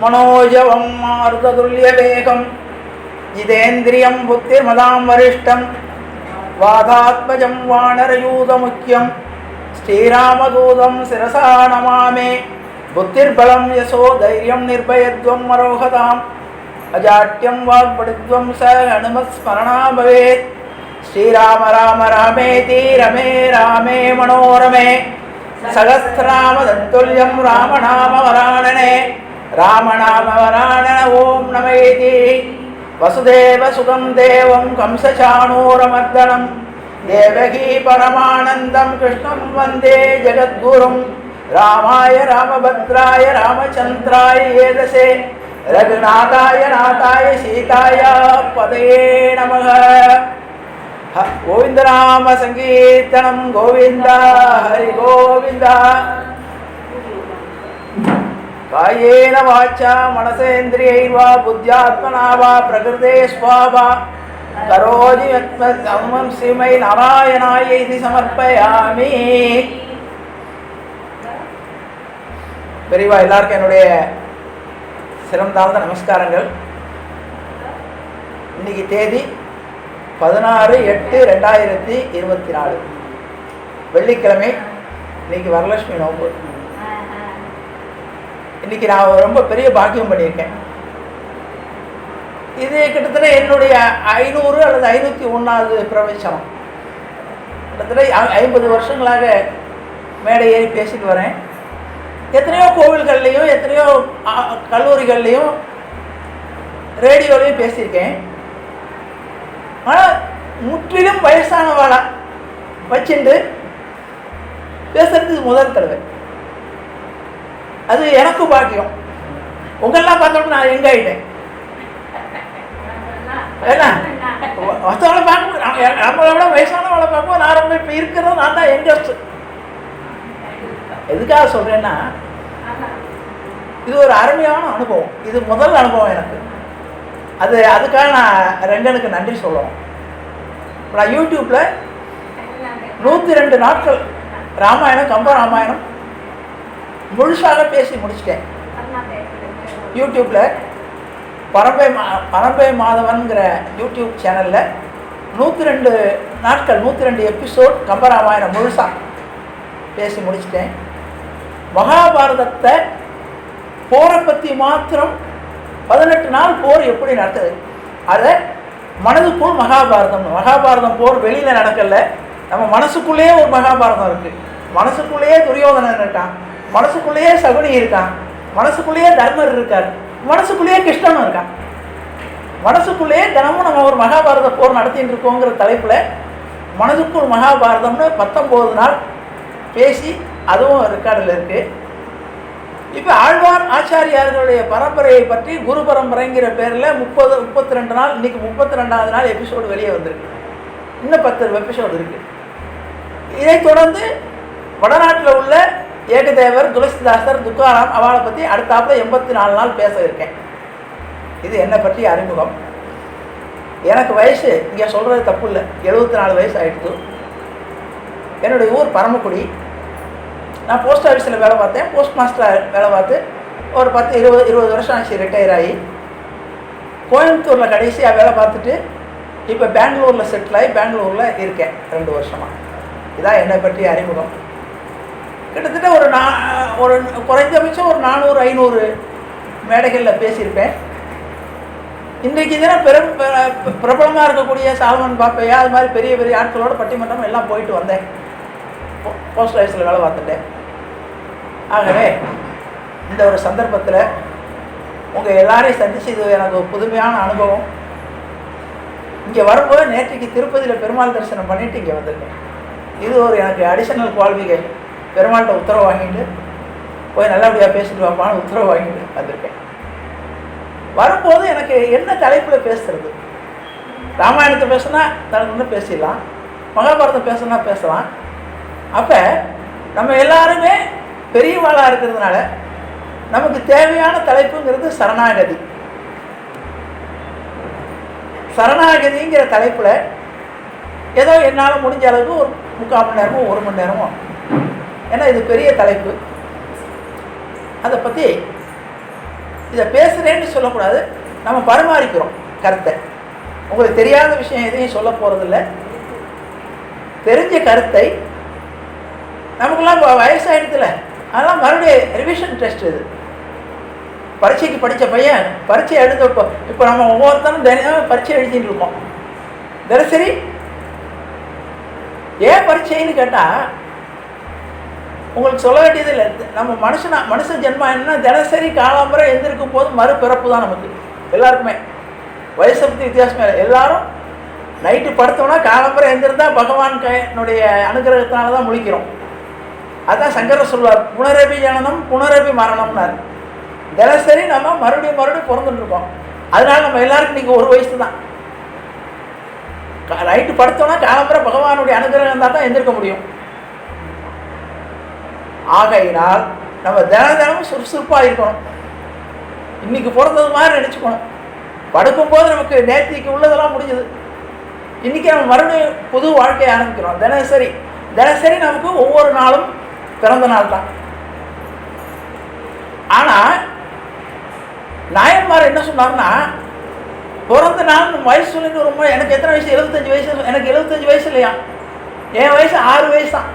मनोजवं मारुततुल्यवेगं जितेन्द्रियं बुद्धिर्मदां वरिष्ठं वादात्मजं वानरयूथमुख्यं श्रीरामदूतं शिरसा नमामि। बुद्धिर्बलं यशो धैर्यं निर्भयत्वं मरोहताम् अजाट्यं वाग्बडित्वं स हनुमत्स्मरणा भवेत्। श्रीराम राम रामेति रमे रामे मनोरमे सहस्रनाम तत्तुल्यं रामनामवरानने रामनामवरानन ओं नमैति। वसुदेवसुतं देवं कंसचाणूरमर्दनं देवकी परमानन्दं कृष्णं वन्दे जगद्गुरुं। रामाय रामभद्राय रामचन्द्राय येदसे रघुनाथाय नाथाय सीताय पदये नमः। गोविंद नाम संकीर्तनं गोविंद हरि गोविंद। कायेन वाचा मनसेन्द्रियैर्वा बुद्ध्यात्मना वा प्रकृते स्वभावा करोमि यत्तमं श्रीमै नारायणाय इति समर्पयामि। பெரியவா எல்லாருக்கும் என்னுடைய சிறந்தாழ்ந்த நமஸ்காரங்கள். இன்னைக்கு தேதி 16/8/2024 வெள்ளிக்கிழமை. இன்னைக்கு வரலட்சுமி நோன்பு. இன்னைக்கு நான் ரொம்ப பெரிய பாக்கியம் பண்ணியிருக்கேன். இது கிட்டத்தட்ட என்னுடைய 500 அல்லது 501வது பிரவச்சனம். கிட்டத்தட்ட 50 வருஷங்களாக மேடை ஏறி பேசிட்டு வரேன். எத்தனையோ கோவில்கள்லையும் எத்தனையோ கல்லூரிகள்லையும் ரேடியோலையும் பேசியிருக்கேன். ஆனால் முற்றிலும் வயசானவாளா வச்சுட்டு பேசுறது முதல் தடவை. அது எனக்கும் பாக்கியம். உங்களெல்லாம் பார்த்தோம்னா நான் எங்க ஆயிட்டேன். ஏன்னா மற்றவளை பார்க்கும்போது நம்மளை விட வயசானவளை பார்க்கும்போது நான் ரொம்ப இப்போ இருக்கிறது நான் தான் எங்கஸ்ட். எதுக்காக சொல்கிறேன்னா, இது ஒரு அருமையான அனுபவம். இது முதல் அனுபவம் எனக்கு. அதுக்காக நான் ரெங்கனுக்கு நன்றி சொல்லணும். நான் யூடியூப்பில் 102 நாட்கள் ராமாயணம் கம்ப ராமாயணம் முழுசாக பேசி முடிச்சிட்டேன். யூடியூப்பில் பரம்பை மாதவன்கிற யூடியூப் சேனலில் 102 நாட்கள் 102 எபிசோட் கம்பராமாயணம் முழுசாக பேசி முடிச்சிட்டேன். மகாபாரதத்தை போரை பற்றி மாத்திரம் 18 நாள் போர் எப்படி நடத்துது அதை மனதுக்குள் மகாபாரதம் போர் வெளியில் நடக்கல, நம்ம மனசுக்குள்ளேயே ஒரு மகாபாரதம் இருக்குது. மனசுக்குள்ளேயே துரியோதனன் இருக்கான், மனசுக்குள்ளேயே சகுனி இருக்கான், மனசுக்குள்ளேயே தர்மர் இருக்கார், மனசுக்குள்ளேயே கிருஷ்ணனும் இருக்கான். மனசுக்குள்ளேயே தினமும் நம்ம ஒரு மகாபாரத போர் நடத்திட்டு இருக்கோங்கிற தலைப்பில் மனதுக்குள் மகாபாரதம்னு 19 நாள் பேசி அதுவும் ரெக்கார்டில் இருக்குது. இப்போ ஆழ்வார் ஆச்சாரியார்களுடைய பரம்பரையை பற்றி குரு பரம்பரைங்கிற பேரில் 32 நாள், இன்றைக்கி 32வது நாள் எபிசோடு வெளியே வந்திருக்கு. இன்னும் 10 எபிசோடு இருக்குது. இதைத் தொடர்ந்து வடநாட்டில் உள்ள ஏகதேவர், துளசிதாசர், துக்காராம் அவளை பற்றி அடுத்தாப்புல 84 நாள் பேச இருக்கேன். இது என்னை பற்றி அறிமுகம். எனக்கு வயசு இங்கே சொல்கிறது தப்பு இல்லை, 74 வயசு ஆகிடுது. என்னுடைய ஊர் பரமக்குடி. நான் போஸ்ட் ஆஃபீஸில் வேலை பார்த்தேன். போஸ்ட் மாஸ்டர் வேலை பார்த்து ஒரு 10-20 வருஷம் ஆச்சு ரிட்டையர் ஆகி. கோயம்புத்தூரில் கடைசியாக வேலை பார்த்துட்டு இப்போ பெங்களூரில் செட்டில் ஆகி பெங்களூரில் இருக்கேன் 2 வருஷமாக. இதான் என்னை பற்றி அறிமுகம். கிட்டத்தட்ட ஒரு குறைந்தபட்சம் ஒரு 400-500 மேடைகளில் பேசியிருப்பேன். இன்றைக்கு தினம் பிரபலமாக இருக்கக்கூடிய சால்மன் பாப்பையா அது மாதிரி பெரிய பெரிய ஆட்களோட பட்டிமன்றம் எல்லாம் போயிட்டு வந்தேன். போஸ்ட் ஆஃபீஸில் வேலை பார்த்துட்டேன். ஆகவே இந்த ஒரு சந்தர்ப்பத்தில் உங்கள் எல்லாரையும் சந்திச்சு இது எனக்கு ஒரு புதுமையான அனுபவம். இங்கே வரும்போது நேற்றைக்கு திருப்பதியில் பெருமாள் தரிசனம் பண்ணிவிட்டு இங்கே வந்திருக்கேன். இது ஒரு எனக்கு அடிஷனல் குவாலிஃபிகேஷன். பெருமாள்கிட்ட உத்தரவு வாங்கிட்டு போய் நல்லபடியாக பேசிட்டு வாப்பான்னு உத்தரவு வாங்கிட்டு வந்திருக்கேன். வரும்போது எனக்கு என்ன தலைப்பில் பேசுறது, ராமாயணத்தை பேசுனா தனக்கு பேசிடலாம், மகாபாரதம் பேசுனா பேசலாம். அப்போ நம்ம எல்லாருமே பெரியவாளாக இருக்கிறதுனால நமக்கு தேவையான தலைப்புங்கிறது சரணாகதி. சரணாகதிங்கிற தலைப்பில் ஏதோ என்னால் முடிஞ்ச அளவுக்கு ஒரு 3/4 மணி நேரமோ 1 மணி நேரமோ, ஏன்னா இது பெரிய தலைப்பு, அதை பற்றி இதை பேசுகிறேன்னு சொல்லக்கூடாது, நம்ம பரிமாறிக்கிறோம் கருத்தை. உங்களுக்கு தெரியாத விஷயம் எதையும் சொல்ல போகிறதில்ல. தெரிஞ்ச கருத்தை நமக்குலாம் இப்போ வயசாகிடுதுல, அதெல்லாம் மறுபடியும் ரிவிஷன் டெஸ்ட். இது பரீட்சைக்கு படித்த பையன் பரீட்சை எழுத இப்போ நம்ம ஒவ்வொருத்தரும் தினம் பரீட்சை எழுதிட்டு இருக்கோம் தினசரி. ஏன் பரீட்சைன்னு கேட்டால் உங்களுக்கு சொல்ல வேண்டியது இல்லை. நம்ம மனுஷ ஜென்மா என்னன்னா தினசரி காலம்பரை எழுந்திருக்கும் போது மறுபிறப்பு தான் நமக்கு எல்லாருக்குமே. வயசை பற்றி வித்தியாசமே இல்லை. எல்லாரும் நைட்டு படுத்தோம்னா காலம்பரை எழுந்திருந்தால் பகவானுடைய அனுகிரகத்தினால தான் முழிக்கிறோம். அதுதான் சங்கரர் சொல்வார், புனரபி ஜனனம் புனரபி மரணம்னார். தினசரி நம்ம மறுபடியும் பிறந்துட்டுருக்கோம். அதனால நம்ம எல்லாருக்கும் இன்றைக்கி ஒரு வயசு தான். நைட்டு படுத்தோம்னா காலம்பரை பகவானுடைய அனுகிரகம் இருந்தால் தான் எந்திருக்க முடியும். ஆகையினால் நம்ம தினமும் சுறுசுறுப்பாக இருக்கணும். இன்றைக்கி பிறந்தது மாதிரி நினச்சிக்கணும். படுக்கும்போது நமக்கு நேர்த்திக்கு உள்ளதெல்லாம் முடிஞ்சது. இன்றைக்கி நம்ம மறுபடியும் புது வாழ்க்கையை ஆரம்பிக்கிறோம். தினசரி நமக்கு ஒவ்வொரு நாளும் பிறந்த நாள் தான். ஆனால் நாயன்மார் என்ன சொன்னார்னா, பிறந்த நாள் வயசு சொல்லிட்டு ரொம்ப, எனக்கு எத்தனை வயசு? 75 வயசு. எனக்கு 75 வயசு இல்லையா, என் வயசு 6 வயசு தான்.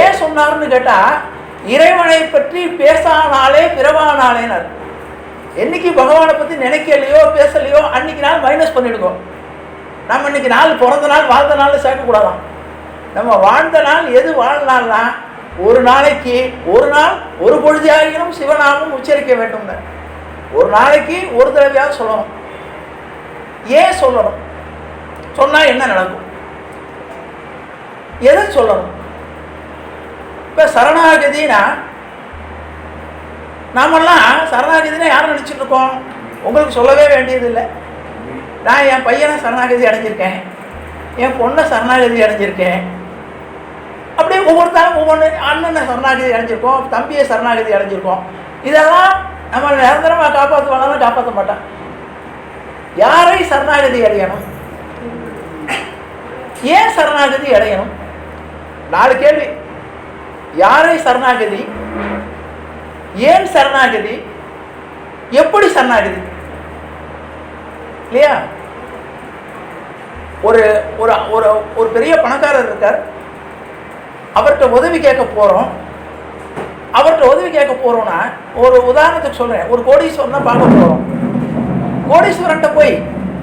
ஏன் சொன்னார்னு கேட்டால், இறைவனை பற்றி பேசானாலே பிறவானாலேனார். என்னைக்கு பகவானை பற்றி நினைக்கலையோ பேசலையோ அன்றைக்கி நாள் மைனஸ் பண்ணிவிடுங்க. நம்ம இன்றைக்கி நாள் பிறந்த நாள் வாழ்ந்த நாள் சேர்க்கக்கூடாதான். நம்ம வாழ்ந்த நாள் எது வாழ்நாள்னா, ஒரு நாளைக்கு ஒரு நாள் ஒரு பொழுதாகிலும் சிவநாமம் உச்சரிக்க வேண்டும்னு. ஒரு நாளைக்கு ஒரு தடவையாவது சொல்லணும். ஏன் சொல்லணும்? சொன்னால் என்ன நடக்கும்? எதை சொல்லணும்? இப்போ சரணாகதினா, நாமெல்லாம் சரணாகதினா யாரும் நினச்சிட்டு இருக்கோம்? உங்களுக்கு சொல்லவே வேண்டியதில்லை. நான் என் பையனை சரணாகதி அடைஞ்சிருக்கேன், என் பொண்ணை சரணாகதி அடைஞ்சிருக்கேன். அப்படியே ஒவ்வொருத்தரும் ஒவ்வொன்று, அண்ணனை சரணாகதி அடைஞ்சிருக்கோம், தம்பியை சரணாகதி அடைஞ்சிருக்கோம். இதெல்லாம் நம்ம நிரந்தரமாக காப்பாற்றுவாங்க, காப்பாற்ற மாட்டான். யாரை சரணாகதி அடையணும்? ஏன் சரணாகதி அடையணும்? 4 கேள்வி. யாரை சரணாகதி, ஏன் சரணாகதி, எப்படி சரணாகதி, இல்லையா? ஒரு ஒரு ஒரு பெரிய பணக்காரர் இருக்கார். அவர்கிட்ட உதவி கேட்க போகிறோம். அவர்கிட்ட உதவி கேட்க போகிறோன்னா, ஒரு உதாரணத்துக்கு சொல்கிறேன், ஒரு கோடீஸ்வரனை பார்க்க போகிறோம். கோடீஸ்வரன்ட்ட போய்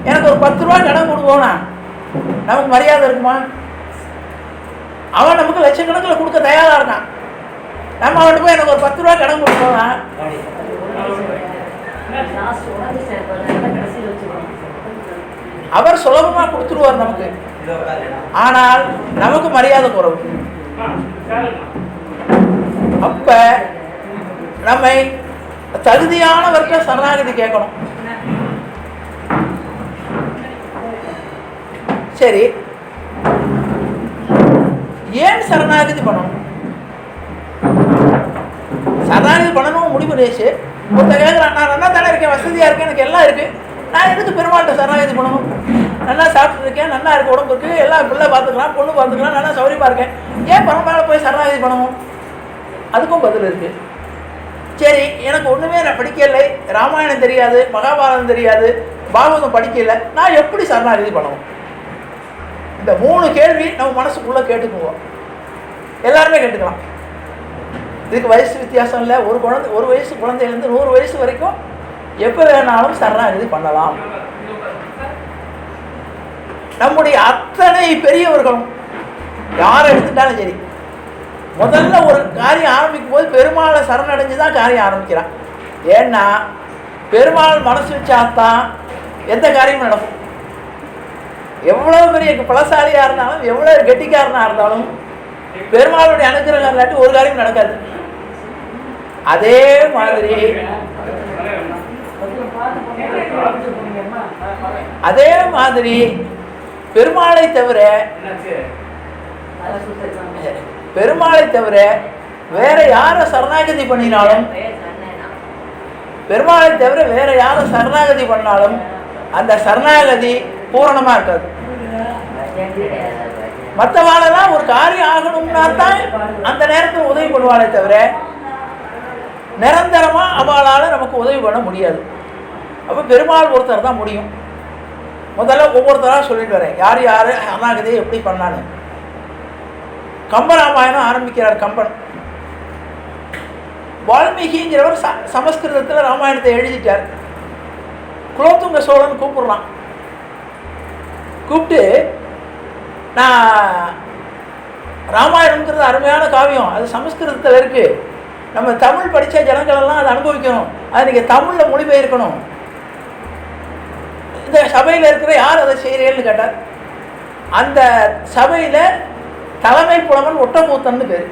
எனக்கு ஒரு 10 ரூபா கடன் கொடுவோன்னா நமக்கு மரியாதை இருக்குமா? அவன் நமக்கு லட்சக்கணக்கில் கொடுக்க தயாராக இருக்கான். நம்ம அவன்கிட்ட போய் எனக்கு ஒரு 10 ரூபா கடன் கொடுப்போம்னா அவர் சுலபமாக கொடுத்துருவார் நமக்கு. ஆனால் நமக்கு மரியாதை குறைவு. அப்ப நம்மை தகுதியானவர்கிட்ட சரணாகதி கேட்கணும். சரி, ஏன் சரணாகதி பண்ணணும்? சரணாகதி பண்ணணும் முடிவு பண்ணிச்சு. ஒருத்த கேட்குறான், நான் நல்லா தானே இருக்கேன், வசதியாக இருக்கேன், எனக்கு எல்லாம் இருக்குது, நான் எதுக்கு பெருமாள்கிட்ட சரணாகதி பண்ணணும்? நல்லா சாப்பிட்டு இருக்கேன், நல்லா இருக்கு, உடம்பு இருக்குது, எல்லாம் பிள்ளை பார்த்துக்கலாம், பொண்ணு பார்த்துக்கலாம், நல்லா சௌரியமாக இருக்கேன், ஏன் பரவாயில்ல போய் சரணாகதி பண்ணணும்? அதுக்கும் பதில் இருக்குது. சரி, எனக்கு ஒன்றுமே நான் படிக்கலை, ராமாயணம் தெரியாது, மகாபாரதம் தெரியாது, பாகவதம் படிக்கலை, நான் எப்படி சரணாகதி பண்ணணும்? இந்த 3 கேள்வி நம்ம மனசுக்குள்ளே கேட்டுக்குவோம். எல்லாருமே கேட்டுக்கலாம். இதுக்கு வயசு வித்தியாசம் இல்லை. ஒரு வயசு குழந்தையிலேருந்து 100 வயசு வரைக்கும் எப்போ வேணாலும் சரணாகதி பண்ணலாம். நம்முடைய அத்தனை பெரியவர்களும் யாரை எடுத்துட்டாலும் சரி, முதல்ல ஒரு காரியம் ஆரம்பிக்கும் போது பெருமாளை சரணடைஞ்சு தான் காரியம் ஆரம்பிக்கிறான். ஏன்னா பெருமாள் மனசு வச்சாத்தான் எந்த காரியமும் நடக்கும். எவ்வளோ பெரிய பலசாலியாக இருந்தாலும், எவ்வளோ கெட்டிக்காரனாக இருந்தாலும், பெருமாளுடைய அனுகிரகம் இல்லாட்டி ஒரு காரியம் நடக்காது. அதே மாதிரி பெருமாளை தவிர வேற யாரை சரணாகதி பண்ணினாலும், பெருமாளை தவிர வேற யாரை சரணாகதி பண்ணாலும் அந்த சரணாகதி பூரணமாக இருக்காது. மற்றவாளெல்லாம் ஒரு காரியம் ஆகணும்னா தான் அந்த நேரத்தில் உதவி பண்ணுவாளே தவிர, நிரந்தரமாக அவளால் நமக்கு உதவி பண்ண முடியாது. அப்போ பெருமாள் ஒருத்தர் தான் முடியும். முதல்ல ஒவ்வொருத்தராக சொல்லிட்டு வரேன், யார் யார் சரணாகதியை எப்படி பண்ணான்னு. கம்பராமாயணம் ஆரம்பிக்கிறார் கம்பன். வால்மீகிங்கிறவர் சமஸ்கிருதத்தில் ராமாயணத்தை எழுதிட்டார். குலோத்துங்க சோழன் கூப்பிடுறான். கூப்பிட்டு, நான் ராமாயணம்ங்கிறது அருமையான காவியம், அது சமஸ்கிருதத்தில் இருக்குது, நம்ம தமிழ் படித்த ஜனங்களெல்லாம் அதை அனுபவிக்கணும், அது நீங்கள் தமிழில் மொழிபெயர்க்கணும், இந்த சபையில் இருக்கிற யார் அதை செய்கிறேன்னு கேட்டார். அந்த சபையில் தலைமை புலவன் ஒட்டக்கூத்தன்னு பேர்.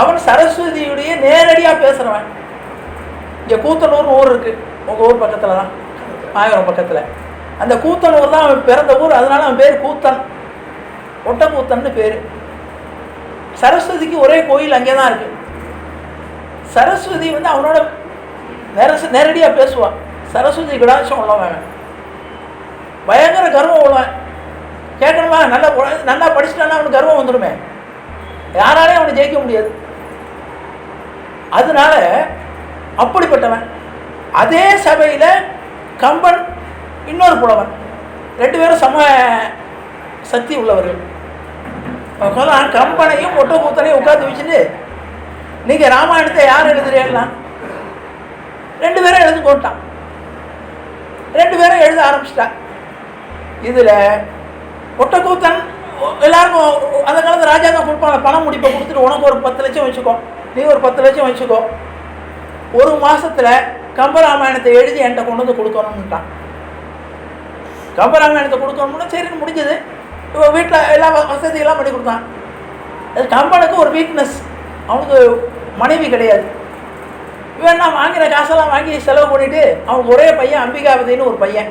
அவன் சரஸ்வதியுடைய நேரடியாக பேசுகிறவன். இங்கே கூத்தனூர்னு ஊர் இருக்குது, உங்கள் ஊர் பக்கத்தில் தான், மாயவரம் பக்கத்தில். அந்த கூத்தனூர் தான் அவன் பிறந்த ஊர், அதனால அவன் பேர் கூத்தன், ஒட்டக்கூத்தன்னு பேர். சரஸ்வதிக்கு ஒரே கோயில் அங்கே தான் இருக்குது. சரஸ்வதி அவனோட நேரடியாக பேசுவான். சரஸ்வதி கடாட்சம் உள்ளவன், பயங்கர கர்வம் உள்ளவன். கேட்கணுமா, நல்லா படிச்சுட்டானா அவனுக்கு கர்வம் வந்துடுமே, யாராலையும் அவனை ஜெயிக்க முடியாது. அதனால அப்படிப்பட்டவன். அதே சபையில் கம்பன் இன்னொரு புலவன், 2 பேரும் சம சக்தி உள்ளவர்கள். கம்பனையும் ஒட்டக்கூத்தனையும் உட்காந்து வச்சுட்டு, நீங்கள் ராமாயணத்தை யார் எழுதுறீங்களா? 2 பேரும் எழுந்து போட்டான். 2 பேரும் எழுத ஆரம்பிச்சிட்டா. இதில் ஒட்டக்கூத்தன் எல்லாருக்கும் அந்த காலத்தில் ராஜா தான் கொடுப்பாங்க, பணம் முடிப்பை கொடுத்துட்டு உனக்கு ஒரு 10 லட்சம் வச்சுக்கோ, நீ ஒரு 10 லட்சம் வச்சுக்கோ, 1 மாதத்தில் கம்பராமாயணத்தை எழுதி என்கிட்ட கொண்டு வந்து கொடுக்கணும்னுட்டான். கம்பராமாயணத்தை கொடுக்கணும்னா சரின்னு முடிஞ்சது. இப்போ வீட்டில் எல்லா வசதியெல்லாம் பண்ணி கொடுத்தான். கம்பனுக்கு ஒரு வீக்னஸ், அவனுக்கு மனைவி கிடையாது. இவன் நான் வாங்கின காசெல்லாம் வாங்கி செலவு பண்ணிவிட்டு அவனுக்கு ஒரே பையன் அம்பிகாவதின்னு ஒரு பையன்,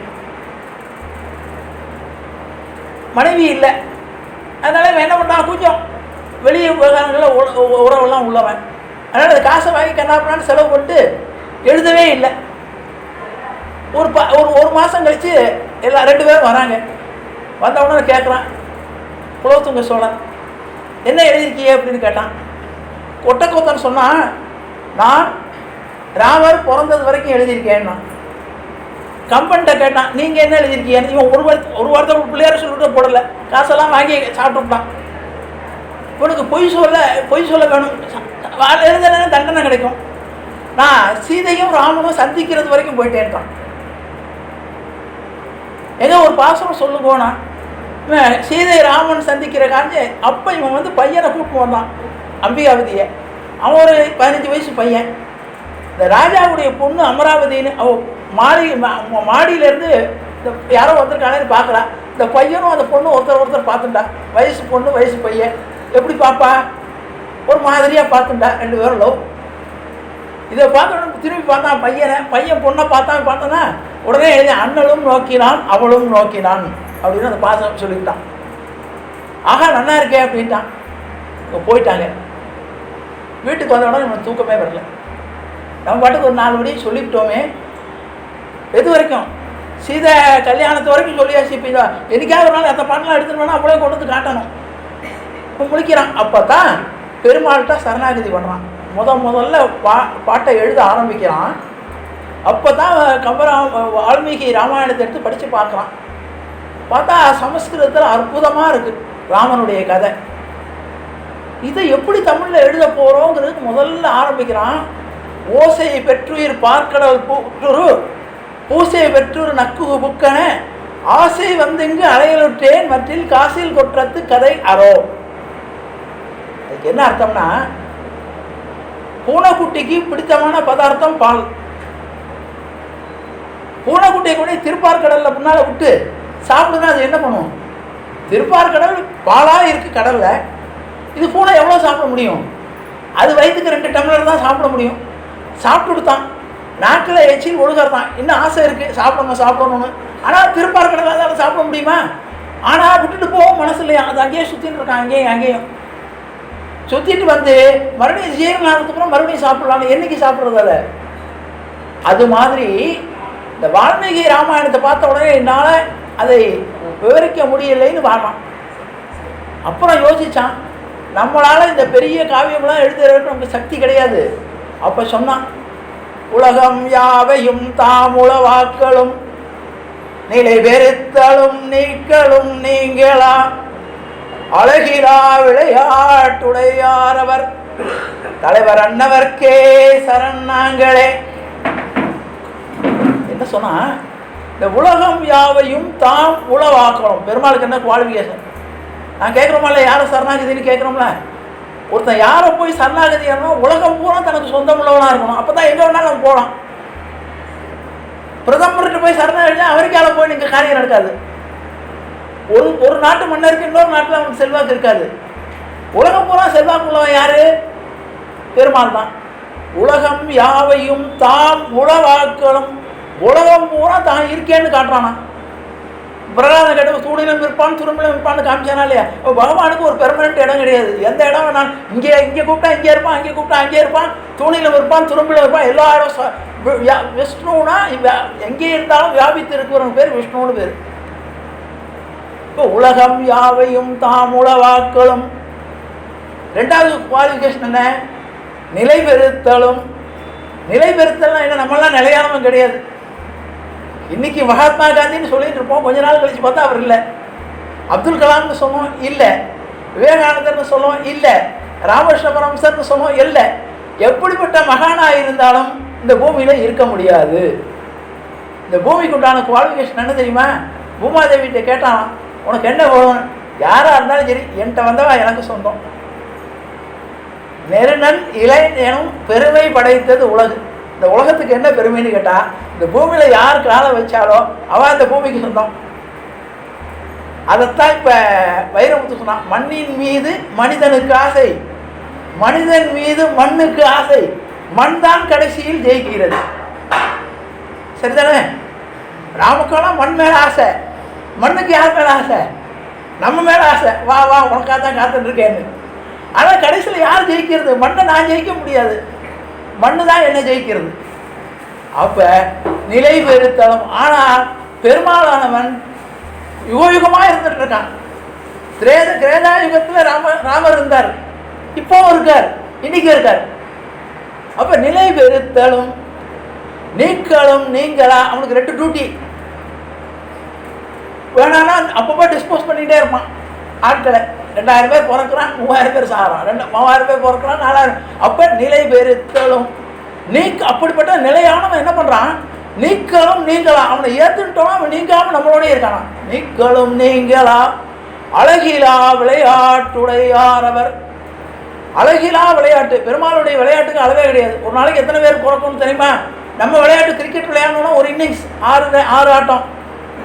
மனைவி இல்லை. அதனால் இவன் என்ன பண்ணான், கொஞ்சம் வெளியே விவகாரங்களில் உறவெல்லாம் உள்ளவன். அதனால் அந்த காசை வாங்கி கண்ணாப்பினான்னு செலவு பண்ணிட்டு எழுதவே இல்லை. ஒரு மாதம் கழித்து எல்லாம் 2 பேரும் வராங்க. வந்தவுடனே கேட்குறான் குலோத்துங்க சோழன், என்ன எழுதியிருக்கிய அப்படின்னு கேட்டான். ஒட்டக்கூத்தன் சொன்னான், நான் ராமர் பிறந்தது வரைக்கும் எழுதியிருக்கேன்னா. கம்பன்கிட்ட கேட்டான், நீங்கள் என்ன எழுதியிருக்கீங்க? இவன் ஒரு வார்த்தை பிள்ளையார சொல்லிட்டு போடலை, காசெல்லாம் வாங்கி சாப்பிட்டுட்டான். இவனுக்கு பொய் சொல்ல வேணும், எழுதுனா தண்டனை கிடைக்கும். நான் சீதையும் ராமனும் சந்திக்கிறது வரைக்கும் போயிட்டேன்ட்டான். ஏதோ ஒரு பாசனம் சொல்லுங்கோனா, இவன் சீதை ராமன் சந்திக்கிற காஞ்சி அப்போ இவன் பையனை கூப்பிட்டு வந்தான், அம்பிகாவதியை. அவன் ஒரு 15 வயசு பையன். இந்த ராஜாவுடைய பொண்ணு அமராவதின்னு அவள் மாடியிலேருந்து இந்த யாரோ வந்திருக்கானு பார்க்குறான். இந்த பையனும் அந்த பொண்ணு ஒருத்தர் பார்த்துட்டா. வயசு பொண்ணு வயசு பையன், எப்படி பார்ப்பா, ஒரு மாதிரியாக பார்த்துட்டா. 2 பேரும் லவ். இதை பார்க்கணும் திரும்பி பார்த்தான் பையன் பொண்ணை பார்த்தோன்னா உடனே எழுதி அண்ணலும் நோக்கினான் அவளும் நோக்கினான் அப்படின்னு அந்த பாசம் சொல்லிக்கிட்டான். ஆகா நல்லா இருக்கே அப்படின்ட்டான். இப்போ போயிட்டாங்க. வீட்டுக்கு வந்த உடனே நம்ம தூக்கமே வரல. நம்ம பாட்டுக்கு ஒரு 4 மணி சொல்லிவிட்டோமே, எது வரைக்கும் சீதை கல்யாணத்து வரைக்கும் சொல்லியாச்சு. இப்போ இதான் எனக்காக ஒரு நாள் அந்த பாட்டெலாம் எடுத்துகிட்டு வேணா அப்படியே கொண்டு வந்து காட்டணும். இப்போ முடிக்கிறான். அப்போ தான் பெருமாள்கிட்ட சரணாகதி பண்ணுறான். முதல்ல பாட்டை எழுத ஆரம்பிக்கிறான். அப்போ தான் வால்மீகி ராமாயணத்தை எடுத்து படித்து பார்க்குறான். பார்த்தா சமஸ்கிருதத்தில் அற்புதமாக இருக்குது ராமனுடைய கதை. இதை எப்படி தமிழில் எழுத போகிறோங்கிறதுக்கு முதல்ல ஆரம்பிக்கிறான். ஓசையை பெற்றுயிர் பார்க்கடல் புற்றுரு பூசையை பெற்றுரு நக்கு புக்கன ஆசை வந்திங்கு அலையலுற்றேன் மற்றில் காசில் கொற்றத்து கதை அரோ. அதுக்கு என்ன அர்த்தம்னா, பூனைக்குட்டிக்கு பிடித்தமான பதார்த்தம் பால். பூனைக்குட்டியை கூட திருப்பார்கடலில் முன்னால் விட்டு சாப்பிடுனா அது என்ன பண்ணும்? திருப்பார்கடல் பாலாக இருக்குது கடலில். இது பூனை எவ்வளோ சாப்பிட முடியும்? அது வயிற்றுக்கு 2 டம்ளர் தான் சாப்பிட முடியும். சாப்பிட்டு கொடுத்தான், நாக்கில் எச்சில் ஒழுகிறதான். இன்னும் ஆசை இருக்குது சாப்பிடணும்னு. ஆனால் திருப்பார்கடலில் அதால் சாப்பிட முடியுமா? ஆனால் விட்டுட்டு போகும் மனசு இல்லையா, அது அங்கேயே சுற்றின்னு இருக்கான். அங்கேயும் சுற்றிட்டு வந்து மறுபடியும் ஜீரணம் ஆனதுக்கப்புறம் மறுபடியும் சாப்பிட்லான்னு என்றைக்கு சாப்பிட்றது? அது மாதிரி இந்த வால்மீகி ராமாயணத்தை பார்த்த உடனே என்னால் அதை விவரிக்க முடியலைன்னு வாரான். அப்புறம் யோசித்தான், நம்மளால் இந்த பெரிய காவியம்லாம் எழுதுறதுக்கு நமக்கு சக்தி கிடையாது. அப்போ சொன்னான், உலகம் யாவையும் தாம் உளவாக்களும் நிலை பெறுத்தலும் நீக்களும் நீங்களா அழகிலா விளையாட்டுடையார் அவர் தலைவர் அன்னவர்க்கே சரண் நாங்களே. என்ன சொன்னா, இந்த உலகம் யாவையும் தாம் உளவாக்கணும். பெருமாளுக்கு என்ன குவாலிஃபிகேஷன்? நான் கேட்குறோம்ல, யாரை சரணாகதின்னு கேட்குறோம்ல. ஒருத்தன் யாரை போய் சரணாகதி ஆகணும், உலகம் பூரா தனக்கு சொந்தம் உள்ளவனாக இருக்கணும். அப்போ தான் எங்கே வேணாலும் நம்ம போகலாம். பிரதமர்கிட்ட போய் சரணாகதினா அமெரிக்காவில் போய் நீங்கள் காரியம் நடக்காது. ஒரு நாட்டு மன்னருக்கு இன்னொரு நாட்டில் அவனுக்கு செல்வாக்கு இருக்காது. உலகம் பூரா செல்வாக்கு உள்ளவன் யாரு? பெருமாள் தான். உலகம் யாவையும் தாம் உளவாக்களும், உலகம் பூரா தான் இருக்கேன்னு காட்டுறானா. பிரகலாதன் கேட்ட தூணிலும் இருப்பான் துரும்பிலும் இருப்பான்னு காமிச்சானா இல்லையா? பகவானுக்கு ஒரு பெர்மனெண்ட் இடம் கிடையாது. எந்த இடம் நான் இங்கே கூப்பிட்டா இங்கே இருப்பான், அங்கே கூப்பிட்டா அங்கே இருப்பான், தூணிலும் இருப்பான் துரும்பிலும் இருப்பான். எல்லா இடம் விஷ்ணுனா எங்கே இருந்தாலும் வியாபித்து இருக்கிறவங்க பேர் விஷ்ணுன்னு பேர். இப்போ உலகம் யாவையும் தாம் உளவாக்களும். ரெண்டாவது குவாலிஃபிகேஷன் என்ன? நிலை பெறுத்தலும். நிலை பெறுத்தல்னா என்ன? நம்மளாம் நிலையானவன் கிடையாது. இன்னைக்கு மகாத்மா காந்தின்னு சொல்லிட்டு இருப்போம், கொஞ்ச நாள் கழிச்சு பார்த்தா அவர் இல்லை. அப்துல் கலாம்னு சொன்னோம், இல்லை. விவேகானந்தர்னு சொல்லுவோம், இல்லை. ராமகிருஷ்ண பரமஹம்சர்னு சொன்னோம், இல்லை. எப்படிப்பட்ட மகானாக இருந்தாலும் இந்த பூமியில் இருக்க முடியாது. இந்த பூமிக்கு உண்டான குவாலிஃபிகேஷன் என்ன தெரியுமா? பூமாதேவிகிட்ட கேட்டான், உனக்கு என்ன வேணும்? யாராக இருந்தாலும் சரி, என்கிட்ட வந்தவா எனக்கு சொந்தம். நெருநன் இலை எனும் பெருமை படைத்தது உலகு. இந்த உலகத்துக்கு என்ன பெருமைன்னு கேட்டால், இந்த பூமியில் யார் காலை வச்சாலோ அவன் இந்த பூமிக்கு சொந்தம். அதைத்தான் இப்போ வைரமுத்து சொன்னான், மண்ணின் மீது மனிதனுக்கு ஆசை, மனிதன் மீது மண்ணுக்கு ஆசை, மண் தான் கடைசியில் ஜெயிக்கிறது. சரிதானே? ராமுக்கெல்லாம் மண் மேலே ஆசை, மண்ணுக்கு யார் மேலே ஆசை? நம்ம மேலே ஆசை. வா வா உனக்காக தான் காத்துட்டு இருக்கேன்னு. ஆனால் கடைசியில் யார் ஜெயிக்கிறது? மண்ணை நான் ஜெயிக்க முடியாது, மண்ணு தான் என்ன ஜெயிக்கிறது. அப்போ நிலை பெறுத்தலும். ஆனால் பெருமாளானவன் யுகயுகமாக இருந்துட்டு இருக்கான். திரேதாயுகத்தில் ராமர் இருந்தார், இப்போவும் இருக்கார், இன்னைக்கு இருக்கார். அப்போ நிலை பெறுத்தலும் நீக்களும் நீங்களா. அவனுக்கு 2 டியூட்டி. வேணான்னா அப்பப்போ டிஸ்போஸ் பண்ணிகிட்டே இருப்பான் ஆட்களை. 2000 பேர் பிறக்கிறான், 3000 பேர் சாகிறான், 3000 பேர் பிறக்கிறான், 4000. அப்போ நிலை பெறுத்தலும் அப்படிப்பட்ட நிலையானவன் என்ன பண்ணுறான்? நீக்களும் நீங்களா. அவனை ஏற்றுட்டோம், அவன் நீங்காமல் நம்மளோடய இருக்கானா. நீக்களும் நீங்களா அழகிலா விளையாட்டுடையார் அவர். அழகிலா விளையாட்டு. பெருமாளுடைய விளையாட்டுக்கு அளவே கிடையாது. ஒரு நாளைக்கு எத்தனை பேர் பிறக்கணும்னு தெரியுமா? நம்ம விளையாட்டு கிரிக்கெட் விளையாடணும்னா ஒரு இன்னிங்ஸ் 6 ஆட்டம்,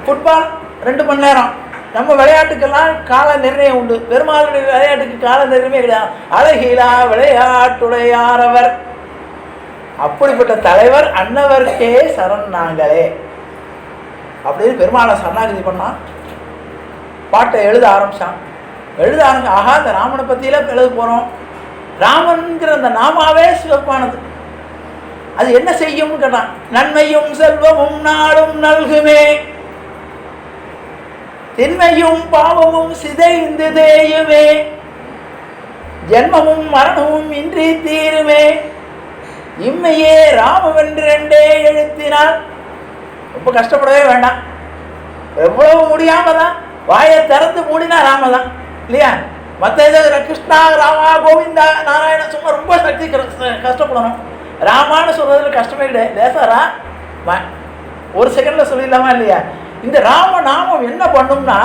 ஃபுட்பால் 2 மணி நேரம். நம்ம விளையாட்டுக்கெல்லாம் கால நிர்ணயம் உண்டு. பெருமாளுடைய விளையாட்டுக்கு கால நிர்ணயமே கிடையாது. அழகிலா விளையாட்டுடையார் அவர். அப்படிப்பட்ட தலைவர் அன்னவர்க்கே சரண் நாங்களே அப்படின்னு பெருமாளை சரணாகதி பண்ணான். பாட்டை எழுத ஆரம்பித்தான். ஆகா, இந்த ராமனை பற்றியில எழுத போகிறோம். ராமன்கிற அந்த நாமாவே சிவப்பானது. அது என்ன செய்யும்னு கேட்டான். நன்மையும் செல்வமும் நாளும் நல்குமே, திண்மையும் பாவமும் சிதைந்து தேயுமே, ஜென்மமும் மரணமும் இன்றி தீருமே, இம்மையே ராமவென்று 2 எழுத்தினால். ரொம்ப கஷ்டப்படவே வேண்டாம். எவ்வளவு முடியாம தான் வாயை திறந்து மூடினா ராம தான் இல்லையா? மற்ற ஏதாவது கிருஷ்ணா ராமா கோவிந்தா நாராயண சும்மா ரொம்ப சக்தி கஷ்டப்படணும். ராமான்னு சொல்றதுல கஷ்டமே கிடையாது. லேசாரா ஒரு செகண்ட்ல சொல்லிடலாமா இல்லையா? இந்த ராம நாமம் என்ன பண்ணும்னா,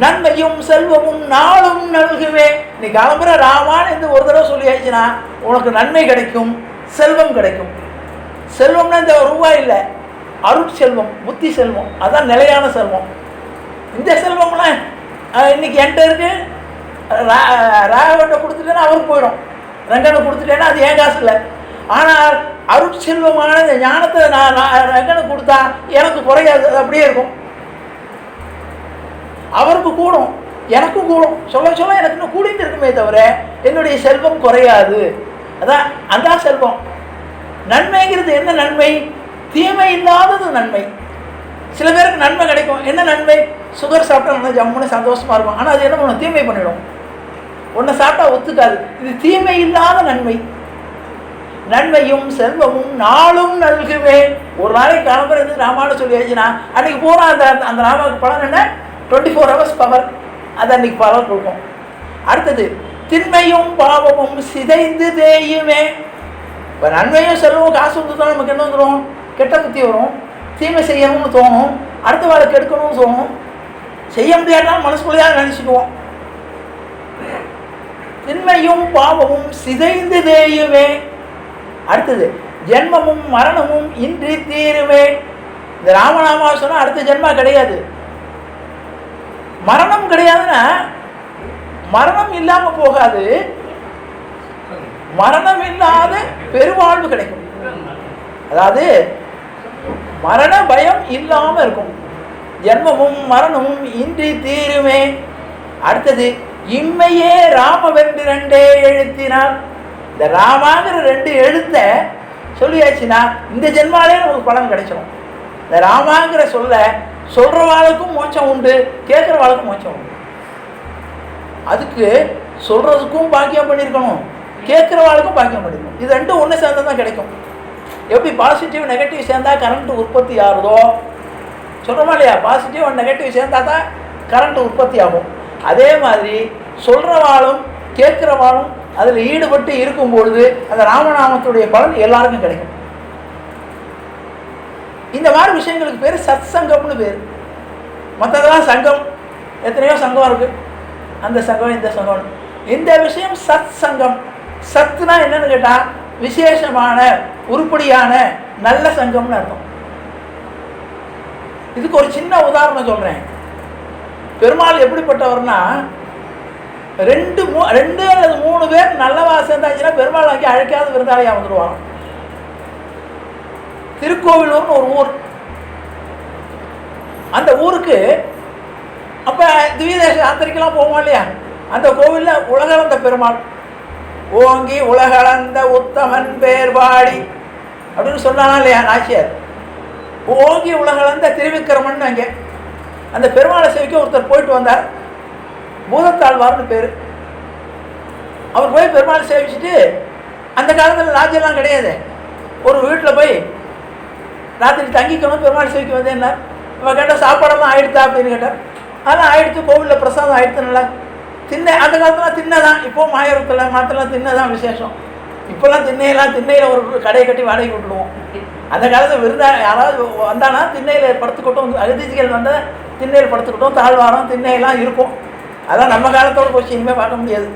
நன்மையும் செல்வமும் நாளும் நல்குவே. நீ கிளம்புற ராமான்னு இந்த ஒரு தடவை சொல்லி ஆயிடுச்சுன்னா உனக்கு நன்மை கிடைக்கும், செல்வம் கிடைக்கும். செல்வம்னா இந்த ரூபாய் இல்லை, அருட்செல்வம், புத்தி செல்வம், அதான் நிலையான செல்வம். இந்த செல்வம்லாம் இன்னைக்கு என்கிட்ட இருக்கு, ராகவன்ட்ட கொடுத்துட்டேன்னா அவருக்கு போயிடும், ரங்கனை கொடுத்துட்டேன்னா அது ஏன் காசு இல்லை. ஆனால் அருட்செல்வமான இந்த ஞானத்தை நான் ரங்கனுக்கு கொடுத்தா எனக்கு குறையாது, அது அப்படியே இருக்கும். அவருக்கு கூடும், எனக்கும் கூடும். சொல்ல சொல்ல எனக்கு இன்னும் கூடிட்டு இருக்குமே தவிர என்னுடைய செல்வம் குறையாது. அதான் செல்வம். நன்மைங்கிறது என்ன நன்மை? தீமை இல்லாதது நன்மை. சில பேருக்கு நன்மை கிடைக்கும். என்ன நன்மை? சுகர் சாப்பிட்டா நல்லா ஜம்முன்னு சந்தோஷமா இருக்கும். ஆனால் அது என்ன பண்ணும்? தீமை பண்ணிடும். ஒன்றை சாப்பிட்டா ஒத்துக்காது. இது தீமை இல்லாத நன்மை. நன்மையும் செல்வமும் நாளும் நல்குவே. ஒரு நாளைக்கு கிளம்புற இருந்து ராமான்னு சொல்லியாச்சுன்னா அன்னைக்கு பூரா அந்த அந்த ராமாவுக்கு பலன் என்ன? 24 hours பவர். அது அன்னைக்கு பலன் கொடுக்கும். அடுத்தது திண்மையும் பாவமும் சிதைந்து தேயுமே. இப்போ நன்மையும் செல்வமும் காசு வந்துதான் நமக்கு என்ன வந்துடும்? கெட்ட புத்தி வரும், தீமை செய்யணும்னு தோணும், அடுத்த வாழ்க்கை எடுக்கணும்னு தோணும், செய்ய முடியாட்டாலும் மனசுக்குள்ளேயே நினச்சிக்குவோம். திண்மையும் பாவமும் சிதைந்து தேயுமே. அடுத்தது ஜென்மமும் மரணமும் இன்றி தீருமே. இந்த ராமநாமா சொன்னா அடுத்த ஜென்மா கிடையாது, மரணம் கிடையாதுன்னா மரணம் இல்லாம போகாது, மரணம் இல்லாத பெருவாழ்வு கிடைக்கும். அதாவது மரண பயம் இல்லாம இருக்கும். ஜென்மமும் மரணமும் இன்றி தீருமே. அடுத்தது இம்மையே ராமவென்று 2 எழுத்தினார். இந்த ராமாங்கிற 2 எழுத்த சொல்லியாச்சுன்னா இந்த ஜென்மாலே நமக்கு பலன் கிடைச்சிடும். இந்த ராமாங்கிற சொல்றவாளுக்கும் மோட்சம் உண்டு, கேட்குறவாளுக்கும் மோட்சம் உண்டு. அதுக்கு சொல்றதுக்கும் பாக்கியம் பண்ணியிருக்கணும், கேட்குறவாளுக்கும் பாக்கியம் பண்ணியிருக்கணும். இது 2 ஒன்று சேர்ந்தா தான் கிடைக்கும். எப்படி பாசிட்டிவ் நெகட்டிவ் சேர்ந்தா கரண்ட் உற்பத்தி ஆகுதோ சொல்கிறோமா இல்லையா? பாசிட்டிவ் அண்ட் நெகட்டிவ் சேர்ந்தா தான் கரண்ட் உற்பத்தி ஆகும். அதே மாதிரி சொல்கிறவாளும் கேட்குறவாளும் அதில் ஈடுபட்டு இருக்கும்பொழுது அந்த ராமநாமத்துடைய பலன் எல்லாருக்கும் கிடைக்கும். இந்த மாதிரி விஷயங்களுக்கு பேர் சத் சங்கம்னு பேர். மற்றதெல்லாம் சங்கம், எத்தனையோ சங்கம் இருக்குது, அந்த சங்கம் இந்த சங்கம். இந்த விஷயம் சத் சங்கம். சத்துனா என்னன்னு கேட்டால் விசேஷமான உருப்படியான நல்ல சங்கம்னு அர்த்தம். இதுக்கு ஒரு சின்ன உதாரணம் சொல்கிறேன். பெருமாள் எப்படிப்பட்டவர்னா 2 அல்லது 3 பேர் நல்லவா சேர்ந்தாச்சுன்னா பெருமாள் அங்கே அழைக்காத விருந்தாளியாக வந்துடுவாங்க. திருக்கோவிலூர்னு ஒரு ஊர். அந்த ஊருக்கு அப்போ திவ்யதேச யாத்திரைக்கெல்லாம் போவோம் இல்லையா? அந்த கோவிலில் உலகளந்த பெருமாள், ஓங்கி உலகளந்த உத்தமன் பேர்வாடி அப்படின்னு சொன்னானா இல்லையா நாச்சியார்? ஓங்கி உலகளந்த திருவிக்கிரமன். அங்கே அந்த பெருமாளை சேவிக்க ஒருத்தர் போயிட்டு வந்தார், பூதத்தாழ்வார்னு பேர். அவர் போய் பெருமாளை சேவிச்சுட்டு, அந்த காலத்தில் லாட்ஜெல்லாம் கிடையாது, ஒரு வீட்டில் போய் ராத்திரி தங்கிக்கணும், பெருமாள் சேவிக்க வந்தேன்னார். இவன் கேட்டால் சாப்பாடெல்லாம் ஆயிடுத்தா அப்படின்னு கேட்டார். அதெல்லாம் ஆயிடுத்து, கோவிலில் பிரசாதம் ஆயிடுத்து, நல்லா திண்ணை. அந்த காலத்துலாம் திண்ணை தான், இப்போது மாயவரத்தில் மாற்றலாம் திண்ணை தான் விசேஷம். இப்போல்லாம் திண்ணையில் ஒரு கடையை கட்டி வாடகை விட்டுடுவோம். அந்த காலத்தில் யாராவது வந்தானா திண்ணையில் படுத்துக்கிட்டோம், அகதிகள் வந்தால் திண்ணையில் படுத்துக்கிட்டோம், தாழ்வாரம் திண்ணையெல்லாம் இருக்கும். அதான் நம்ம காலத்தோடு போச்சு, இனிமேல் பார்க்க முடியாது.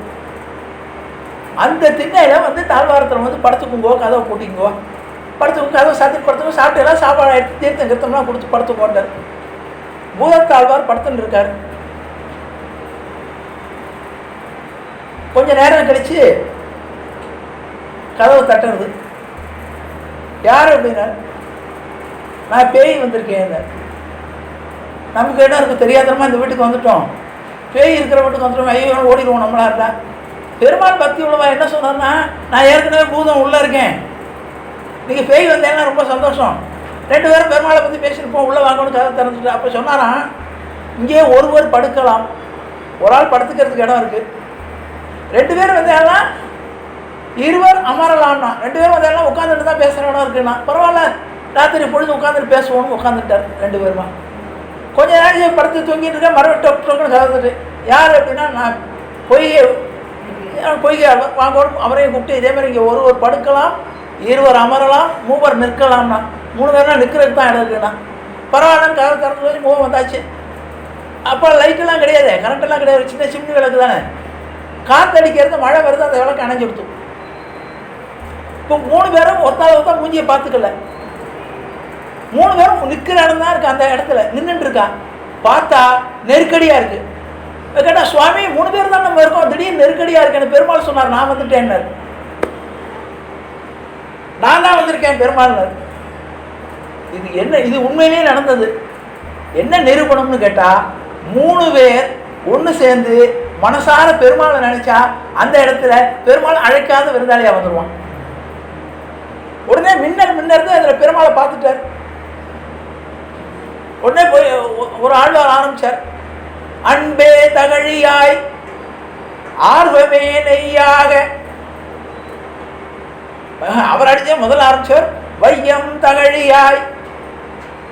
அந்த திண்ணையில் தாழ்வாரத்தில் படுத்துக்குங்கோ, கதவை கூட்டிங்கோ, படுத்துக்கும், கதவை சாத்திட்டு படுத்துக்கும், சாப்பிட்டு எல்லாம் சாப்பாடு எடுத்து தீர்த்தம் கிருத்தம்லாம் கொடுத்து படுத்துக்கோண்டார். பூதத்தாழ்வார் படுத்துன்னு இருக்கார். கொஞ்சம் நேரம் கழிச்சு கதவை தட்டுறது. யார் அப்படின்னா, நான் பேய் வந்திருக்கேன். நமக்கு என்ன இருக்குது, தெரியாதமா இந்த வீட்டுக்கு வந்துட்டோம், பேய் இருக்கிற வீட்டுக்கு வந்துட்டோம், ஐயோ ஓடிடுவோம் நம்மளா இருந்தா. பெருமாள் பக்தி உள்ளவா என்ன சொன்னார்னா, நான் ஏற்கனவே பூதம் உள்ளே இருக்கேன், நீங்கள் பேய் வந்தேன்னா ரொம்ப சந்தோஷம், 2 பேரும் பெருமாளை பற்றி பேசியிருப்போம், உள்ளே வாங்கணும்னு கதை திறந்துட்டு. அப்போ சொன்னாராம், இங்கே ஒருவர் படுக்கலாம், ஒரு ஆள் படுத்துக்கிறதுக்கு இடம் இருக்குது, 2 பேர் வந்தேன்னா 2 பேர் அமரலாம்னா, 2 பேரும் வந்தேன்னா உட்காந்துட்டு தான் பேசுகிற இடம் இருக்குன்னா, பரவாயில்ல ராத்திரி பொழுது உட்காந்துட்டு பேசுவோம்னு உட்காந்துட்டார் 2 பேருமா. கொஞ்ச நேரம் படுத்து தூங்கிட்டு இருக்கேன், மறுபடியும் டொக்குன்னு கலந்துட்டு, யார் அப்படின்னா நான் பொய்கை வாங்கணும், அவரையும் கூப்பிட்டு இதே மாதிரி இங்கே ஒருவர் படுக்கலாம், 2 அமரலாம், 3 நிற்கலாம்னா, 3 பேர்னா நிற்கிறதுக்கு தான் இடம் இருக்குண்ணா. பரவாயில்லன்னு கதை திறந்து போய் முகம் வந்தாச்சு. அப்போ லைட்டெல்லாம் கிடையாது, கரண்ட்டெல்லாம் கிடையாது, சின்ன சிம்னி விளக்கு தானே, காற்றடிக்கிறது, மழை வருது, அந்த விளக்கு அணைஞ்சு கொடுத்து. இப்போ 3 பேரும் ஒருத்தா மூஞ்சியை பார்த்துக்கல, 3 பேரும் நிற்கிற இடம் தான் இருக்குது, அந்த இடத்துல நின்றுட்டு இருக்கா. பார்த்தா நெருக்கடியாக இருக்குது. கேட்டால் சுவாமி 3 பேர் தான் நம்ம இருக்கோம், திடீர்னு நெருக்கடியாக இருக்குன்னு பெருமாள் சொன்னார். நான் வந்துட்டேன்னாரு. நான் தான் வந்திருக்கேன் பெருமாள்னார். இது என்ன, இது உண்மையிலேயே நடந்தது. என்ன நிரூபணம்னு கேட்டால், 3 பேர் ஒன்று சேர்ந்து மனசார பெருமாளை நினைச்சா அந்த இடத்துல பெருமாள் அழைக்காத விருந்தாளியாக வந்துடுவான். உடனே மின்னறது அதில் பெருமாளை பார்த்துட்டார். உடனே போய் ஒரு ஆழ்வார் ஆரம்பிச்சார், அன்பே தகழியாய் ஆர்வமே நெய்யாக. அவர் அடிச்ச முதல்ல ஆரம்பிச்சவர் வையம் தகழியாய்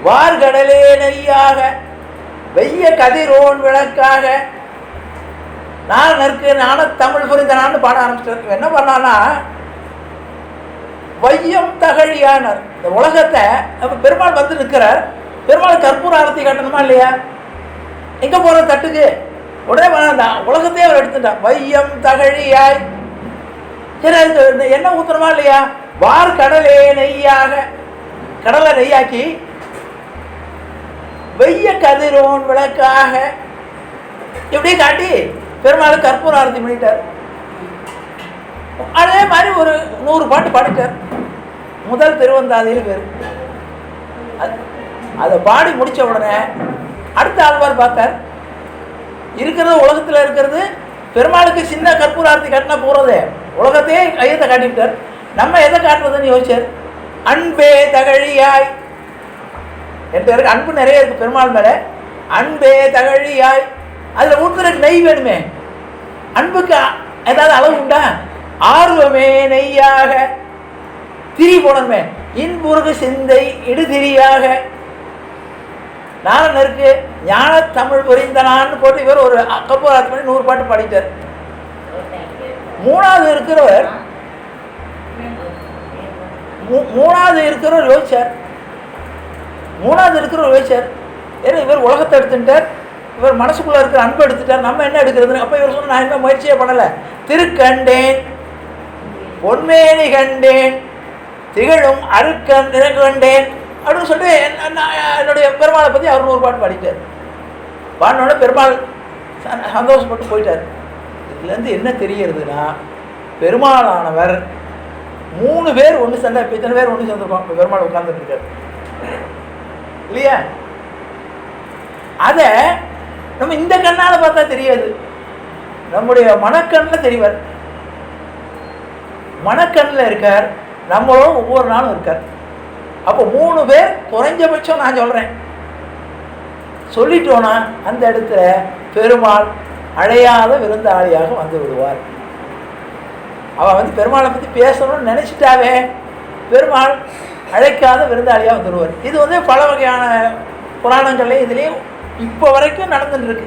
வார்கடலே நெய்யாக வெய்ய கதிரோன் விளக்காக நான் நற்கு நான தமிழ் புரிந்த நான் பாட ஆரம்பிச்சிட்டேன். என்ன பண்ணான்னா வையம் தகழியானார். இந்த உலகத்தை அப்போ பெருமாள் வந்து நிற்கிறார். பெருமாள் கற்பூர ஆரத்தி காட்டணுமா இல்லையா? எங்கே போகிற தட்டுக்கு உடனே வேணாம், உலகத்தையே அவர் எடுத்துட்டான். வையம் தகழியாய் சரி அதுக்கு என்ன ஊற்றணுமா இல்லையா? வார் கடலே நெய்யாக கடலை நெய்யாக்கி வெய்ய கதிரோன் விளக்காக இப்படி காட்டி பெருமாள் கற்பூர ஆரத்தி பண்ணிட்டார். அதே மாதிரி ஒரு 100 பாட்டு பாடிட்டார். முதல் திருவந்தாதியில் பேர். அதை பாடி முடித்த உடனே அடுத்த ஆழ்வார் பார்த்தார். இருக்கிறது உலகத்தில் இருக்கிறது பெருமாளுக்கு சின்ன கற்பூர ஆரத்தி காட்டினா போகிறதே, உலகத்தையே கையத்தை காட்டிவிட்டார். நம்ம எதை காட்டுறதுன்னு யோசிச்சார். அன்பே தகழியாய் என்கிட்ட அன்பு நிறைய இருக்குது பெருமாள் மேலே. அன்பே தகழியாய் அதில் ஊற்றுறதுக்கு நெய் வேணுமே. அன்புக்கு ஏதாவது அளவு உண்டா? ஆர்வமே நெய்யாக திரி போடணுமே. இன்புருகு சிந்தை இடுதிரியாக நாரனருக்கு ஞான தமிழ் புரிந்தனான்னு போட்டு இவர் ஒரு கற்பூராத்தி பண்ணி 100 பாட்டு பாடிட்டார். மூணாவது இருக்கிறவர் யோசிச்சார். ஏன்னா இவர் உலகத்தை எடுத்துட்டார், இவர் மனசுக்குள்ளே இருக்கிற அன்பு எடுத்துட்டார். நம்ம என்ன எடுக்கிறதுன்னு அப்போ இவர் சொன்ன நான் என்ன முயற்சியே பண்ணலை. திருக்கண்டேன் பொன்மேனி கண்டேன் திகழும் அருக்கம் கண்டேன் அப்படின்னு சொல்லிட்டு என்னுடைய பெருமாளை பற்றி அவர் 100 பாட்டு பாடிட்டார். பாடினோட பெருமாள் சந்தோஷப்பட்டு போயிட்டார். இதுலேருந்து என்ன தெரிகிறதுனா பெருமாளானவர் 3 பேர் ஒன்று சேர்ந்தா இப்போ இத்தனை பேர் ஒன்று சேர்ந்துருக்கோம். இப்போ பெருமாள் உட்கார்ந்துட்டு இருக்கார் இல்லையா? அதை நம்ம இந்த கண்ணால் பார்த்தா தெரியாது, நம்முடைய மனக்கண்ணில் தெரிவார். மனக்கண்ணில் இருக்கார், நம்மளும் ஒவ்வொரு நாளும் இருக்கார். அப்போ 3 பேர் குறைஞ்சபட்சம் நான் சொல்கிறேன் சொல்லிட்டோன்னா அந்த இடத்துல பெருமாள் அழையாத விருந்தாளியாக வந்து விடுவார். அவன் வந்து பெருமாளை பற்றி பேசணும்னு நினச்சிட்டாவே பெருமாள் அழைக்காத விருந்தாளியாக வந்துடுவார். இது வந்து பல வகையான புராணங்கள்லேயும் இதுலேயும் இப்போ வரைக்கும் நடந்துட்டுருக்கு.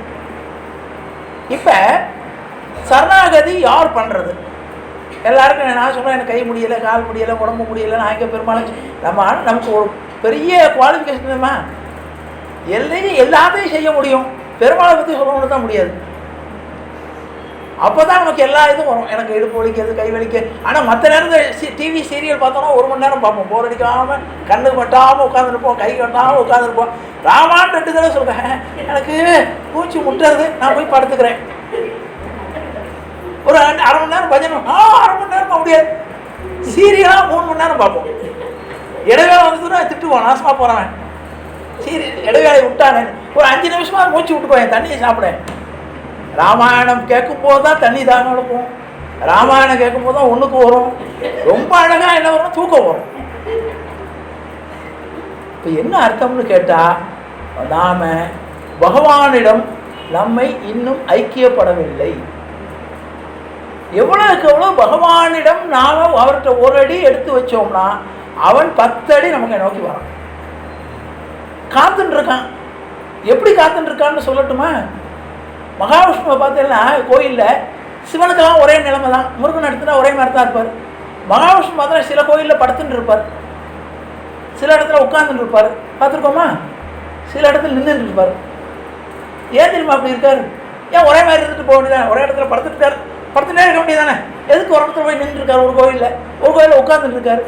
இப்போ சரணாகதி யார் பண்ணுறது? எல்லாருக்கும் நான் சொல்கிறேன் எனக்கு கை முடியலை, கால் முடியலை, உடம்பு முடியலை, நான் எங்கே பெருமாள் நமக்கு ஒரு பெரிய குவாலிஃபிகேஷன் தெரியுமா? எல்லாத்தையும் செய்ய முடியும், பெருமாளை பற்றி சொல்லணும்னு தான் முடியாது. அப்போ தான் நமக்கு எல்லா இதுவும் வரும். எனக்கு இடுப்பு வலிக்கிறது, கை வலிக்க. ஆனால் மற்ற நேரத்தில் டிவி சீரியல் பார்த்தோன்னா 1 மணி நேரம் பார்ப்போம், போர் அடிக்காமல் கண்ணுக்கு மட்டாமல் உட்காந்துருப்போம், கை கட்டாமல் உட்காந்துருப்போம். ராமான் 2 தடவை சொல்கிறேன் எனக்கு பூச்சி முட்டுறது, நான் போய் படுத்துக்கிறேன். ஒரு 1/2 மணி நேரம் பஜனை, 1/2 மணி நேரம் முடியாது. சீரியலாக 3 மணி நேரம் பார்ப்போம். இடைவேளை வந்துச்சுன்னா திட்டுவோம், நாசமாக போகிறவன் சீரியல் இடைவேளை விட்டானே. ஒரு 5 நிமிஷமாக மூச்சு விட்டுக்குவேன், தண்ணியை சாப்பிடேன். ராமாயணம் கேட்கும்போது தான் தண்ணி தாங்க நடக்கும், ராமாயணம் கேட்கும்போது தான் ஒன்றுக்கு வரும். ரொம்ப அழகாக என்ன வரும்? தூக்கம் வரும். இப்போ என்ன அர்த்தம்னு கேட்டால், நாம் பகவானிடம் நம்மை இன்னும் ஐக்கியப்படவில்லை. எவ்வளோக்கு எவ்வளோ பகவானிடம் நாம் அவர்கிட்ட 1 அடி எடுத்து வச்சோம்னா அவன் 10 அடி நமக்கு நோக்கி வரான். காத்துன்னு இருக்கான். எப்படி காத்துன்னு இருக்கான்னு சொல்லட்டுமா? மகாவிஷ்ணுவை பார்த்தீங்கன்னா கோயிலில் சிவனுக்கெல்லாம் ஒரே நிலைமை தான், முருகன் எடுத்துனா ஒரே மாதிரி தான் இருப்பார். மகாவிஷ்ணு பார்த்தா சில கோயிலில் படுத்துட்டு இருப்பார், சில இடத்துல உட்காந்துட்டு இருப்பார், பார்த்துருக்கோமா? சில இடத்துல நின்றுட்டு இருப்பார். ஏன் தெரியுமா அப்படி இருக்கார்? ஏன் ஒரே மாதிரி இருந்துட்டு போக வேண்டியதானே? ஒரே இடத்துல படுத்துட்டார், படுத்துட்டே இருக்க வேண்டியதானே? எதுக்கு ஒரு இடத்துல போய் நின்றுருக்கார்? ஒரு கோயிலில் உட்காந்துட்டு இருக்கார்.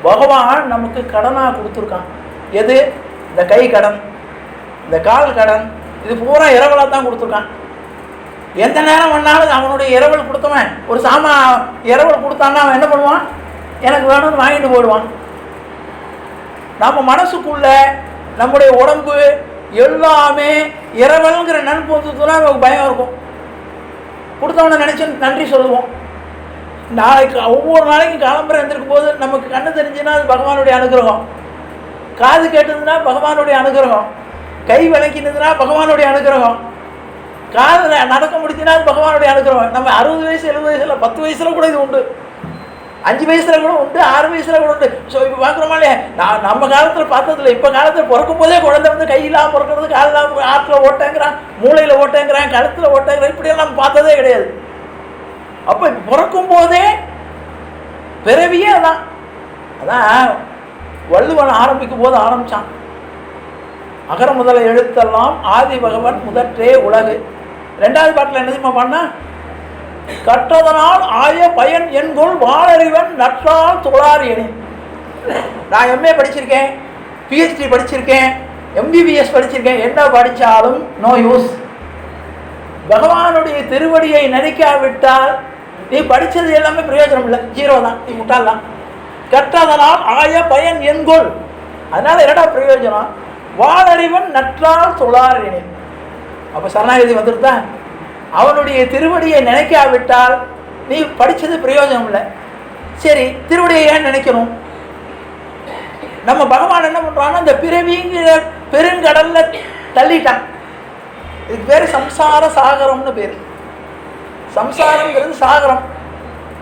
பகவான் நமக்கு கடனாக கொடுத்துருக்கான். எது? இந்த கை கடன், இந்த கால் கடன், இது பூரா இரவலாக தான் கொடுத்துருக்கான். எந்த நேரம் வேணாலும் அவனுடைய இரவல் கொடுத்தவன் ஒரு இரவல் கொடுத்தான்னா அவன் என்ன பண்ணுவான்? எனக்கு வேணும்னு வாங்கிட்டு போயிடுவான். நம்ம மனசுக்குள்ள நம்முடைய உடம்பு எல்லாமே இரவல்ங்கிற நினைப்பு வந்துச்சுன்னா நமக்கு பயம் இருக்கும். கொடுத்தவனை நினச்சி நன்றி சொல்லுவோம். நாளைக்கு ஒவ்வொரு நாளைக்கும் காலம்பரை எழுந்திருக்கும் போது நமக்கு கண்ணு தெரிஞ்சுன்னா அது பகவானுடைய அனுகிரகம், காது கேட்டதுன்னா பகவானுடைய அனுகிரகம், கை விளக்கினதுன்னா பகவானுடைய அனுகிரகம், காது நடக்க முடிச்சுன்னா அது பகவானுடைய அனுகிரகம். நம்ம 60 வயசு 70 வயசுல 10 வயசுல கூட இது உண்டு. 5 வயசுல கூட உண்டு, 6 வயசுல கூட உண்டு. ஸோ இப்போ பார்க்குறோமா இல்லையா, நம்ம காலத்தில் பார்த்ததில்ல. இப்போ காலத்தில் பிறக்கும் போதே குழந்தை வந்து கையெல்லாம் பிறக்கிறது, காலெல்லாம் ஆற்றில் ஓட்டேங்கிறான், மூளையில் ஓட்டேங்கிறான், கழுத்தில் ஓட்டேங்கிறான், இப்படியெல்லாம் நம்ம பார்த்ததே கிடையாது. அப்போ பிறக்கும் போதே பிறவியே அதான். அதான் வள்ளுவன் ஆரம்பிக்கும் போது ஆரம்பித்தான், அகர முதல எழுத்தெல்லாம் ஆதி பகவன் முதற்றே உலகு. 2வது பாட்டில் என்ன தெரியுமா பண்ணா, கற்றதனால் ஆய பயன் என்கொள் வாழறிவன் நற்றால் தொழார் என. நான் எம்ஏ படிச்சிருக்கேன், பிஹெச்டி படிச்சிருக்கேன், எம்பிபிஎஸ் படிச்சிருக்கேன், என்ன படித்தாலும் நோ யூஸ். பகவானுடைய திருவடியை நினைக்காவிட்டால் நீ படித்தது எல்லாமே பிரயோஜனம் இல்லை, 0 தான், நீ முட்டாள்தான். கற்றதனால் ஆய பயன் என்கொள், அதனால என்னடா பிரயோஜனம், வாழறிவன் நற்றால் தொழார் என. அப்போ சரணாகதி வந்துருதா, அவனுடைய திருவடியை நினைக்காவிட்டால் நீ படித்தது பிரயோஜனம் இல்லை. சரி, திருவடியை ஏன் நினைக்கணும்? நம்ம பகவான் என்ன பண்ணுறான்னா, இந்த பிறவிங்கிற பெருங்கடலில் தள்ளிட்டான். இதுக்கு பேர் சம்சார சாகரம்னு பேர். சம்சாரங்கிறது சாகரம்,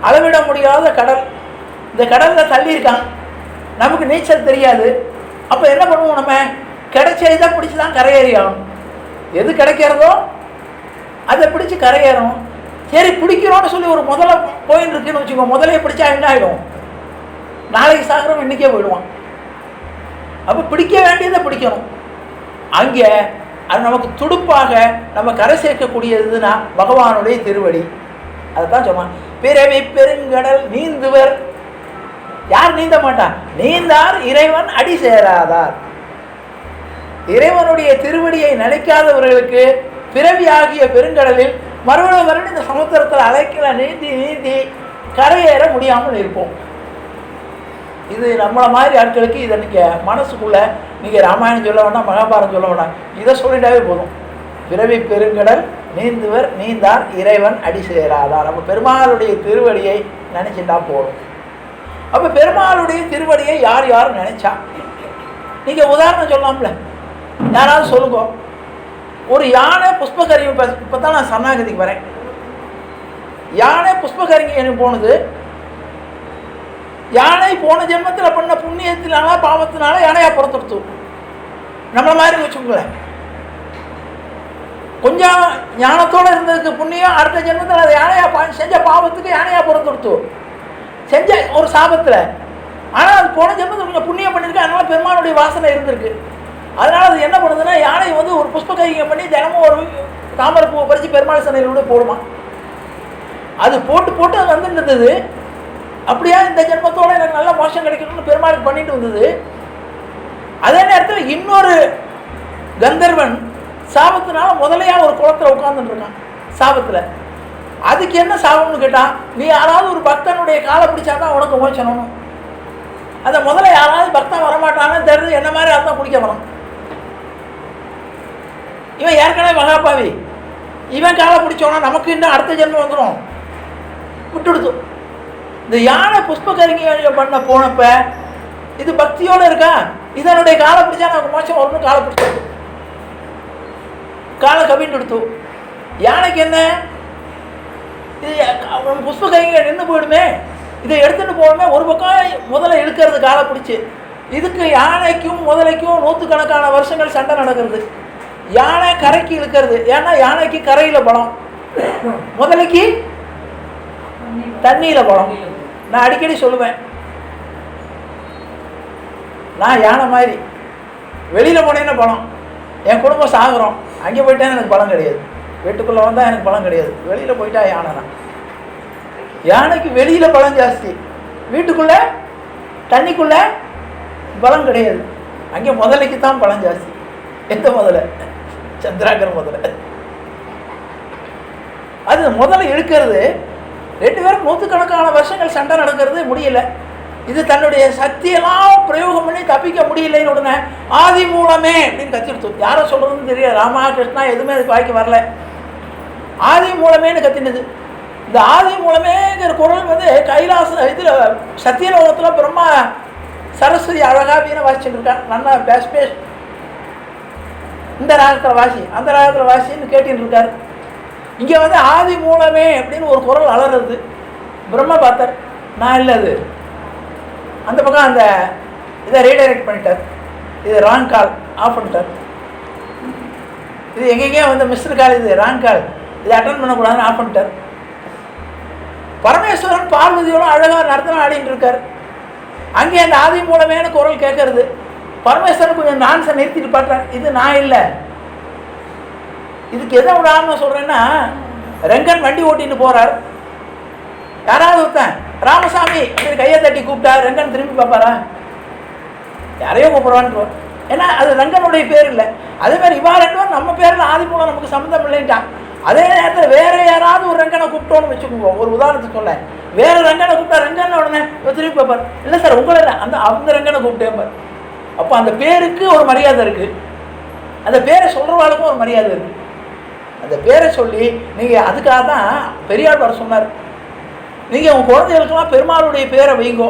அளவிட முடியாத கடல். இந்த கடலில் தள்ளியிருக்கான், நமக்கு நீச்சல் தெரியாது. அப்போ என்ன பண்ணுவோம், நம்ம கிடைச்சதை பிடிச்சி தான் கரையேறி ஆகணும். எது கிடைக்கிறதோ அதை பிடிச்சி கரையேறணும். சரி, பிடிக்கிறோன்னு சொல்லி ஒரு முதல்ல போயின்னு இருக்குன்னு வச்சுக்கோ, முதலையை பிடிச்சா என்ன ஆகிடும், நாளைக்கு சாகரம் இன்றைக்கே போயிடுவான். அப்போ பிடிக்க வேண்டியதை பிடிக்கணும். அங்கே அது நமக்கு துடுப்பாக நம்ம கரை சேர்க்கக்கூடியதுன்னா பகவானுடைய திருவடி. அதுதான் சொன்னான், பிறவி பெருங்கடல் நீந்துவர். யார் நீந்த மாட்டான்? நீந்தார் இறைவன் அடி சேராதார். இறைவனுடைய திருவடியை நினைக்காதவர்களுக்கு பிறவி ஆகிய பெருங்கடலில் மறுபடியும் இந்த சமுத்திரத்தில் அலைக்கல நீந்தி நீந்தி கரையேற முடியாமல் இருப்போம். இது நம்மளை மாதிரி ஆட்களுக்கு இதை நீங்கள் மனசுக்குள்ளே நீங்கள் ராமாயணம் சொல்ல வேண்டாம், மகாபாரதம் சொல்ல வேண்டாம், இதை சொல்லிட்டாவே போதும். பிறவி பெருங்கடல் நீந்துவர் நீந்தார் இறைவன் அடி சேராதார். அப்போ பெருமாளுடைய திருவடியை நினச்சிட்டா போதும். அப்போ பெருமாளுடைய திருவடியை யார் யார் நினைச்சா? நீங்கள் உதாரணம் சொல்லலாம்ல, யாராவது சொல்லுங்க. ஒரு யானை புஷ்பகரிங்க, இப்போ தான் நான் சரணாகதிக்கு வரேன், யானை புஷ்பகரிங்க போனது, யானை போன ஜென்மத்தில் பண்ண புண்ணியத்தினால பாவத்தினால யானையாக புறத்துடுத்து. நம்மளை மாதிரி வச்சுக்கோங்களேன், கொஞ்சம் ஞானத்தோடு இருந்ததுக்கு புண்ணியம், அடுத்த ஜென்மத்தில் அது யானையாக செஞ்ச பாவத்துக்கு யானையாக புறத்துடுத்து செஞ்ச ஒரு சாபத்தில். ஆனால் அது போன ஜென்மத்தில் கொஞ்சம் புண்ணியம் பண்ணியிருக்கு, அதனால பெருமானுடைய வாசனை இருந்திருக்கு. அதனால் அது என்ன பண்ணுதுன்னா, யானை வந்து ஒரு புஷ்பகைங்க பண்ணி தினமும் ஒரு தாமரை பூவை பறித்து பெருமாள் சனையிலோட போடுமா. அது போட்டு போட்டு அது வந்துட்டு இருந்தது. அப்படியா இந்த ஜென்மத்தோடு எனக்கு நல்ல மோஷம் கிடைக்கணும்னு பெருமாளுக்கு பண்ணிட்டு வந்தது. அதே நேரத்தில் இன்னொரு கந்தர்வன் சாபத்தினால முதலையாக ஒரு குளத்தில் உட்காந்துட்டு இருக்கான் சாபத்தில். அதுக்கு என்ன சாபம்னு கேட்டான், நீ யாராவது ஒரு பக்தனுடைய காலை பிடிச்சாதான் உனக்கு மோச்சணும். அந்த முதல்ல யாராவது பக்தன் வரமாட்டான்னு தெரிஞ்சு என்ன மாதிரி அர்த்தம் பிடிக்க வரும். இவன் ஏற்கனவே மகாபாவி, இவன் காலை பிடிச்சோன்னா நமக்கு இன்னும் அடுத்த ஜென்மம் வந்துடும், விட்டுடுத்து. இந்த யானை புஷ்பகரிங்க பண்ண போனப்ப இது பக்தியோடு இருக்கா, இதனுடைய காலை பிடிச்சா நமக்கு மோசம் வரணும், காலை பிடிச்சி காலை கவின்னு எடுத்து. யானைக்கு என்ன, இது புஷ்பகரிங்க நின்று போயிடுமே, இதை எடுத்துகிட்டு போகணுமே, ஒரு பக்கம் முதல்ல இழுக்கிறது காலை பிடிச்சி. இதுக்கு யானைக்கும் முதலைக்கும் 100கணக்கான வருஷங்கள் சண்டை நடக்கிறது. யானை கரைக்கு இழுக்கிறது, ஏன்னா யானைக்கு கரையில் பலம், முதலைக்கு தண்ணியில் பலம். நான் அடிக்கடி சொல்லுவேன், நான் யானை மாதிரி வெளியில் போனேன்னு பலம், என் குடும்பம் சாகுறோம், அங்கே போயிட்டேன்னு எனக்கு பலம் கிடையாது. வீட்டுக்குள்ளே வந்தால் எனக்கு பலம் கிடையாது, வெளியில் போயிட்டா யானை தான். யானைக்கு வெளியில் பலம் ஜாஸ்தி, வீட்டுக்குள்ளே தண்ணிக்குள்ளே பலம் கிடையாது. அங்கே முதலைக்கு தான் பலம் ஜாஸ்தி. எந்த முதல்ல? சந்திராங்கிற முதல்ல. அது முதல்ல இழுக்கிறது, 2 பேரும் 100கணக்கான வருஷங்கள் சண்டை நடக்கிறது, முடியல. இது தன்னுடைய சக்தியெல்லாம் பிரயோகம் பண்ணி தப்பிக்க முடியலைன்னு உடனே ஆதி மூலமே அப்படின்னு கத்திடுத்து. யாரை சொல்கிறதுன்னு தெரியல, ராமா கிருஷ்ணா எதுவுமே அதுக்கு வாய்க்கு வரல. ஆதி மூலமேன்னு கத்தினது. இந்த ஆதி மூலமேங்கிற குரல் வந்து கைலாச இதில் சத்தியலோகத்தில் பிரம்மா சரஸ்வதி அழகாக வீணை வாசிச்சுட்டு இருக்கான். நல்லா பேஸ் இந்த ராகத்தில் வாசி அந்த ராகத்தில் வாசின்னு கேட்டுன்னு இருக்கார். இங்கே வந்து ஆதி மூலமே அப்படின்னு ஒரு குரல் அலறது. பிரம்ம பார்த்தர் நான் இல்லை, அது அந்த பக்கம் அந்த இதை ரீடைரக்ட் பண்ணிட்டார். இது ராங் கால், ஆஃப் பண்ணிட்டார். இது எங்கெங்கேயோ வந்து மிஸ்டர் கால், இது ராங் கால், இதை அட்டன் பண்ணக்கூடாதுன்னு ஆஃப் பண்ணிட்டார். பரமேஸ்வரன் பார்வதியோட அழகாக நர்த்தனம் ஆடிட்டு இருக்கார். அங்கே அந்த ஆதி மூலமேனு குரல் கேட்கறது. பரமேஸ்வரன் கொஞ்சம் டான்ஸை நிறுத்திட்டு பார்க்குறார். இது நான் இல்லை. இதுக்கு எதை உதாரணம் சொல்கிறேன்னா, ரெங்கன் வண்டி ஓட்டிட்டு போகிறார். யாராவது ஒருத்தன் ராமசாமி அப்படி கையை தட்டி கூப்பிட்டா ரெங்கன் திரும்பி பார்ப்பாரா? யாரையோ கூப்பிடுவான்னு. ஏன்னா அது ரெங்கனுடைய பேர் இல்லை. அதேமாதிரி இவா ரெண்டும் நம்ம பேரில் ஆதி மூலம் நமக்கு சம்மந்தம் இல்லைன்ட்டான். அதே நேரத்தில் வேறு யாராவது ஒரு ரெங்கனை கூப்பிட்டோன்னு வச்சுக்கோங்க. ஒரு உதாரணத்துக்கு சொல்ல, வேறு ரெங்கனை கூப்பிட்டா ரெங்கன் உடனே திருப்பி பார்ப்பார். இல்லை சார் உங்களை அந்த ரெங்கனை கூப்பிட்டேன் பார். அப்போ அந்த பேருக்கு ஒரு மரியாதை இருக்குது, அந்த பேரை சொல்கிறவாளுக்கும் ஒரு மரியாதை இருக்குது. அந்த பேரை சொல்லி நீங்கள், அதுக்காக தான் பெரியார் வர சொன்னார், நீங்கள் உங்கள் குழந்தைகளுக்கெல்லாம் பெருமாளுடைய பேரை வைங்கோ.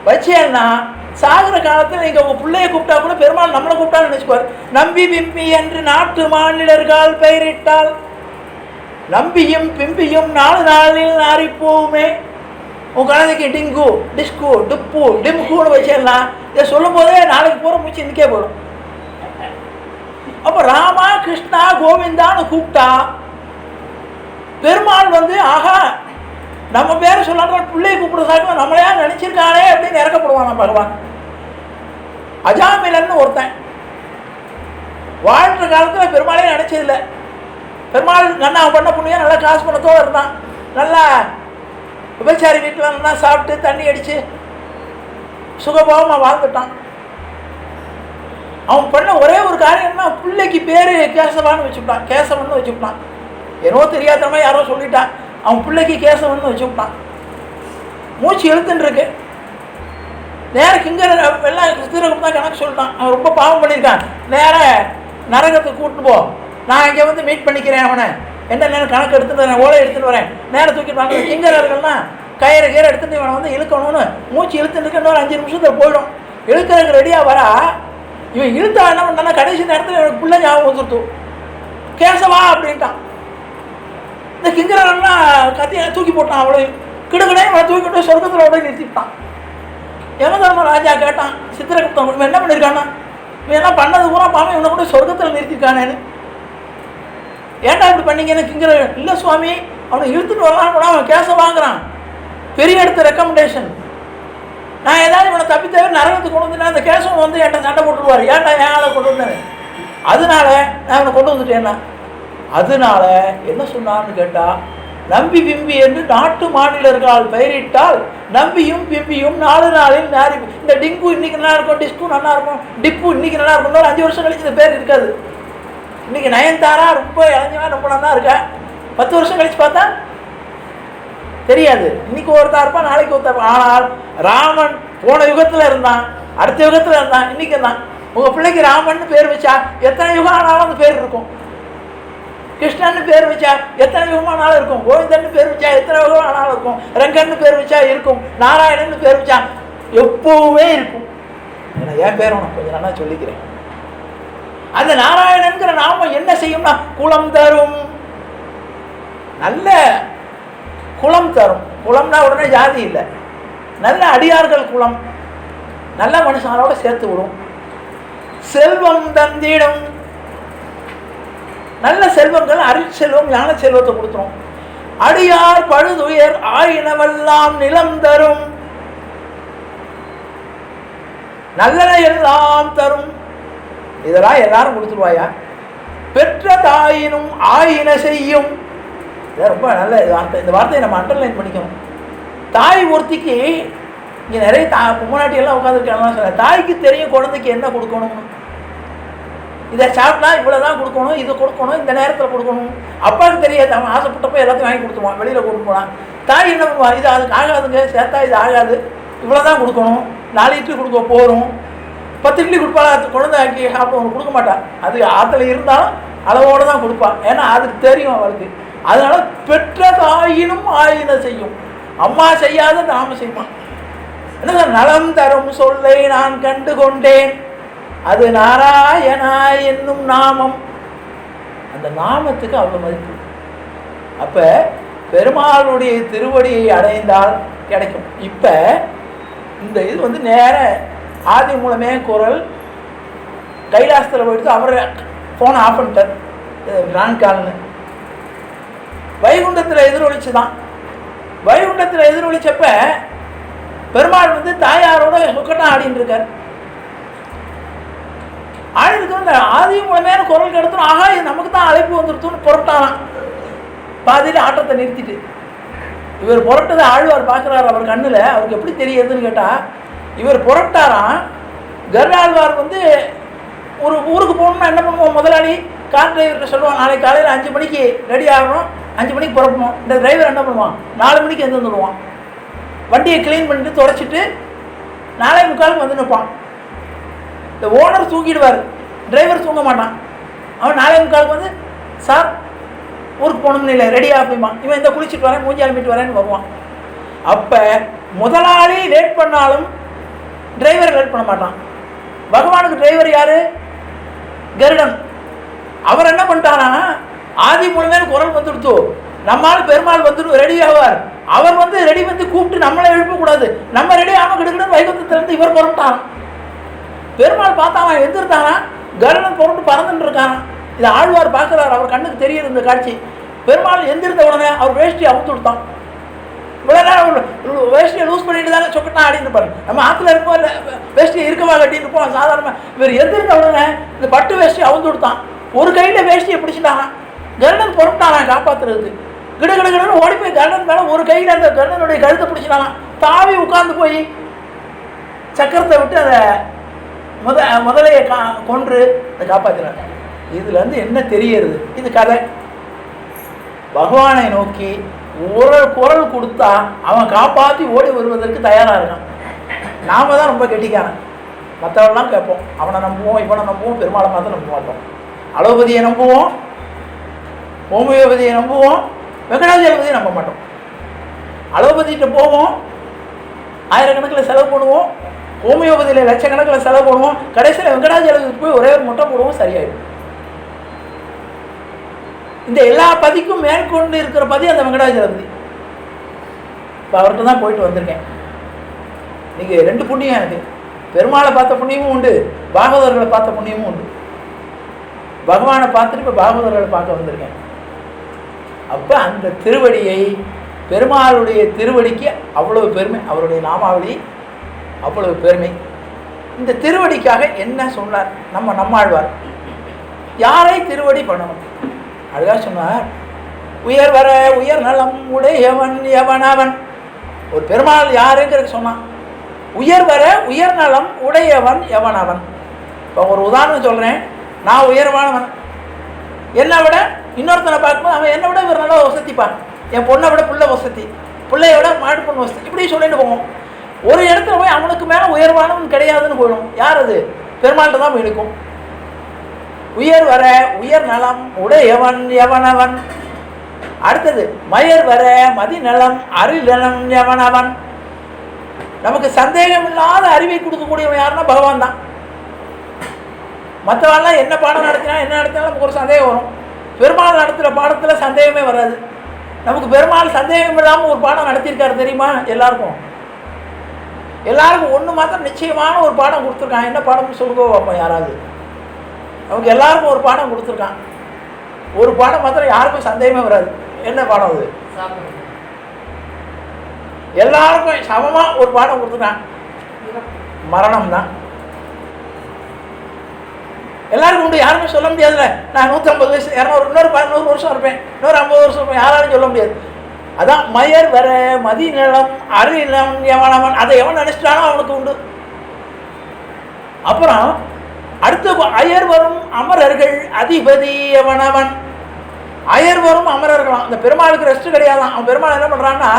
வச்சேன்னா சாகிற காலத்தில் நீங்கள் உங்கள் பிள்ளையை கூப்பிட்டா கூட பெருமாள் நம்மளை கூப்பிட்டான்னு நினச்சிக்குவார். நம்பி பிம்பி என்று நாட்டு மாநிலர்கள் பெயரிட்டால் நம்பியும் பிம்பியும் 4 நாளில் நாரிப்போவுமே. உன் குழந்தைக்கு டிங்கு, டிஸ்கு, டுப்பு, டிம்குன்னு வச்சிடலாம். இதை சொல்லும் போதே நாளைக்கு போகிற மூச்சு இன்னைக்கே போடும். அப்போ ராமா கிருஷ்ணா கோவிந்தான்னு கூப்பிட்டா பெருமாள் வந்து ஆஹா நம்ம பேரை சொல்லாத பிள்ளையை கூப்பிடுறதாக்க நம்மளையா நினச்சிருக்கானே அப்படின்னு இறக்கப்படுவான் பகவான். அஜாமிலன்னு ஒருத்தன் வாழ்கிற காலத்தில் பெருமாளே நினச்சதில்லை. பெருமாள் நல்லா பண்ண புண்ணியம், நல்லா காசு பண்ணத்தோடு இருந்தான். நல்லா விபச்சாரி வீட்டில் நல்லா சாப்பிட்டு தண்ணி அடித்து சுகபோகமாக வாழ்ந்துட்டான். அவன் பண்ண ஒரே ஒரு காரியம்னா பிள்ளைக்கு பேர் கேசவான்னு வச்சுக்கிட்டான், கேசவன்னு வச்சுக்கிட்டான். என்னவோ தெரியாதமா யாரோ சொல்லிட்டான், அவன் பிள்ளைக்கு கேசவன்னு வச்சுக்கிட்டான். மூச்சு எழுத்துன்னு இருக்கு. நேரம் கிங்கர் எல்லாம் சித்திரகம் தான் கணக்கு சொல்லிட்டான். அவன் ரொம்ப பாவம் பண்ணியிருக்கான். நேர நரகத்துக்கு கூப்பிட்டு போ, நான் இங்கே வந்து மீட் பண்ணிக்கிறேன் அவனை, என்ன நேரம் கணக்கு எடுத்துட்டு வரேன், ஓலை எடுத்துகிட்டு வரேன். நேரம் தூக்கிட்டு வாங்க. கிங்கர்கள்லாம் கயிறு கீரை எடுத்துகிட்டு இவனை வந்து இழுக்கணும்னு மூச்சு இழுத்துட்டு இருக்க இன்னொரு 5 நிமிஷத்தில் போயிடும். இழுக்கிறதுக்கு ரெடியாக வரா. இவன் இழுத்தா என்ன பண்ணான்னா கடைசி நேரத்தில் எனக்கு பிள்ளை ஞாபகம் வந்துருத்து, கேசவா அப்படின்ட்டான். இந்த கிங்கரெல்லாம் கத்தியை தூக்கி போட்டான். அவ்வளோ கிடுக்கடே அவனை தூக்கிட்டு சொர்க்கத்தில் உடனே நிறுத்திவிட்டான். யமதர்ம ராஜா கேட்டான், சித்திரகுப்தன் இவன் என்ன பண்ணியிருக்கானா, இவன் என்ன பண்ணது பூரா பாவம் இவனை கூட சொர்க்கத்தில் நிறுத்திருக்கானேன்னு. ஏன்டா இப்படி பண்ணீங்கன்னு கிங்கர, இல்லை சுவாமி அவனை இழுத்துட்டு வரலான்னு கூட அவன் கேசவாங்கிறான். பெரிய இடத்து ரெக்கமெண்டேஷன். நான் ஏதாவது இவனை தப்பித்தேவை நரகத்துக்கு கொண்டு வந்துட்டேன், அந்த கேசவன் வந்து என்கிட்ட சண்டை போட்டுருவார், ஏன்டா ஏன் ஆளை கொண்டு வந்தேன், அதனால நான் அவனை கொண்டு வந்துட்டேன்னா. அதனால என்ன சொன்னான்னு கேட்டால், நம்பி பிம்பி என்று நாட்டு மாநிலர்கள் பெயரிட்டால் நம்பியும் பிம்பியும் 4 நாளில் நாரி. இந்த டிங்கு இன்னைக்கு நல்லா இருக்கும், டிஸ்கு நல்லா இருக்கும், டிப்பு இன்னைக்கு நல்லா இருக்கும். 5 வருஷம் கழிச்சு இந்த பேர் இருக்காது. இன்னைக்கு நயன்தாரா ரொம்ப இளைஞனா ரொம்ப நல்லா இருக்கா, 10 வருஷம் கழிச்சு பார்த்தா தெரியாது. இன்னைக்கு ஒருத்தா இருப்பான், நாளைக்கு ஒருத்தா இருப்பான். ஆனால் ராமன் போன யுகத்தில் இருந்தான், அடுத்த யுகத்தில் இருந்தான், இன்னைக்கு இருந்தான். உங்கள் பிள்ளைக்கு ராமன் பேர் வச்சா எத்தனை யுகம் ஆனாலும் அந்த பேர் இருக்கும். கிருஷ்ணன்னு பேர் வச்சா எத்தனை யுகமானாலும் இருக்கும். கோவிந்தன்னு பேர் வச்சா எத்தனை யுகம் ஆனாலும் இருக்கும். ரங்கன்னு பேர் வச்சா இருக்கும். நாராயணன்னு பேர் வச்சா எப்பவுமே இருக்கும். ஏன்னா என் பேர் உனக்கு கொஞ்சம் நல்லா சொல்லிக்கிறேன். அந்த நாராயணன்கிற நாமம் என்ன செய்யும்னா குலம் தரும், நல்ல குலம் தரும். குலம்னா உடனே ஜாதி இல்லை, நல்ல அடியார்கள் குலம், நல்ல மனுஷங்களோட சேர்த்து விடும். செல்வம் தந்திடும், நல்ல செல்வங்கள் அருட்செல்வம் ஞான செல்வத்தை கொடுத்துரும். அடியார் பழுதுயர் ஆயினவெல்லாம் நிலம் தரும், நல்லன எல்லாம் தரும். இதெல்லாம் எல்லாரும் கொடுத்துருவாயா. பெற்ற தாயினும் ஆயின செய்யும். இதான் ரொம்ப நல்ல வார்த்தை. இந்த வார்த்தையை நம்ம அண்டர்லைன் பண்ணிக்கணும். தாய் ஒருத்திக்கு இங்கே நிறைய முன்னாட்டியெல்லாம் உட்காந்துருக்காங்கன்னு சொல்ல, தாய்க்கு தெரியும் குழந்தைக்கு என்ன கொடுக்கணும்னு. இதை சாப்பிட்டா இவ்வளோ தான் கொடுக்கணும், இது கொடுக்கணும், இந்த நேரத்தில் கொடுக்கணும். அப்பாவுக்கு தெரியாது, அவன் ஆசைப்பட்டப்போ எல்லாத்தையும் வாங்கி கொடுத்துருவான், வெளியில் கொடுக்க போனான். தாய் என்ன பண்ணுவான், இது அதுக்கு ஆகாதுங்க, சேர்த்தா இது ஆகாது, இவ்வளோ தான் கொடுக்கணும், 4 இட்லி கொடுக்க போகிறோம், 10 இட்லி கொடுப்பாள். அது குழந்தை ஆக்கி சாப்பிட கொடுக்க மாட்டான். அது ஆற்றுல இருந்தாலும் அளவோடு தான் கொடுப்பான். ஏன்னா அதுக்கு தெரியும் அவளுக்கு. அதனால பெற்ற தாயினும் ஆயின செய்யும். அம்மா செய்யாத நாம செய்வான். என்ன நலம் தரும் சொல்லை நான் கண்டு கொண்டேன், அது நாராயணா என்னும் நாமம். அந்த நாமத்துக்கு அவ்வளோ மதிப்பு. அப்போ பெருமாளுடைய திருவடியை அடைந்தால் கிடைக்கும். இப்போ இந்த இது வந்து நேர ஆதி மூலமே குரல் கைலாசத்தில் போயிட்டு அவர் ஃபோனை ஆஃப் பண்ணிட்டார் ரான்கால்னு. வைகுண்டத்தில் எதிரொலிச்சு தான். வைகுண்டத்தில் எதிரொலிச்சப்ப பெருமாள் வந்து தாயாரோட சொக்கட்டம் ஆடின்னு இருக்கார். ஆடிட்டு ஆதி மூலமே குரல் கெடுத்தோம். ஆகா இது நமக்கு தான் அழைப்பு வந்துருத்தோன்னு புறப்பட்டாராம். பாதியில் ஆட்டத்தை நிறுத்திட்டு இவர் புறட்டதை ஆழ்வார் பார்க்குறாரு அவர் கண்ணில். அவருக்கு எப்படி தெரியுதுன்னு கேட்டால், இவர் புறப்பட்டாராம். கருடாழ்வார் வந்து ஒரு ஊருக்கு போகணும்னா என்ன பண்ணுவோம், முதலாளி கார் டிரைவர்கிட்ட சொல்லுவான், நாளைக்கு காலையில் 5 மணிக்கு ரெடி ஆகணும், 5 மணிக்கு புறப்படணும். இந்த டிரைவர் என்ன பண்ணுவான், 4 மணிக்கு வந்துடுவான். வண்டியை க்ளீன் பண்ணிட்டு தொடச்சிட்டு 4:45 வந்து நிற்பான். இந்த ஓனர் தூக்கிடுவார், டிரைவர் தூங்க மாட்டான். அவன் 4:45 வந்து சார் ஊருக்கு போகணும்னு இல்லை, ரெடியாக போய்மா, இவன் இந்த குளிச்சுட்டு வரேன் மூஞ்சி அலம்பிட்டு வரேன்னு வருவான். அப்போ முதலாளி லேட் பண்ணாலும் டிரைவர் லேட் பண்ண மாட்டான். பகவானுக்கு டிரைவர் யார், கருடன். அவர் என்ன பண்ணிட்டாரா, ஆதி மூலமே குரல் வந்துடுத்து, நம்மால் பெருமாள் வந்துடும் ரெடி ஆவார். அவர் வந்து ரெடி வந்து கூப்பிட்டு நம்மளை எழுப்பக்கூடாது, நம்ம ரெடி ஆகாமல் கிடக்கணும். வைகுந்தத்திலேருந்து இவர் புறப்பட்டாரான். பெருமாள் பார்த்தாங்க எந்திருத்தானா, கருடன் புறப்பட்டு பறந்துட்டு இருக்காரான். இதை ஆழ்வார் பார்க்குறாரு, அவர் கண்ணுக்கு தெரியுது இந்த காட்சி. பெருமாள் எந்திருந்த உடனே அவர் வேஷ்டியை அவுத்து கொடுத்தான். இவ்வளோ நேரம் வேஷ்டியை லூஸ் பண்ணிட்டு தானே சொக்கட்டான் ஆடிட்டு இருப்பாரு. நம்ம ஆற்றுல இருப்போம், இல்லை வேஷ்டியை இருக்கவா கட்டிட்டு இருப்போம் சாதாரணமாக. இவர் எந்திருந்த உடனே இந்த பட்டு வேஷ்டியை அவுத்து கொடுத்தான். ஒரு கையில் வேஷ்டியை பிடிச்சிட்டாங்க. கருடன் புறப்பட்டானா காப்பாற்றுறதுக்கு. கிடன்னு ஓடி போய் கருடன் மேலே ஒரு கையில் அந்த கருடனுடைய கழுத்தை பிடிச்சிட்டாங்க. தாவி உட்கார்ந்து போய் சக்கரத்தை விட்டு அதை முதலையை கொன்று அதை காப்பாற்றுறாங்க. இதுலேருந்து என்ன தெரியறது, இது கதை. பகவானை நோக்கி ஒரு குரல் கொடுத்தா அவன் காப்பாற்றி ஓடி வருவதற்கு தயாராக இருக்கான். நாம் தான் ரொம்ப கெட்டிக்காரன். மற்றவெல்லாம் கேட்போம், அவனை நம்புவோம், இவனை நம்புவோம், பெருமாளை மாத்திரம் நம்ப மாட்டோம். அலோபதியை நம்புவோம், ஹோமியோபதியை நம்புவோம், வெங்கடாஜலபதியை நம்ப மாட்டோம். அலோபதிகிட்ட போவோம், ஆயிரக்கணக்கில் செலவு பண்ணுவோம், ஹோமியோபதியில் லட்சக்கணக்கில் செலவு பண்ணுவோம், கடைசியில் வெங்கடாஜலபதிக்கு போய் ஒரே ஒரு முட்டை போடுவோம், சரியாயிடும். இந்த எல்லா பதிக்கும் மேற்கொண்டு இருக்கிற பதி அந்த வெங்கடாஜலபதி. இப்போ அவர்கிட்ட தான் போயிட்டு வந்திருக்கேன். நீங்கள் 2 புண்ணியம் எனக்கு, பெருமாளை பார்த்த புண்ணியமும் உண்டு, பாகவதர்களை பார்த்த புண்ணியமும் உண்டு. பகவானை பார்த்துட்டு இப்போ பாகவதர்களை பார்க்க வந்திருக்கேன். அப்போ அந்த திருவடியை, பெருமாளுடைய திருவடிக்கு அவ்வளவு பெருமை, அவருடைய நாமாவளி அவ்வளவு பெருமை. இந்த திருவடிக்காக என்ன சொன்னார் நம்மாழ்வார், யாரை திருவடி பண்ணணும் அழகா சொன்னார். உயர் வர உயர் நலம் உடையவன் எவனவன். ஒரு பெருமாள் யாருங்கிறது சொன்னான். உயர் வர உயர் நலம் உடையவன் எவனவன். இப்போ ஒரு உதாரணம் சொல்கிறேன். நான் உயர்வானவன், என்னை விட இன்னொருத்தனை பார்க்கும்போது அவன் என்னை விட இவர் நல்லா வசதிப்பான், என் பொண்ணை விட பிள்ளை வசதி, பிள்ளைய விட மாட்டு பொண்ணு வசதி, இப்படி சொல்லிட்டு போவோம். ஒரு இடத்துல போய் அவனுக்கு மேலே உயர்வானவன் கிடையாதுன்னு போயிடும். யார் அது, பெருமாள்கிட்ட தான் போய் இருக்கும். உயர் வர உயர் நலம் உடையவன் எவனவன். அடுத்தது மயர் வர மதி நலம் அறிநலம் எவனவன். நமக்கு சந்தேகம் இல்லாத அறிவை கொடுக்கக்கூடியவன் யாருன்னா பகவான் தான். மற்றவெல்லாம் என்ன பாடம் நடத்தினா என்ன நடத்தினாலும் நமக்கு ஒரு சந்தேகம் வரும். பெருமாள் நடத்துகிற பாடத்தில் சந்தேகமே வராது. நமக்கு பெருமாள் சந்தேகம் இல்லாமல் ஒரு பாடம் நடத்தியிருக்காரு தெரியுமா? எல்லாருக்கும் ஒன்று மாத்திரம் நிச்சயமான ஒரு பாடம் கொடுத்துருக்கான். என்ன பாடம்னு சொல்லுங்க பார்ப்போம் யாராவது. நமக்கு எல்லாருக்கும் ஒரு பாடம் கொடுத்துருக்கான். ஒரு பாடம் மாத்திரம் யாருக்கும் சந்தேகமே வராது. என்ன பாடம் அது? எல்லாருக்கும் சமமாக ஒரு பாடம் கொடுத்துருக்கான், மரணம் தான். எல்லாருக்கும் உண்டு, யாருமே சொல்ல முடியாதுல்ல. நான் 150 வயசு, 200, இன்னொரு 100 வருஷம் இருப்பேன், இன்னொரு 50 வருஷம் இருப்பேன், யாராலும் சொல்ல முடியாது. அதான் மயர் வர மதி நிலம் அறிநலம் எவனவன். அதை எவன் நினைச்சிட்டானோ அவனுக்கு உண்டு. அப்புறம் அடுத்து அயர் வரும் அமரர்கள் அதிபதி எவனவன். அயர் வரும் அமரர்களாம். அந்த பெருமாளுக்கு ரெஸ்ட் கிடையாதான். அவன் பெருமாள் என்ன பண்ணுறான்னா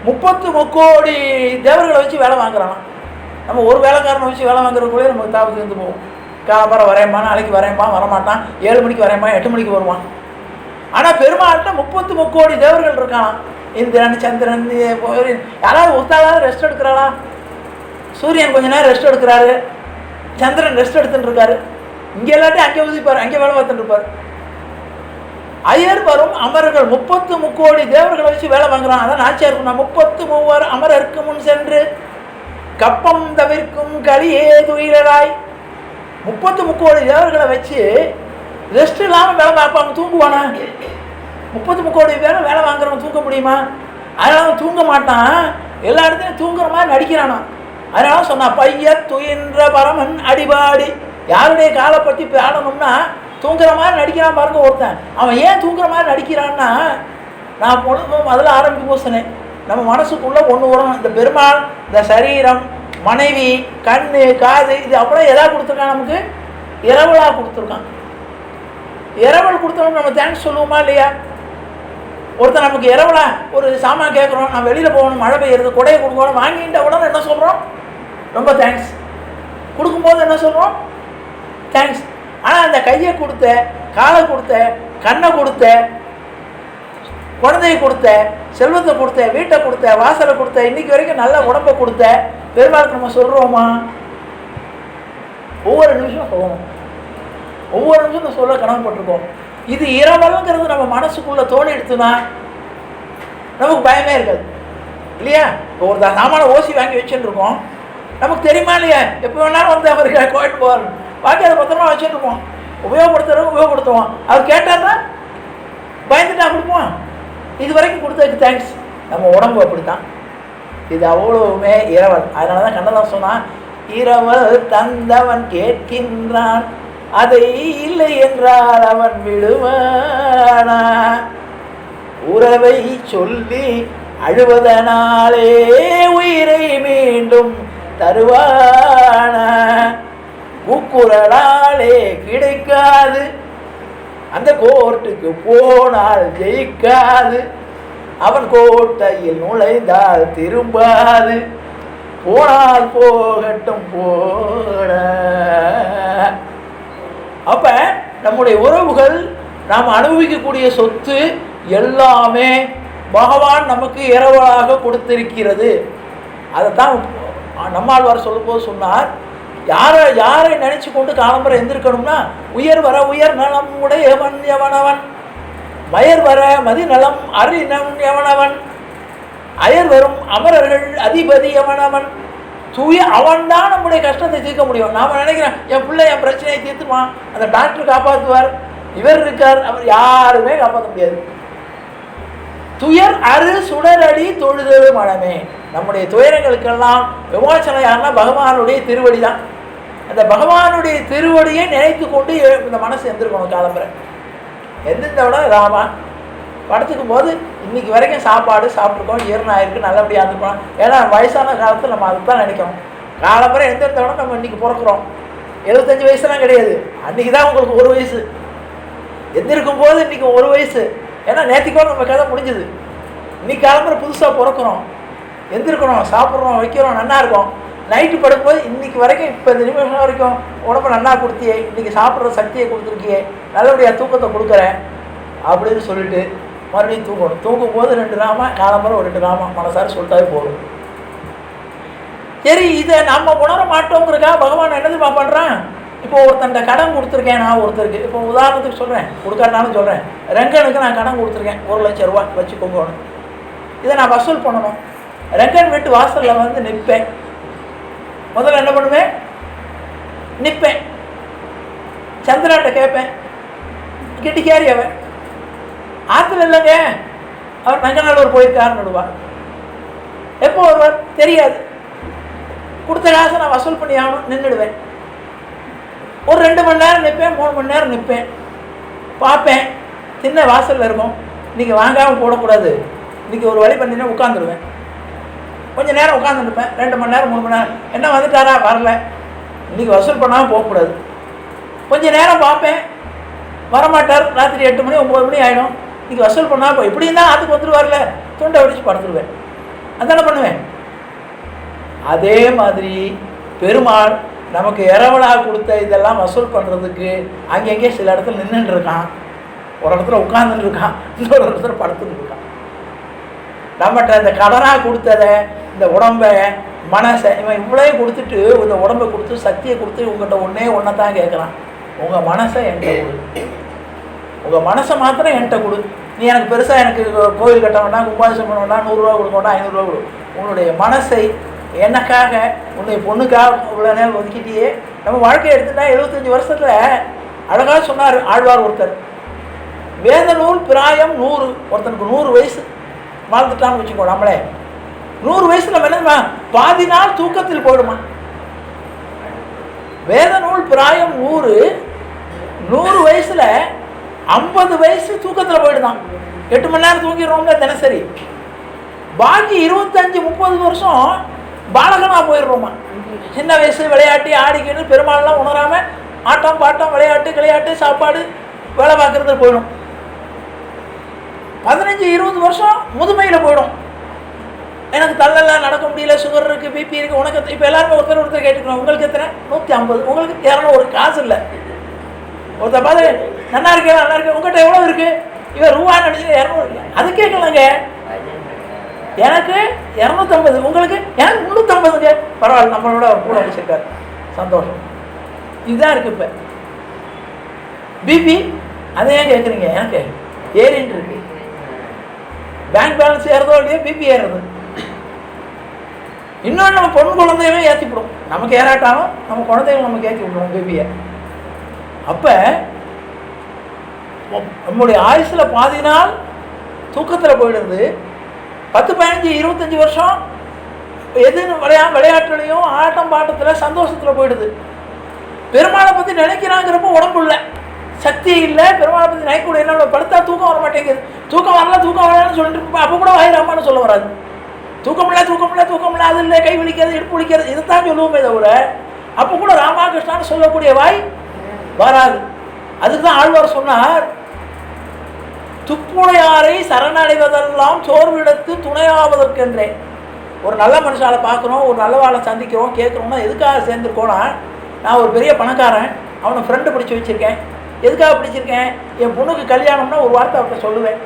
30 கோடி தேவர்களை வச்சு வேலை வாங்குறான். நம்ம ஒரு வேலைக்காரனை வச்சு வேலை வாங்குறதுக்குள்ளே நமக்கு தாபத்து இருந்து போகும். காலம்பரம் வரையம்மா, நாளைக்கு வரையம்மா, வரமாட்டான், 7 மணிக்கு வரையம்மா, 8 மணிக்கு வருவான். ஆனால் பெருமாள்கிட்ட 30 கோடி தேவர்கள் இருக்கானா. இந்திரன், சந்திரன், யாராவது ஒருத்தாளாவது ரெஸ்ட் எடுக்கிறாளா? சூரியன் கொஞ்ச நேரம் ரெஸ்ட் எடுக்கிறாரு, சந்திரன் ரெஸ்ட் எடுத்துட்டு இருக்காரு. இங்கே எல்லாத்தையும் அங்கே உதிப்பார், அங்கே வேலை பார்த்துட்டு இருப்பார். அயர் வரும் அமரர்கள் 33 தேவர்களை வச்சு வேலை வாங்குறான். அதான் நாச்சியார் சொன்னா 33 அமரருக்கு முன் சென்று கப்பம் தவிர்க்கும் களியே துயிலராய். 33 தேவர்களை வச்சு ரெஸ்ட் இல்லாமல் வேலை பார்ப்பாங்க. தூங்குவானா? 33 பேரும் வேலை வாங்குறவன் தூங்க முடியுமா? அதனால அவன் தூங்க மாட்டான். எல்லா இடத்துலையும் தூங்குற மாதிரி நடிக்கிறானா. அதனால சொன்னா பைய துயின்ற பரமன் அடிபாடி. யாருடைய காலை பற்றி பாடணும்னா தூங்குற மாதிரி நடிக்கிறான் பாருங்க ஒருத்தன். அவன் ஏன் தூங்குற மாதிரி நடிக்கிறான்னா, நான் பொழுதும் அதில் ஆரம்பிக்கும் போது சொன்னேன், நம்ம மனசுக்குள்ளே ஒன்று வரும். இந்த பெருமாள், இந்த சரீரம், மனைவி, கண்ணு, காது, இது அப்படியே எதாவது கொடுத்துருக்கான். நமக்கு இரவலாக கொடுத்துருக்கான். இரவல் கொடுத்தவங்க நம்ம தேங்க்ஸ் சொல்லுவோமா இல்லையா? ஒருத்தர் நமக்கு இரவலா ஒரு சாமான் கேட்குறோம், நான் வெளியில் போகணும், மழை பெய்யுறது, கொடையை கொடுக்கணும், வாங்கிட்ட உடனே என்ன சொல்கிறோம்? ரொம்ப தேங்க்ஸ். கொடுக்கும்போது என்ன சொல்கிறோம்? தேங்க்ஸ். ஆனால் அந்த கையை கொடுத்த, காலை கொடுத்த, கண்ணை கொடுத்த, குழந்தையை கொடுத்த, செல்வத்தை கொடுத்த, வீட்டை கொடுத்த, வாசலை கொடுத்த, இன்னைக்கு வரைக்கும் நல்ல உடம்பை கொடுத்த பெருமாளுக்கு நம்ம சொல்கிறோமா? ஒவ்வொரு நிமிஷம் சொல்லணும். ஒவ்வொரு நிமிஷம் சொல்ல கடமைப்பட்டிருக்கோம். இது இரவலுங்கிறது நம்ம மனசுக்குள்ளே தோணி எடுத்துனா நமக்கு பயமே இருக்காது இல்லையா? ஒரு சாமான ஓசி வாங்கி வச்சுட்டு இருக்கோம், நமக்கு தெரியுமா இல்லையா? எப்போ வேணாலும் வந்து அவருக்கு கோயிட்டு போவார், பாக்கி அதை பத்திரமா வச்சுட்டு இருப்போம். உபயோகப்படுத்துறவங்க உபயோகப்படுத்துவோம். அவர் கேட்டார்னா பயந்துட்டா கொடுப்போம். இது வரைக்கும் கொடுத்ததுக்கு தேங்க்ஸ். நம்ம உடம்பு அப்படித்தான். இது அவ்வளவுமே இரவல். அதனால தான் கண்ணதான் சொன்னான், இரவல் தந்தவன் கேட்கின்றான், அதை இல்லை என்றால் அவன் விடுவானா, உறவை சொல்லி அழுவதனாலே உயிரை மீண்டும் தருவானா, கூக்குரலாலே கிடைக்காது, அந்த கோர்ட்டுக்கு போனால் ஜெயிக்காது, அவன் கோட்டையில் நுழைந்தால் திரும்பாது, போனால் போகட்டும் போட. அப்ப நம்முடைய உறவுகள், நாம் அனுபவிக்கக்கூடிய சொத்து எல்லாமே பகவான் நமக்கு இரவலாக கொடுத்திருக்கிறது. அதைத்தான் நம்மாழ்வார் சொல்லும் போது சொன்னார், யாரை நினைச்சு கொண்டு காலம்பரை எந்திருக்கணும்னா, உயர் வர உயர் நலம் உடையவன் எவனவன், மயர் வர மதி நலம் அறிநம் எவனவன், அயர் வரும் அமரர்கள் அதிபதி எவனவன், தூய அவன் தான் நம்முடைய கஷ்டத்தை தீர்க்க முடியும். நாம் நினைக்கிறேன் என் பிள்ளை என் பிரச்சனையை தீர்த்துவான், அந்த டாக்டர் காப்பாற்றுவார், இவர் இருக்கார், அவர் யாருமே காப்பாற்ற முடியாது. துயர் அரு சுடரடி தொழுதல் மனமே. நம்முடைய துயரங்களுக்கெல்லாம் விமோசனம் யாருன்னா பகவானுடைய திருவடி தான். அந்த பகவானுடைய திருவடியை நினைத்து கொண்டு இந்த மனசு எந்திருக்கணும். காலம்பரை எந்திருந்த விட ராமா படுத்துக்கும் போது இன்னைக்கு வரைக்கும் சாப்பாடு சாப்பிட்ருக்கோம், ஈரணம் ஆயிருக்கு, நல்லபடியாக இருந்துருக்கோம். ஏன்னா வயசான காலத்தில் நம்ம அதை தான் நினைக்கிறோம். காலம்பரை எந்திருந்த விட நம்ம இன்றைக்கி பிறக்கிறோம். 75 வயசுலாம் கிடையாது, அன்றைக்கி தான் உங்களுக்கு 1 வயசு. எந்திருக்கும் போது இன்றைக்கி 1 வயசு. ஏன்னா நேற்றுக்கோட நம்ம கதை முடிஞ்சுது. இன்னைக்கு காலம்பரை புதுசாக பிறக்கிறோம், எந்திருக்கணும், சாப்பிட்றோம், வைக்கிறோம், நல்லா இருக்கும். நைட்டு படுக்கும்போது இன்றைக்கி வரைக்கும் இப்போ இந்த நிமிஷம் வரைக்கும் உடம்பு நல்லா கொடுத்தியே, இன்றைக்கி சாப்பிட்ற சக்தியை கொடுத்துருக்கியே, நல்லபடியாக தூக்கத்தை கொடுக்குறேன் அப்படின்னு சொல்லிட்டு மறுபடியும் தூங்கணும். தூங்கும் போது 2 ராமா, காலம்பரை ஒரு 2 ராமா மனசார சொல்லிட்டாவே போதும். சரி, இதை நம்ம உணர மாட்டோங்கிறக்கா பகவான் என்னதுமா பண்ணுறான்? இப்போ ஒருத்தன் கடன் கொடுத்துருக்கேன் நான் ஒருத்தருக்கு. இப்போ உதாரணத்துக்கு சொல்கிறேன், கொடுக்காட்டாலும் சொல்கிறேன். ரெங்கனுக்கு நான் கடன் கொடுத்துருக்கேன், 1 லட்சம் ரூபா வச்சுக்கோங்க. இதை நான் வசூல் பண்ணணும். ரெங்கன் வீட்டு வாசலில் வந்து நிற்பேன். முதல்ல என்ன பண்ணுவேன்? நிற்பேன். சந்திராட்ட கேட்பேன், கிட்டிக்காரி அவன் ஆற்றுல இல்லைங்க, அவர் நங்கநல்லூர் போயிருக்காருன்னு விடுவார். எப்போ வருவார் தெரியாது. கொடுத்த காசை நான் வசூல் பண்ணி ஆகணும், நின்றுடுவேன். ஒரு 2 மணி நேரம் நிற்பேன், 3 மணி நேரம் நிற்பேன், பார்ப்பேன். சின்ன வாசலில் இருக்கும், இன்றைக்கி வாங்காமல் போடக்கூடாது, இன்றைக்கி ஒரு வழி பண்ணினா உட்காந்துருவேன். கொஞ்சம் நேரம் உட்காந்துருப்பேன், 2 மணி நேரம் 3 மணி நேரம். என்ன வந்துட்டாரா? வரல, இன்றைக்கி வசூல் பண்ணாமல் போகக்கூடாது. கொஞ்சம் நேரம் பார்ப்பேன், வரமாட்டார். ராத்திரி 8 மணி 9 மணி ஆகிடும், இன்றைக்கி வசூல் பண்ணால் போ, இப்படி இருந்தால் ஆற்றுக்கு வந்துடுவார்ல, துண்டை வெடிச்சு படுத்துருவேன். அதான பண்ணுவேன். அதே மாதிரி பெருமாள் நமக்கு இரவலாக கொடுத்த இதெல்லாம் வசூல் பண்ணுறதுக்கு அங்கங்கே சில இடத்துல நின்றுட்டு இருக்கான், ஒரு இடத்துல உட்கார்ந்துட்டு இருக்கான், இன்னொரு இடத்துல படுத்துட்டு இருக்கான். நம்மகிட்ட இந்த கடனாக கொடுத்ததை, இந்த உடம்பை, மனசை, இவன் இவ்வளோ கொடுத்துட்டு இந்த உடம்பை கொடுத்து சக்தியை கொடுத்து உங்கள்கிட்ட ஒன்றே தான் கேட்குறான், உங்கள் மனசை என்கிட்ட கொடு. உங்கள் மனசை மாத்திரம் என்கிட்ட கொடு. நீ எனக்கு பெருசாக எனக்கு கோவில் கட்ட வேண்டாம், கும்பாபிஷேகம் பண்ண வேண்டாம், 100 ரூபா கொடுக்க வேண்டாம், 500 ரூபா கொடு. உன்னுடைய மனசை எனக்காக, உன்னுடைய பொண்ணுக்காக இவ்வளோ நேரம் ஒதுக்கிட்டியே. நம்ம வாழ்க்கையை எடுத்துட்டா 75 வருஷத்தில் அழகாக சொன்னார் ஆழ்வார் ஒருத்தர். வேத நூல் பிராயம் 100. ஒருத்தனுக்கு 100 வயசு வாழ்ந்துட்டான்னு வச்சுக்கோ. நம்மளே 100 வயசு நம்ம என்னமா பாதி நாள் தூக்கத்தில் போயிடுமா. வேத நூல் பிராயம் 100. 100 வயசுல 50 வயசு தூக்கத்தில் போயிடுதான். 8 மணி நேரம் தூங்கிடுறோம்ல தினசரி. பாக்கி 25-30 வருஷம் பாலகனாக போயிடுறோமா. சின்ன வயசு விளையாட்டி ஆடிக்கிட்டு பெருமாள்லாம் உணராமல் ஆட்டம் பாட்டம் விளையாட்டு சாப்பாடு வேலை பார்க்குறது போயிடும். 15-20 வருஷம் முதுமையில் போயிடும். எனக்கு தள்ளலாம், நடக்க முடியல, சுகர் இருக்குது, பிபி இருக்குது. உனக்கு இப்போ எல்லாருமே ஒருத்தர் கேட்டுக்கணும், உங்களுக்கு எத்தனை? 150. உங்களுக்கு 200. காசு இல்லை. ஒருத்தர் பார்த்து நல்லா இருக்கேன் உங்கள்கிட்ட எவ்வளோ இருக்குது? இவன் ரூபா நினச்சி 200. அது கேட்கலாங்க. எனக்கு 250, உங்களுக்கு எனக்கு 350. பரவாயில்ல, நம்மளோட கூட வச்சுருக்காரு, சந்தோஷம். இதுதான் இருக்குது. இப்போ பிபி அதை ஏன் கேட்குறீங்க? எனக்கு ஏறின்னு இருக்கு. பேங்க் பேலன்ஸ் ஏறதோ இல்லையோ பிபி ஏறுறது. இன்னொன்று நம்ம பொண்ணு குழந்தைகளும் ஏற்றிவிடும். நமக்கு ஏறாட்டாலும் நம்ம குழந்தைகளும் நமக்கு ஏற்றி விடுவோம் பிபியை. அப்போ நம்முடைய ஆயுசில் பாதி நாள் தூக்கத்தில் போயிடுது. 10-15-25 வருஷம் எது விளையாட்டுலையும் ஆட்டம் பாட்டத்தில் சந்தோஷத்தில் போயிடுது. பெருமாளை பற்றி நினைக்கிறாங்கிறப்போ உடம்பு இல்லை, சக்தி இல்லை. பெருமாளை பற்றி நினைக்கக்கூடிய என்ன படுத்தா தூக்கம் வர மாட்டேங்குது. தூக்கம் வரலன்னு சொல்லிட்டு இருப்போம். அப்போ கூட வாயிராமான்னு சொல்ல வராது. தூக்கம் இல்லை, அது இல்லை, கை விழிக்கிறது, இடுப்பு விழிக்கிறது, இதைத்தான் சொல்லுவோமே தவிர அப்போ கூட ராமா கிருஷ்ணான்னு சொல்லக்கூடிய வாய் வராது. அதுக்கு தான் ஆழ்வார் சொன்னார், துப்புடையாரை சரணடைவதெல்லாம் சோர்விடத்து துணையாவதற்கென்றே. ஒரு நல்ல மனுஷாலை பார்க்குறோம், ஒரு நல்லவாளை சந்திக்கிறோம், கேட்குறோம்னா எதுக்காக சேர்ந்துருக்கோன்னா, நான் ஒரு பெரிய பணக்காரன், அவனை ஃப்ரெண்டு பிடிச்சி வச்சுருக்கேன். எதுக்காக பிடிச்சிருக்கேன்? என் பொண்ணுக்கு கல்யாணம்னா ஒரு வார்த்தை அவர்கிட்ட சொல்லுவேன்,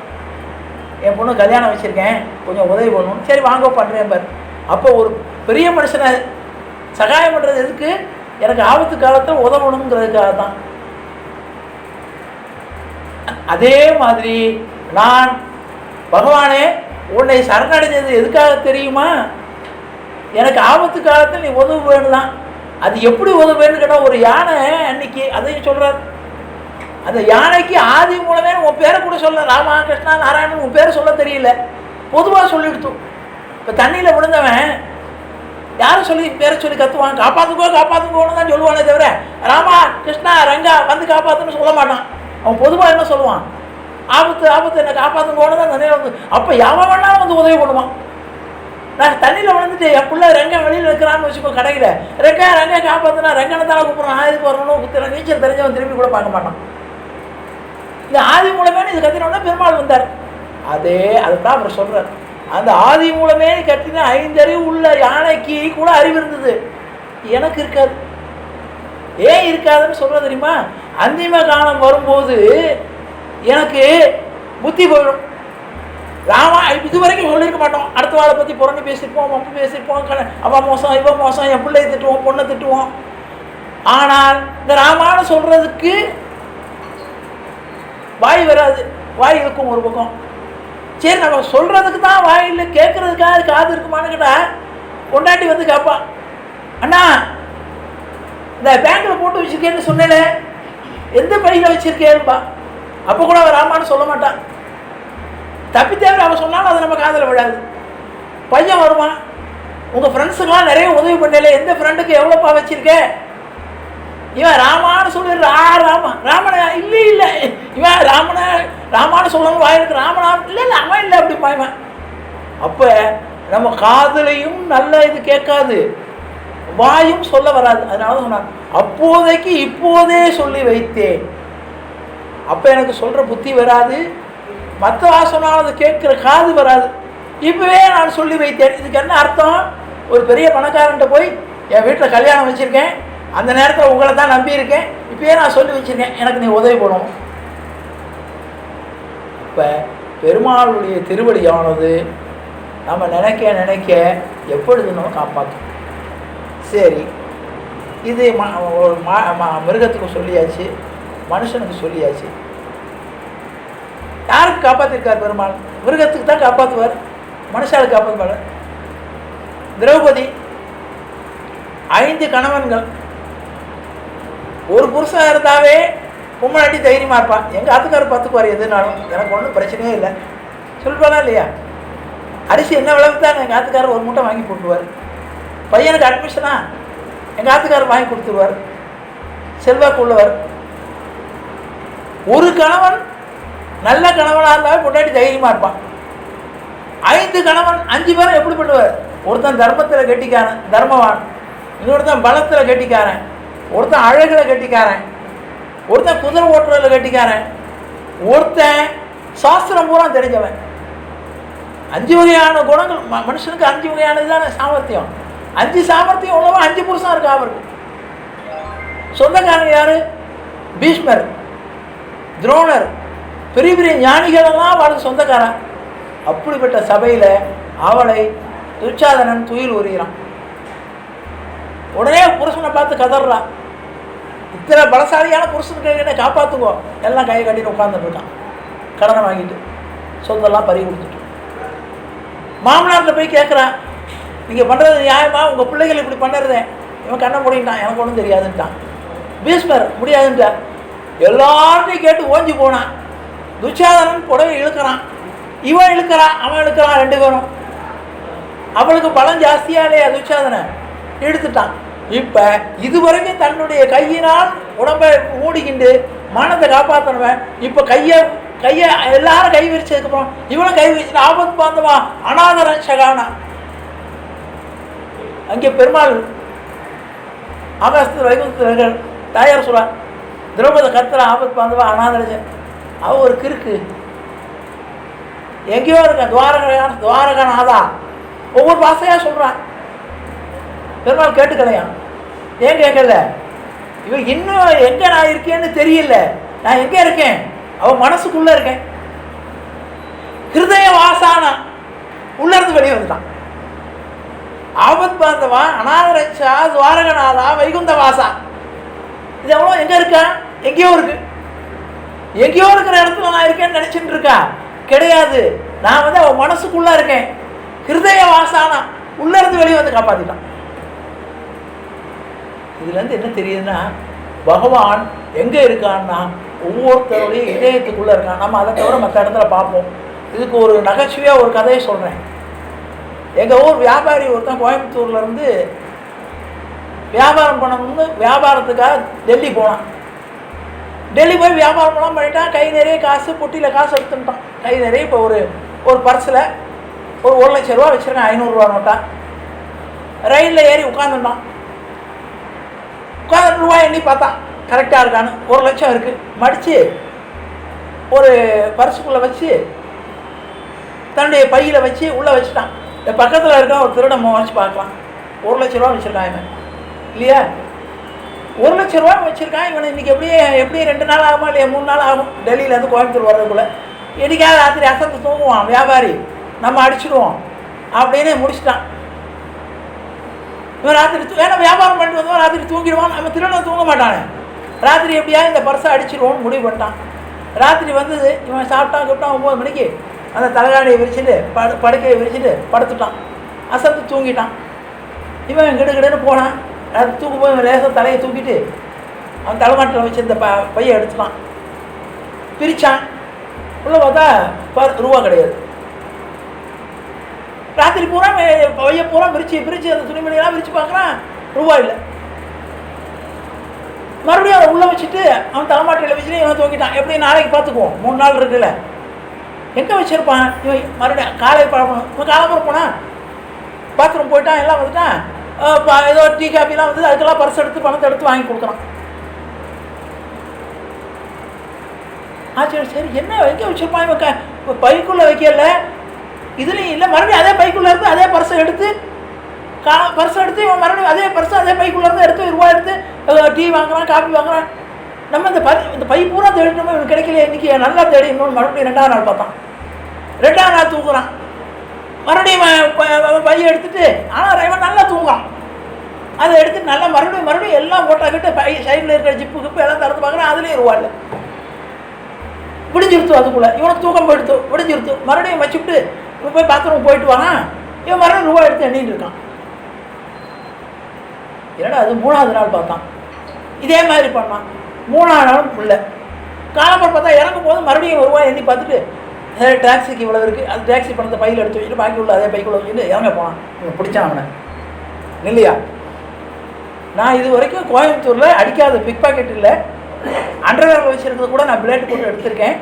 என் பொண்ணு கல்யாணம் வச்சுருக்கேன், கொஞ்சம் உதவி பண்ணணும். சரி வாங்க பண்ணுறேன் பார். அப்போ ஒரு பெரிய மனுஷனை சகாயம் பண்ணுறது எதுக்கு? எனக்கு ஆபத்து காலத்தில் உதவணுங்கிறதுக்காக தான். அதே மாதிரி நான் பகவானே உன்னை சரணடைஞ்சது எதுக்காக தெரியுமா? எனக்கு ஆபத்து காலத்தில் நீ உதவு வேணும் தான். அது எப்படி உதவுன்னு கேட்டால், ஒரு யானை அன்னைக்கு அதையும் சொல்கிறார். அந்த யானைக்கு ஆதி மூலமே உன் பேரை கூட சொல்ல, ராமா கிருஷ்ணா நாராயணன் உன் பேரை சொல்ல தெரியல, பொதுவாக சொல்லிடுத்தோம். இப்போ தண்ணியில் விழுந்தவன் யாரும் சொல்லி பேரை சொல்லி கற்றுவான், காப்பாற்றுக்கோன்னு தான் சொல்லுவானே தவிர ராமா கிருஷ்ணா ரங்கா வந்து காப்பாற்றுன்னு சொல்ல மாட்டான். அவன் பொதுவாக என்ன சொல்லுவான்? ஆபத்து என்னை காப்பாற்றுக்கோன்னு தான் தண்ணியில் வந்து. அப்போ எவன் வேணாலும் வந்து உதவி பண்ணுவான். நான் தண்ணியில் விழுந்துட்டு என் பிள்ளை ரெங்கன் வெளியில் இருக்கிறான்னு வச்சுக்கோ, கடையில் ரெங்கா காப்பாற்றுனா ரெங்கனை தானே கூப்பிட்றான். ஆயுதுக்கு வரணும், நீச்சல் தெரிஞ்சவன் திரும்பி கூட பார்க்க மாட்டான். இந்த ஆதி மூலமே இது கத்தினோன்னா பெருமாள் வந்தார். அதுதான் அவர் சொல்கிறார். அந்த ஆதி மூலமே கத்தின 5 அறிவு உள்ள யானைக்கு கூட அறிவு இருந்தது, எனக்கு இருக்காது. ஏன் இருக்காதுன்னு சொல்கிறது தெரியுமா? அந்திம காலம் வரும்போது எனக்கு புத்தி போயிடும். ராமா இது வரைக்கும் சொல்லியிருக்க மாட்டோம். அடுத்த வாழை பற்றி புறணி பேசியிருப்போம், மப்பு பேசியிருப்போம், அவன் மோசம் இவன் மோசம், என் பிள்ளையை திட்டுவோம், பொண்ணை திட்டுவோம். ஆனால் இந்த ராமான்னு சொல்கிறதுக்கு வாய் வராது, வாய் இருக்கும் ஒரு பக்கம். சரி நம்ம சொல்கிறதுக்கு தான் வாய் இல்லை, கேட்குறதுக்காக காது இருக்குமான்னு கேட்டால் பொண்டாட்டி வந்து கேட்பான், அண்ணா இந்த பேங்கில் போட்டு வச்சுருக்கேன்னு சொன்னேனே எந்த பையில் வச்சுருக்கேன்பா. அப்போ கூட அவன் ராமான்னு சொல்ல மாட்டான். தப்பி தேவை அவன் சொன்னாலும் அது நம்ம காதில் விழாது. பையன் வருவான், உங்கள் ஃப்ரெண்ட்ஸுக்கெலாம் நிறைய உதவி பண்ணல, எந்த ஃப்ரெண்டுக்கு எவ்வளோப்பா வச்சுருக்கேன்? இவன் ராமான்னு சொல்லிடுற, ராமனா இல்லை இவன் ராமான்னு சொல்லணும் வாயிருக்கு, ராமனா இல்லை அவன் இல்லை அப்படி பாய்வன். அப்போ நம்ம காதுலையும் நல்ல இது கேட்காது, வாயும் சொல்ல வராது. அதனால தான் சொன்னான், அப்போதைக்கு இப்போதே சொல்லி வைத்தேன். அப்போ எனக்கு சொல்கிற புத்தி வராது, மற்ற வாசனாலும் அதை கேட்குற காது வராது. இப்போவே நான் சொல்லி வைத்தேன். இதுக்கு என்ன அர்த்தம்? ஒரு பெரிய பணக்காரன்ட்ட போய் என் வீட்டில் கல்யாணம் வச்சுருக்கேன், அந்த நேரத்தில் உங்களை தான் நம்பியிருக்கேன், இப்போயே நான் சொல்லி வச்சுருக்கேன், எனக்கு நீ உதவி பண்ணணும். இப்போ பெருமாளுடைய திருவடியானது நம்ம நினைக்க எப்பொழுது நம்ம காப்பாற்றும். சரி, இது மிருகத்துக்கு சொல்லியாச்சு, மனுஷனுக்கு சொல்லியாச்சு. காப்பாற்றிருக்கார் பெருமாள். மிருகத்துக்கு தான் காப்பாற்றுவார், மனுஷாளுக்கு காப்பாற்றுவார். திரௌபதி 5 கணவன்கள். ஒரு புருஷன் இருந்தாவே பொம்மனாட்டி தைரியமாக இருப்பான். எங்கள் ஆத்துக்காரர் பார்த்துக்குவார் எதுனாலும், எனக்கு ஒன்றும் பிரச்சனையே இல்லை சொல்வானா இல்லையா? அரிசி என்ன விளவு தான் எங்கள் ஆத்துக்காரர் ஒரு மூட்டை வாங்கி போட்டுருவார். பையனுக்கு அட்மிஷனா எங்கள் ஆத்துக்காரர் வாங்கி கொடுத்துருவார். செல்வாக்கு உள்ளவர். ஒரு கணவன் நல்ல கணவனாக இருந்தாலும் பொண்டாட்டி தைரியமாக இருப்பான். 5 கணவன் 5 பேரும் எப்படி பண்ணுவார்? ஒருத்தன் தர்மத்தில் கெட்டிக்காரன், தர்மவான். இன்னொருத்தன் பலத்தில் கெட்டிக்காரன், ஒருத்தன் அழகில் கெட்டிக்காரன், ஒருத்தன் குதிரை ஓட்டுறதில் கெட்டிக்காரன், ஒருத்தன் சாஸ்திரம் பூரா தெரிஞ்சவன். 5 வகையான குணங்கள் மனுஷனுக்கு. 5 வகையானது தானே சாமர்த்தியம். 5 சாமர்த்தியம் உள்ளவன் 5 புருஷன் இருக்கா அவருக்கு. சொந்தக்காரன் யாரு? பீஷ்மர், துரோணர், பெரிய பெரிய ஞானிகளெல்லாம் அவளுக்கு சொந்தக்காரன். அப்படிப்பட்ட சபையில் அவளை துச்சாதனன் துயில் உரிகிறான். உடனே புருஷனை பார்த்து கதறான், இத்தனை பலசாலியான புருஷனுக்கு என்ன காப்பாற்றுங்கோ. எல்லாம் கையை கட்டிட்டு உட்காந்துட்டு இருக்கான், கடனை வாங்கிட்டு சொந்தெல்லாம் பறி கொடுத்துட்டு. மாமனாரில் போய் கேட்குறான், நீங்கள் பண்ணுறது நியாயமா? உங்கள் பிள்ளைகள் இப்படி பண்ணுறதே. இவன் கண்ணை மூடிட்டான், எனக்கு ஒன்றும் தெரியாதுன்ட்டான். பீஷ்மர் முடியாதுன்ட்டார். எல்லார்ட்டையும் கேட்டு ஓஞ்சி போனான். துச்சாதனன் புடவை இழுக்கிறான், இவன் இழுக்கிறான், அவன் இழுக்கிறான், 2 பேரும். அவளுக்கு பலம் ஜாஸ்தியாக இல்லையா? துச்சாதனன் இழுத்துட்டான். இப்போ இதுவரைக்கும் தன்னுடைய கையினால் உடம்பை மூடிக்கிண்டு மானத்தை காப்பாற்றணுவன் இப்போ கையை எல்லாரும் கை விரிச்சதுக்கப்புறம் இவனும் கை விரிச்சு ஆபத்து பாந்தவா அநாதரன் சகானா. அங்கே பெருமாள் ஆகாசத்தில் வைகுந்தத்தில் தாயார் சொல்றார், திரௌபதி கத்துற ஆபத்து பாந்தவா அநாதரஜன். அவ ஒரு கிறுக்கு, எங்கேயோ இருக்க துவாரகநாதா ஒவ்வொரு பாசையாக சொல்கிறான். பெருமாள் கேட்டுக்கலையான். ஏன் கேட்கல? இவன் இன்னும் எங்கே நான் இருக்கேன்னு தெரியல. நான் எங்கே இருக்கேன்? அவன் மனசுக்குள்ளே இருக்கேன். ஹிருதய வாசானா உள்ளிருந்து வெளியே வந்துட்டான். ஆபத் பாந்தவா அநாதரட்சா துவாரகநாதா வைகுந்த வாசா. இது எவ்வளோ எங்கே இருக்கா? எங்கேயோ இருக்கு. எங்கேயோ இருக்கிற இடத்துல நான் இருக்கேன்னு நினச்சிட்டு இருக்கா? கிடையாது. நான் அவன் மனசுக்குள்ளே இருக்கேன். ஹிருதய வாசானா உள்ளிருந்து வெளியே வந்து காப்பாற்றிட்டான். இதுலேருந்து என்ன தெரியுதுன்னா, பகவான் எங்கே இருக்கான்னா ஒவ்வொருத்தருடைய இதயத்துக்குள்ளே இருக்கான். நம்ம அதை தவிர மற்ற இடத்துல பார்ப்போம். இதுக்கு ஒரு நகைச்சுவையாக ஒரு கதையை சொல்கிறேன். எங்கள் ஊர் வியாபாரி ஒருத்தன் கோயம்புத்தூர்லேருந்து வியாபாரம் பண்ணணும்னு வியாபாரத்துக்காக டெல்லி போனான். டெல்லி போய் வியாபாரம் பண்ணாமல் பண்ணிட்டான். கை நிறைய காசு, பொட்டியில் காசு எடுத்துட்டான். கை நிறைய இப்போ ஒரு பர்ஸில் ஒரு 1 லட்ச ரூபா வச்சுருக்கேன், 500 ரூபா நோட்டான். ரயிலில் ஏறி உட்காந்துட்டான். உட்காந்து ரூபாய் எண்ணி பார்த்தான், கரெக்டாக இருக்கான்னு. 1 லட்சம் இருக்குது. மடித்து ஒரு பர்ஸுக்குள்ளே வச்சு தன்னுடைய பையில் வச்சு உள்ளே வச்சுட்டான். இந்த பக்கத்தில் இருக்க ஒரு திருடம் வச்சு பார்க்கலாம். 1 லட்ச ரூபா வச்சுருக்கான் இவன் இல்லையா? 1 லட்ச ரூபா வச்சுருக்கான் இவன். இன்றைக்கி எப்படி 2 நாள் ஆகுமா இல்லையா 3 நாள் ஆகும் டெல்லியிலேருந்து கோயம்புத்தூர் வர்றதுக்குள்ளே. என்னைக்காவது ராத்திரி அசந்து தூங்குவான் வியாபாரி, நம்ம அடிச்சுடுவோம் அப்படின்னு முடிச்சிட்டான். இவன் ராத்திரி ஏன்னா வியாபாரம் பண்ணிட்டு வந்தவன் ராத்திரி தூங்கிடுவான். நம்ம திருடன் தூங்க மாட்டானே. ராத்திரி எப்படியா இந்த பர்ஸை அடிச்சிடுவோன்னு முடிவு பண்ணிட்டான். ராத்திரி வந்தது, இவன் சாப்பிட்டான் 9 மணிக்கு அந்த தலைகாணியை விரிச்சிட்டு படுக்கையை விரிச்சிட்டு படுத்துட்டான். அசந்து தூங்கிட்டான். இவன் கிடுன்னு போனான். அது தூக்கும் போது இவன் லேசாக தலையை தூக்கிட்டு அவன் தலைமாட்டில் வச்சு இந்த பையை எடுத்துட்டான். பிரித்தான். உள்ள பார்த்தா ரூபா கிடையாது. ராத்திரி பூரா பைய பூரா பிரித்து அந்த துணிமணியெல்லாம் பிரித்து பார்க்குறான், ரூபா இல்லை. மறுபடியும் அவன் உள்ளே வச்சுட்டு அவன் தலைமாட்டில் வச்சுட்டு இவன் தூங்கிட்டான். எப்படி நாளைக்கு பார்த்துக்குவோம், 3 நாள் இருக்குல்ல. எங்கே வச்சுருப்பான் இவன்? மறுபடியும் காலை பழக்கணும். இவன் காலம்பரம் போனான், பாத்ரூம் போயிட்டான், எல்லாம் வந்துட்டான். ஏதோ டீ காஃபிலாம் வந்து அதுக்கெல்லாம் பர்ஸ் எடுத்து பணத்தை எடுத்து வாங்கி கொடுக்குறான். சரி சரி என்ன எங்கே வச்சுருப்பான் இவன்? பைக்குள்ளே வைக்கல, இதுலேயும் இல்லை. மறுபடியும் அதே பைக்குள்ளே இருந்து அதே பர்ஸை எடுத்து இவன் மறுபடியும் அதே பர்ஸை அதே பைக்குள்ளே இருந்து எடுத்து ரூபா எடுத்து டீ வாங்குறான், காஃபி வாங்குறான். நம்ம இந்த பை பூரா தேடினோமோ இவன் கிடைக்கல. இன்றைக்கி நல்லா தேடி இன்னொன்று மறுபடியும் 2ஆவது நாள் பார்த்தான். 2ஆவது நாள் தூக்குறான். மறுபடியும் பையை எடுத்துட்டு, ஆனால் இவன் நல்லா தூங்குறான். அதை எடுத்து நல்லா மறுபடியும் எல்லாம் போட்டாக்கிட்டு பை சைடில் இருக்கிற ஜிப்பு கிப்பு எல்லாம் திறந்து பார்க்குறான். அதுலேயும் ரூபா இல்லை. விடிஞ்சிருத்து. அதுக்குள்ளே இவனுக்கு தூக்கம் போயிடுத்து, விடிஞ்சிருத்து. மறுபடியும் வச்சுவிட்டு இவன் போய் பாத்ரூம் போயிட்டு வரான். இவன் மறுபடியும் ரூபா எடுத்து எண்ணிட்டு இருக்கான். ஏன்னா அது 3ஆவது நாள் பார்த்தான், இதே மாதிரி பண்ணான். 3ஆவது நாளும் இல்லை. காலம்பரம் பார்த்தா இறங்கும் போது மறுபடியும் ஒரு ரூபாய் எண்ணி பார்த்துட்டு, சரி டாக்ஸிக்கு இவ்வளோ இருக்குது, அது டாக்ஸி பணத்தை பையில் எடுத்து வச்சுட்டு பாக்கி உள்ள அதே பைக்குள்ளே வச்சுட்டு இறங்க போனான். இவன் பிடிச்சான் அவனை இல்லையா. நான் இது வரைக்கும் கோயம்புத்தூரில் அடிக்காத பிக் பாக்கெட் இல்லை. அண்டர்வேர் வச்சுருக்கிறது கூட நான் பிளேட் போட்டு எடுத்திருக்கேன்.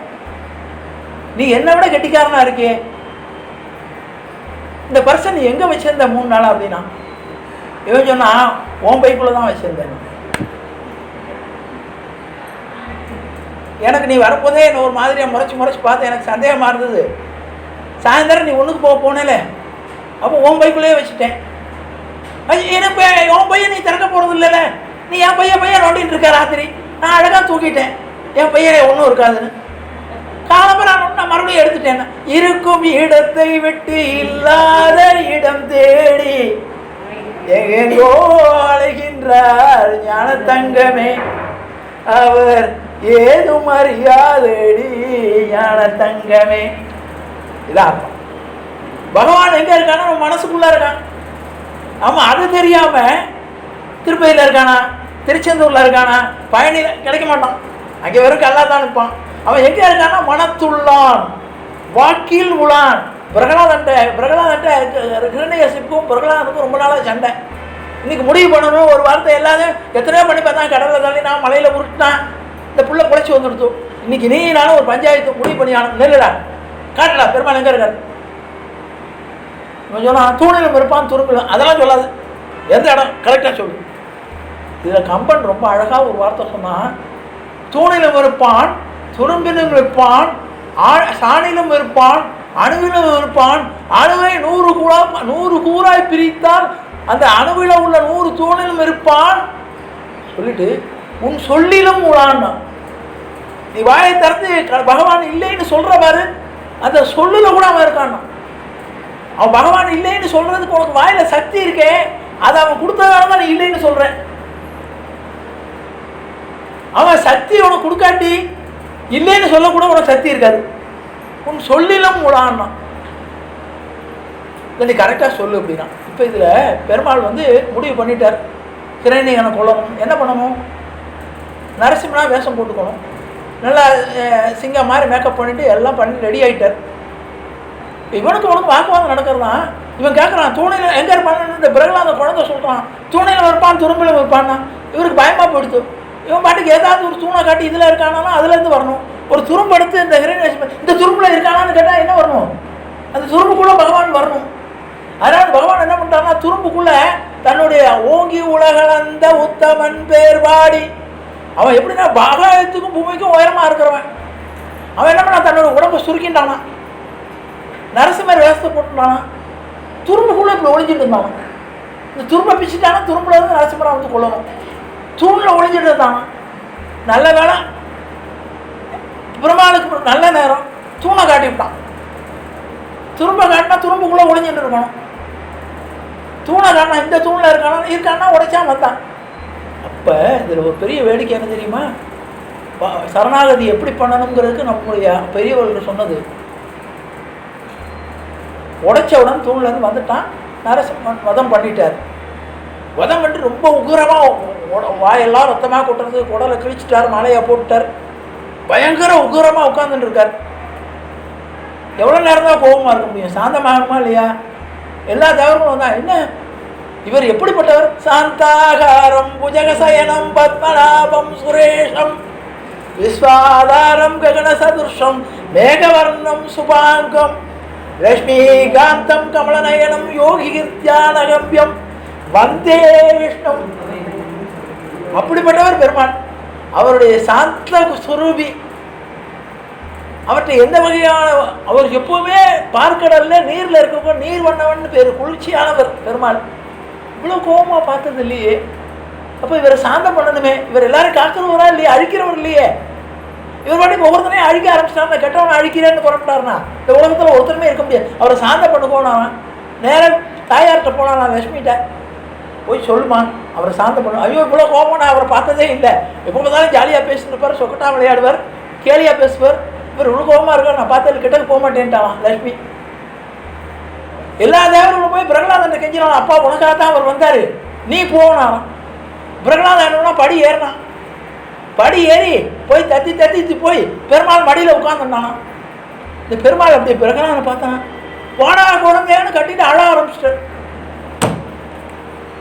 நீ என்னை விட கெட்டிக்காரனாக இருக்கே, இந்த பர்சன் நீ எங்கே வச்சுருந்த 3 நாளாக அப்படின்னா, இவன் சொன்னால் உன் பைக்குள்ளே தான் வச்சுருந்தேன். எனக்கு நீ வரப்போதே என்ன ஒரு மாதிரியாக முறைச்சி பார்த்து எனக்கு சந்தேகமாக இருந்தது. சாயந்தரம் நீ ஒன்றுக்கு போனேல, அப்போ உன் பைக்குள்ளேயே வச்சுட்டேன். எனக்கு உன் பையன் நீ திறக்க போகிறது இல்லைல்ல, நீ என் பையன் நோண்டிகிட்டு இருக்க ராத்திரி. நான் அழகாக தூக்கிட்டேன், என் பையன் ஒன்றும் இருக்காதுன்னு. காலம்பரம் நான் மறுபடியும் எடுத்துட்டேன். இருக்கும் இடத்தை விட்டு இல்லாத இடம் தேடி எங்கெங்கோ அழைகின்றார் ஞான தங்கமே, அவர் ஏதும் அறியாதடி ஞான தங்கமே. இதான் பகவான் எங்கே இருக்கானா, நம்ம மனசுக்குள்ளே இருக்கான். ஆமாம், அது தெரியாமல் திருப்பதியில் இருக்கானா, திருச்செந்தூரில் இருக்கானா, பழனியில் கிடைக்க மாட்டான். அங்கே வெறும் கல்லா தான் இருப்பான். அவன் எங்கே இருக்கானா, மனத்துள்ளான், வாக்கில் உளான். பிரகலாதன்ட்ட ஹிரண்யகசிப்புக்கும் பிரகலாதனுக்கும் ரொம்ப நாளாக சண்டை. இன்னைக்கு முடிவு பண்ணணும் ஒரு வார்த்தை. எல்லாரும் எத்தனையோ பண்ணி பார்த்தா, கடலில் தள்ளி நான் மலையில் உருட்டினான், இந்த புள்ள குறைச்சி வந்துடுத்து. இன்னைக்கு நீ நானும் ஒரு பஞ்சாயத்து முடிவு பண்ணி நெல்லுடா காட்டலா பெருமாள் எங்கே இருக்காரு. இவன் சொன்னான் தூணிலும் இருப்பான் துரும்பிலும். அதெல்லாம் சொல்லாது, எந்த இடம் கரெக்டாக சொல்லு. இதில் கம்பன் ரொம்ப அழகாக ஒரு வார்த்தை சொன்னான். தூணிலும் இருப்பான், துரும்பிலும் இருப்பான், சாணிலும் இருப்பான், அணுவிலும் இருப்பான். அணுவை 100 கூறாய் பிரித்தால் அந்த அணுவில உள்ள 100 தூணிலும் இருப்பான் சொல்லிட்டு உன் சொல்லிலும் உளான்னா. நீ வாயை திறந்து பகவான் இல்லைன்னு சொல்ற பாரு, அந்த சொல்லுல கூட அவன் இருக்கான்னா. அவன் பகவான் இல்லைன்னு சொல்றதுக்கு உனக்கு வாயில சக்தி இருக்கே, அதை அவன் கொடுத்ததால தான் நீ இல்லைன்னு சொல்றேன். அவன் சக்தி உனக்கு கொடுக்காட்டி இல்லைன்னு சொல்லக்கூட உனக்கு சக்தி இருக்காது. உன் சொல்லிலும் உளான்னா, இல்லை நீ கரெக்டாக சொல்லு அப்படின்னா. இப்போ இதில் பெருமாள் முடிவு பண்ணிட்டார், ஹிரண்யகனை கொல்லணும். என்ன பண்ணணும், நரசிம்மனா வேஷம் போட்டுக்கணும், நல்லா சிங்கம் மாதிரி மேக்கப் பண்ணிவிட்டு எல்லாம் பண்ணி ரெடி ஆகிட்டார். இவனுக்கு வாக்குவாதம் நடக்கிறதான். இவன் கேட்குறான் தூணையில் எங்கே இருப்பான்னு. இந்த பிரகலாத குழந்தை சொல்கிறான் தூணையில் இருப்பான் துரும்பிலும் இருப்பான்னா. இவருக்கு பயமாக போயிடுத்து. இவன் பாட்டுக்கு ஏதாவது ஒரு தூணை காட்டி இதில் இருக்கானா அதுலேருந்து வரணும். ஒரு துரும்பு எடுத்து இந்த ஹிரண்யகசிபன் இந்த துரும்பில் இருக்கானான்னு கேட்டால் என்ன வரணும், அந்த துரும்புக்குள்ளே பகவான் வரணும். அதனால் பகவான் என்ன பண்ணுறான்னா, துரும்புக்குள்ளே தன்னுடைய ஓங்கி உலகளந்த உத்தமன் பேர் பாடி. அவன் எப்படின்னா பாகாயத்துக்கும் பூமிக்கும் உயரமாக இருக்கிறவன். அவன் என்ன பண்ணா, தன்னோட உடம்பை சுருக்கின்றானா, நரசிம்மர் வேஷத்தை போட்டுட்டானா, துரும்புக்குள்ளே இப்படி ஒழிஞ்சிட்டு இருந்தான். இந்த துரும்பை பிச்சுட்டானா துரும்புல இருந்து நரசிம்மரை கொள்ளணும். தூணில் ஒழிஞ்சிட்டு இருந்தானா. நல்ல வேலை பெருமாளுக்கு நல்ல நேரம் தூணை காட்டி விட்டான். துரும்பை காட்டினா துரும்புக்குள்ளே ஒழிஞ்சிட்டு இருக்கணும். தூணை காட்டினா இந்த தூணில் இருக்கானா உடைச்சா வந்தான். அப்போ இதில் ஒரு பெரிய வேடிக்கை என்ன தெரியுமா, சரணாகதி எப்படி பண்ணணுங்கிறதுக்கு நம்முடைய பெரியவர்கள் சொன்னது. உடைச்சவுடன் தூண்லேருந்து வந்துட்டான், நரசிம்மன் வதம் பண்ணிட்டார். வதம் பண்ணிட்டு ரொம்ப உக்கிரமாக வாயெல்லாம் ரத்தமாக கொட்டுறது, குடலை கிழிச்சிட்டார், மலையை போட்டுட்டார், பயங்கர உக்கிரமாக உட்காந்துட்டு இருக்கார். எவ்வளோ நேரம் தான் கோபமாக இருக்க முடியும், சாந்தமாகணுமா இல்லையா? எல்லா தேவர்களும் தான் என்ன இவர் எப்படிப்பட்டவர், சாந்தாகாரம் புஜகசயனம் பத்மநாபம் சுரேஷம் விஸ்வாதாரம் ககனசதுர்ஷம் மேகவர்ணம் சுபாங்கம் லக்ஷ்மிகாந்தம் கமலநயனம் யோகிகித்யானகம்பியம் வந்தே விஷ்ணு. அப்படிப்பட்டவர் பெருமான். அவருடைய சாந்த சுரூபி. அவற்றை எந்த வகையான, அவர் எப்பவுமே பார்க்கடல்ல நீரில் இருக்க நீர் வண்ணவன் பேர், குளிர்ச்சியானவர் பெருமாள். இவ்வளோ கோபமாக பார்த்தது இல்லையே. அப்போ இவரை சாந்தம் பண்ணணுமே. இவர் எல்லாரும் காக்கிறவரா இல்லையே, அழிக்கிறவர் இல்லையே. இவர் பாட்டுக்கு ஒவ்வொருத்தனையும் அழிக்க ஆரம்பிச்சிட்டாங்க. கெட்டவனை அழிக்கிறேன்னு புறப்பட்டாருனா இந்த உலகத்தில் ஒருத்தருமே இருக்க முடியாது. அவரை சாந்தம் பண்ண போனான். நேரம் தாயார்கிட்ட போனான், நான் லட்சுமிகிட்ட போய் சொல்லுமா அவரை சாந்தம் பண்ணும். ஐயோ இவ்வளோ கோபம் நான் அவரை பார்த்ததே இல்லை. எப்போ பார்த்தாலும் ஜாலியாக பேசிட்டு இருப்பார், சொக்கட்டா விளையாடுவார், கேலியாக பேசுவார். இவர் உழுகோமா இருக்கார், நான் பார்த்தது கிட்டக்கு போக மாட்டேன்ட்டான் லட்சுமி. எல்லா தேவர்களும் போய் பிரகலாதன் கெஞ்சினாலும், அப்பா உனக்காக தான் அவர் வந்தார், நீ போனான். பிரகலாதன் என்னன்னா படி ஏறினான். படி ஏறி போய் தத்தி போய் பெருமாள் மடியில் உட்காந்துட்டானா. இந்த பெருமாள் அப்படி பிரகலாதனை பார்த்தான், போனா குழந்தைன்னு கட்டிட்டு அழ ஆரம்பிச்சிட்டார்.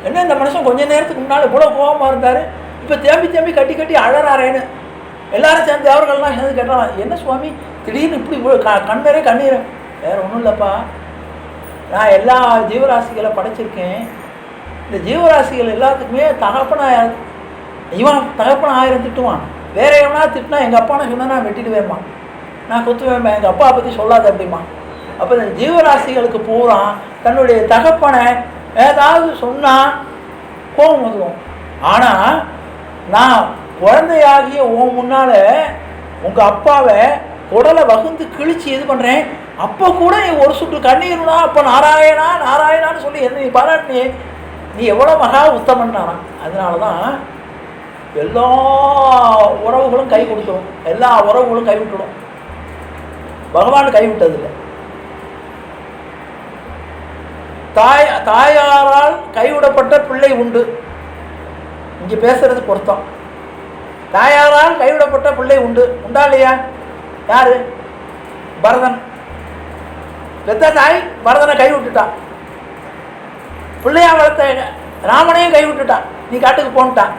என்ன இந்த மனுஷன் கொஞ்ச நேரத்துக்கு முன்னால் இவ்வளோ கோபமாக இருந்தார், இப்போ தேம்பி கட்டி அழறாரேன்னு எல்லாரும் சேர்ந்து தேவர்கள்லாம் சேர்ந்து கேட்டாலும், என்ன சுவாமி திடீர்னு இப்படி கண்ணீரே கண்ணீர்? வேறு ஒன்றும் இல்லைப்பா, நான் எல்லா ஜீவராசிகளை படைச்சிருக்கேன். இந்த ஜீவராசிகள் எல்லாத்துக்குமே இவன் தகப்பன 1000 திட்டுவான், வேற எவனா திட்டினா எங்கள் அப்பானை சொன்னால் நான் வெட்டிடுவேம்மா, நான் குத்துவேம்மா, எங்கள் அப்பா பற்றி சொல்லாது அப்படிமா. அப்போ இந்த ஜீவராசிகளுக்கு பூரா தன்னுடைய தகப்பனை ஏதாவது சொன்னால் கோபம் வந்துடும். ஆனால் நான் குழந்தையாகிய உன் முன்னால் உங்கள் அப்பாவை உடலை வகுந்து கிழிச்சு இது பண்ணுறேன், அப்போ கூட நீ ஒரு சுற்று கண்ணீர்னா அப்போ நாராயணான்னு சொல்லி என்ன நீ பாராட்டினே, நீ எவ்வளோ மகா உத்தமன்னானா. அதனால தான் எல்லா உறவுகளும் கை கொடுத்துடும், எல்லா உறவுகளும் கைவிட்டுடும், பகவான் கைவிட்டதில்லை. தாயாரால் கைவிடப்பட்ட பிள்ளை உண்டு. இங்கே பேசுறது பொருத்தம். தாயாரால் கைவிடப்பட்ட பிள்ளை உண்டு, உண்டா இல்லையா? யாரு? பரதன். பெத்த தாய் பரதனை கைவிட்டுட்டான். பிள்ளையா வளர்த்த ராமனையும் கைவிட்டுட்டான், நீ காட்டுக்கு போன்ட்டான்.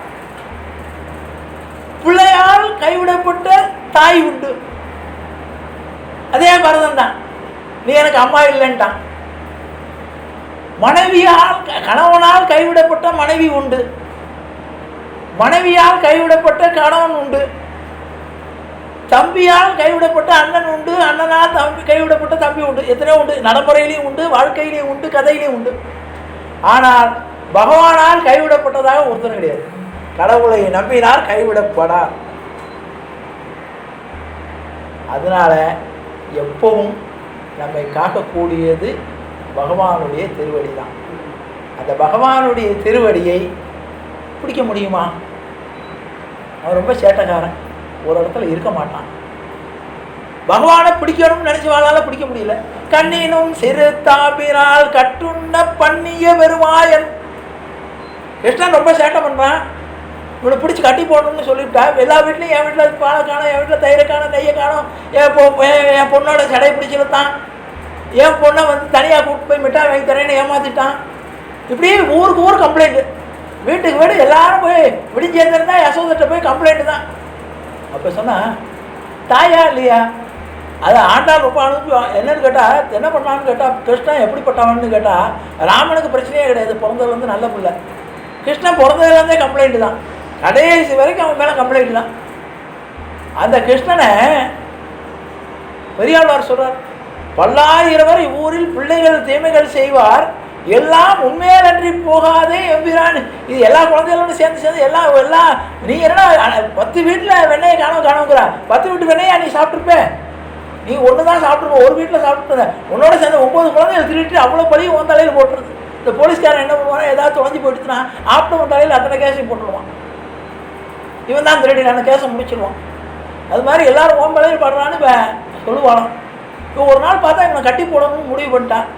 பிள்ளையால் கைவிடப்பட்ட தாய் உண்டு, அதே பரதன் தான், நீ எனக்கு அம்மா இல்லைன்ட்டான். மனைவியால் கணவனால் கைவிடப்பட்ட மனைவி உண்டு, மனைவியால் கைவிடப்பட்ட கணவன் உண்டு. தம்பியால் கைவிடப்பட்ட அண்ணன் உண்டு, அண்ணனால் கைவிடப்பட்ட தம்பி உண்டு. எத்தனையோ உண்டு, நடைமுறையிலையும் உண்டு, வாழ்க்கையிலையும் உண்டு, கதையிலையும் உண்டு. ஆனால் பகவானால் கைவிடப்பட்டதாக ஒருத்தரும் கிடையாது. கடவுளை நம்பினார் கைவிடப்படார். அதனால எப்பவும் நம்மை காக்கக்கூடியது பகவானுடைய திருவடி தான். அந்த பகவானுடைய திருவடியை பிடிக்க முடியுமா? அவன் ரொம்ப சேட்டக்காரன், ஒரு இடத்துல இருக்க மாட்டான். பகவானை பிடிக்கணும்னு நினைச்ச வாழால பிடிக்க முடியல. கண்ணினும் சிறு தாபினால் கட்டுண்ண பண்ணிய பெருமாயன். கிருஷ்ணன் ரொம்ப சேட்டை பண்ணுறான், இவனை பிடிச்சி கட்டி போடணும்னு சொல்லிவிட்டா. எல்லா வீட்லையும் என் வீட்டில் பாலை காணும், என் வீட்டில் தயிரை காணும், நெய்யை காணும், என் பொண்ணோட சடை பிடிச்சிருத்தான், என் பொண்ணை வந்து தனியாக கூப்பிட்டு போய் மிட்டாய் வாங்கி தரேன்னு ஏமாத்திட்டான். இப்படியே ஊருக்கு ஊர் கம்ப்ளைண்ட்டு, வீட்டுக்கு வீடு எல்லாரும் போய் விடிஞ்சேர்ந்தா யசோதர்கிட்ட போய் கம்ப்ளைண்ட்டு தான். அப்போ சொன்னால் தாயா இல்லையா? அது ஆண்டாள் ரொம்ப அனுபவம். என்னன்னு கேட்டால் என்ன பண்ணான்னு கேட்டால், கிருஷ்ணன் எப்படிப்பட்டவன்னு கேட்டால் ராமனுக்கு பிரச்சனையே கிடையாது, பிறந்ததுலேருந்து நல்ல பிள்ளை. கிருஷ்ணன் பிறந்ததுலேருந்தே கம்ப்ளைண்ட்டு தான், கடைசி வரைக்கும் அவன் மேலே கம்ப்ளைண்ட் தான். அந்த கிருஷ்ணனை பெரியாழ்வார் சொல்கிறார், பல்லாயிரவர் இவ்வூரில் பிள்ளைகள் தீமைகள் செய்வார், எல்லாம் உண்மையாலன்றி போகாதே எம்பிரான். இது எல்லா குழந்தைகளோடு சேர்ந்து எல்லாம் நீ என்னன்னா 10 வீட்டில் வெண்ணையை காணுங்கிறா, 10 வீட்டு வெண்ணையா நீ சாப்பிட்ருப்ப? நீ ஒன்று தான் சாப்பிட்ருப்ப, ஒரு வீட்டில் சாப்பிட்டு உன்னோட சேர்ந்து 9 குழந்தைகள் திருட்டு அவ்வளோ பழியும் உன் தலையில் போட்டுருது. இந்த போலீஸ்காரன் என்ன பண்ணுவான், ஏதாவது தொலைஞ்சி போயிட்டுனா ஆப்ட உன் தலையில் அத்தனை கேஸையும் போட்டுடுவான். இவன் தான் திருடி அந்த கேஸை முடிச்சிடுவான். அது மாதிரி எல்லாரும் ஓம் தலையில் படுறான்னு இப்போ சொல்லுவானோ. இப்போ ஒரு நாள் பார்த்தா இவனை கட்டி போடணும்னு முடிவு பண்ணிட்டான்.